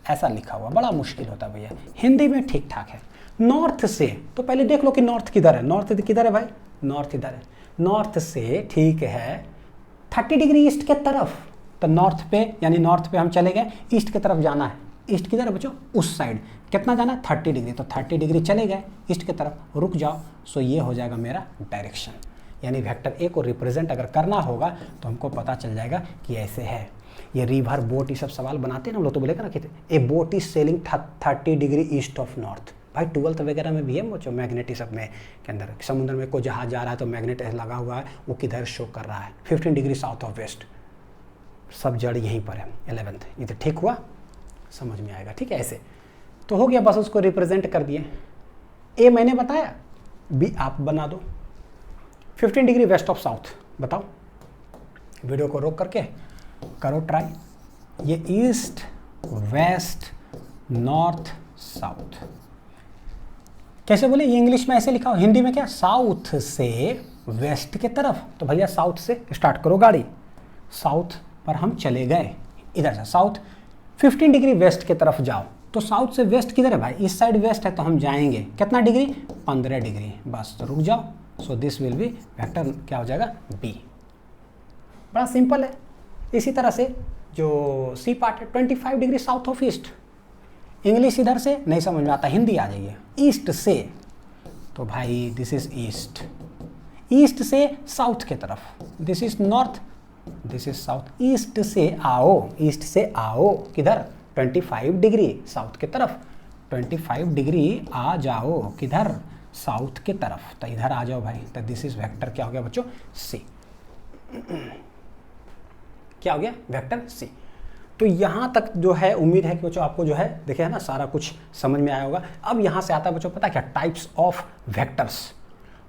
ऐसा लिखा हुआ, बड़ा मुश्किल होता है भैया, हिंदी में ठीक ठाक है। नॉर्थ से, तो पहले देख लो कि नॉर्थ किधर है, नॉर्थ किधर है भाई, नॉर्थ इधर है, नॉर्थ से ठीक है 30 डिग्री ईस्ट के तरफ, तो नॉर्थ पे, यानी नॉर्थ पे हम चले गए, ईस्ट की तरफ जाना है, ईस्ट किधर है बच्चों, उस साइड, कितना जाना है 30 डिग्री, तो 30 डिग्री चले गए ईस्ट की तरफ, रुक जाओ। सो ये हो जाएगा मेरा डायरेक्शन, यानी वेक्टर ए को रिप्रेजेंट अगर करना होगा तो हमको पता चल जाएगा कि ऐसे है। ये रिवर बोट ये सब सवाल बनाते हैं ना हम लोग, तो बोलेगा ना कि ए boat is selling 30 degree east of north. भाई 12th वगैरह में भी है बच्चों, मैग्नेट सब में के अंदर, समुद्र में कोई जहाज जा रहा है तो मैग्नेट लगा हुआ है, वो किधर शो कर रहा है, 15 डिग्री साउथ ऑफ वेस्ट, सब जड़ यहीं पर है। 11th ये तो ठीक हुआ, समझ में आएगा, ठीक है। ऐसे तो हो गया, बस उसको रिप्रेजेंट कर दिए। ए मैंने बताया, बी आप बना दो, 15 डिग्री वेस्ट ऑफ साउथ, बताओ, वीडियो को रोक करके करो ट्राई। ये ईस्ट वेस्ट नॉर्थ साउथ कैसे बोले, ये इंग्लिश में ऐसे लिखा हो, हिंदी में क्या, साउथ से वेस्ट के तरफ, तो भैया साउथ से स्टार्ट करो गाड़ी, साउथ पर हम चले गए, इधर से साउथ 15 डिग्री वेस्ट की तरफ जाओ, तो साउथ से वेस्ट किधर है भाई, इस साइड वेस्ट है, तो हम जाएंगे कितना डिग्री, 15 डिग्री, बस तो रुक जाओ। So this will be vector क्या हो जाएगा, बी। बड़ा सिंपल है। इसी तरह से जो सी पार्ट है 25 degree south of east. English इधर से नहीं समझ में आता, हिंदी आ जाइए, ईस्ट से, तो भाई दिस इज ईस्ट, ईस्ट से साउथ के तरफ, this is north, this is south. East से आओ, ईस्ट से आओ किधर, 25 डिग्री साउथ की तरफ, 25 डिग्री आ जाओ किधर, साउथ की तरफ, तो इधर आ जाओ भाई। तो दिस इज वेक्टर क्या हो गया बच्चों, सी। क्या हो गया, वेक्टर सी। तो यहाँ तक जो है उम्मीद है कि बच्चों आपको जो है देखिए है ना सारा कुछ समझ में आया होगा। अब यहाँ से आता है बच्चों पता है क्या, टाइप्स ऑफ वेक्टर्स।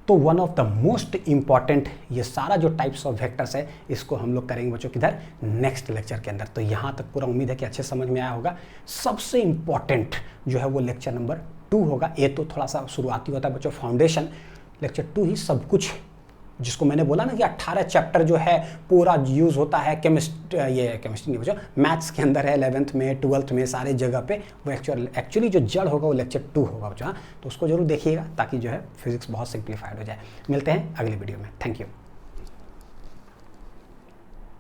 तो one of the most important, ये सारा जो टाइप्स ऑफ वेक्टर्स है इसको हम लोग करेंगे बच्चों किधर, नेक्स्ट लेक्चर के अंदर। तो यहाँ तक पूरा उम्मीद है कि अच्छे समझ में आया होगा। सबसे इंपॉर्टेंट जो है वो लेक्चर नंबर 2 होगा। ये तो थोड़ा सा शुरुआती होता है बच्चों, फाउंडेशन। लेक्चर 2 ही सब कुछ, जिसको मैंने बोला ना कि 18 चैप्टर जो है पूरा यूज़ होता है केमिस्ट्री नहीं बच्चों, मैथ्स के अंदर है, 11th में 12th में सारे जगह पे। वो एक्चुअली जो जड़ होगा वो लेक्चर 2 होगा बच्चों। हाँ, तो उसको जरूर देखिएगा ताकि जो है फिजिक्स बहुत सिंप्लीफाइड हो जाए। मिलते हैं अगले वीडियो में, थैंक यू।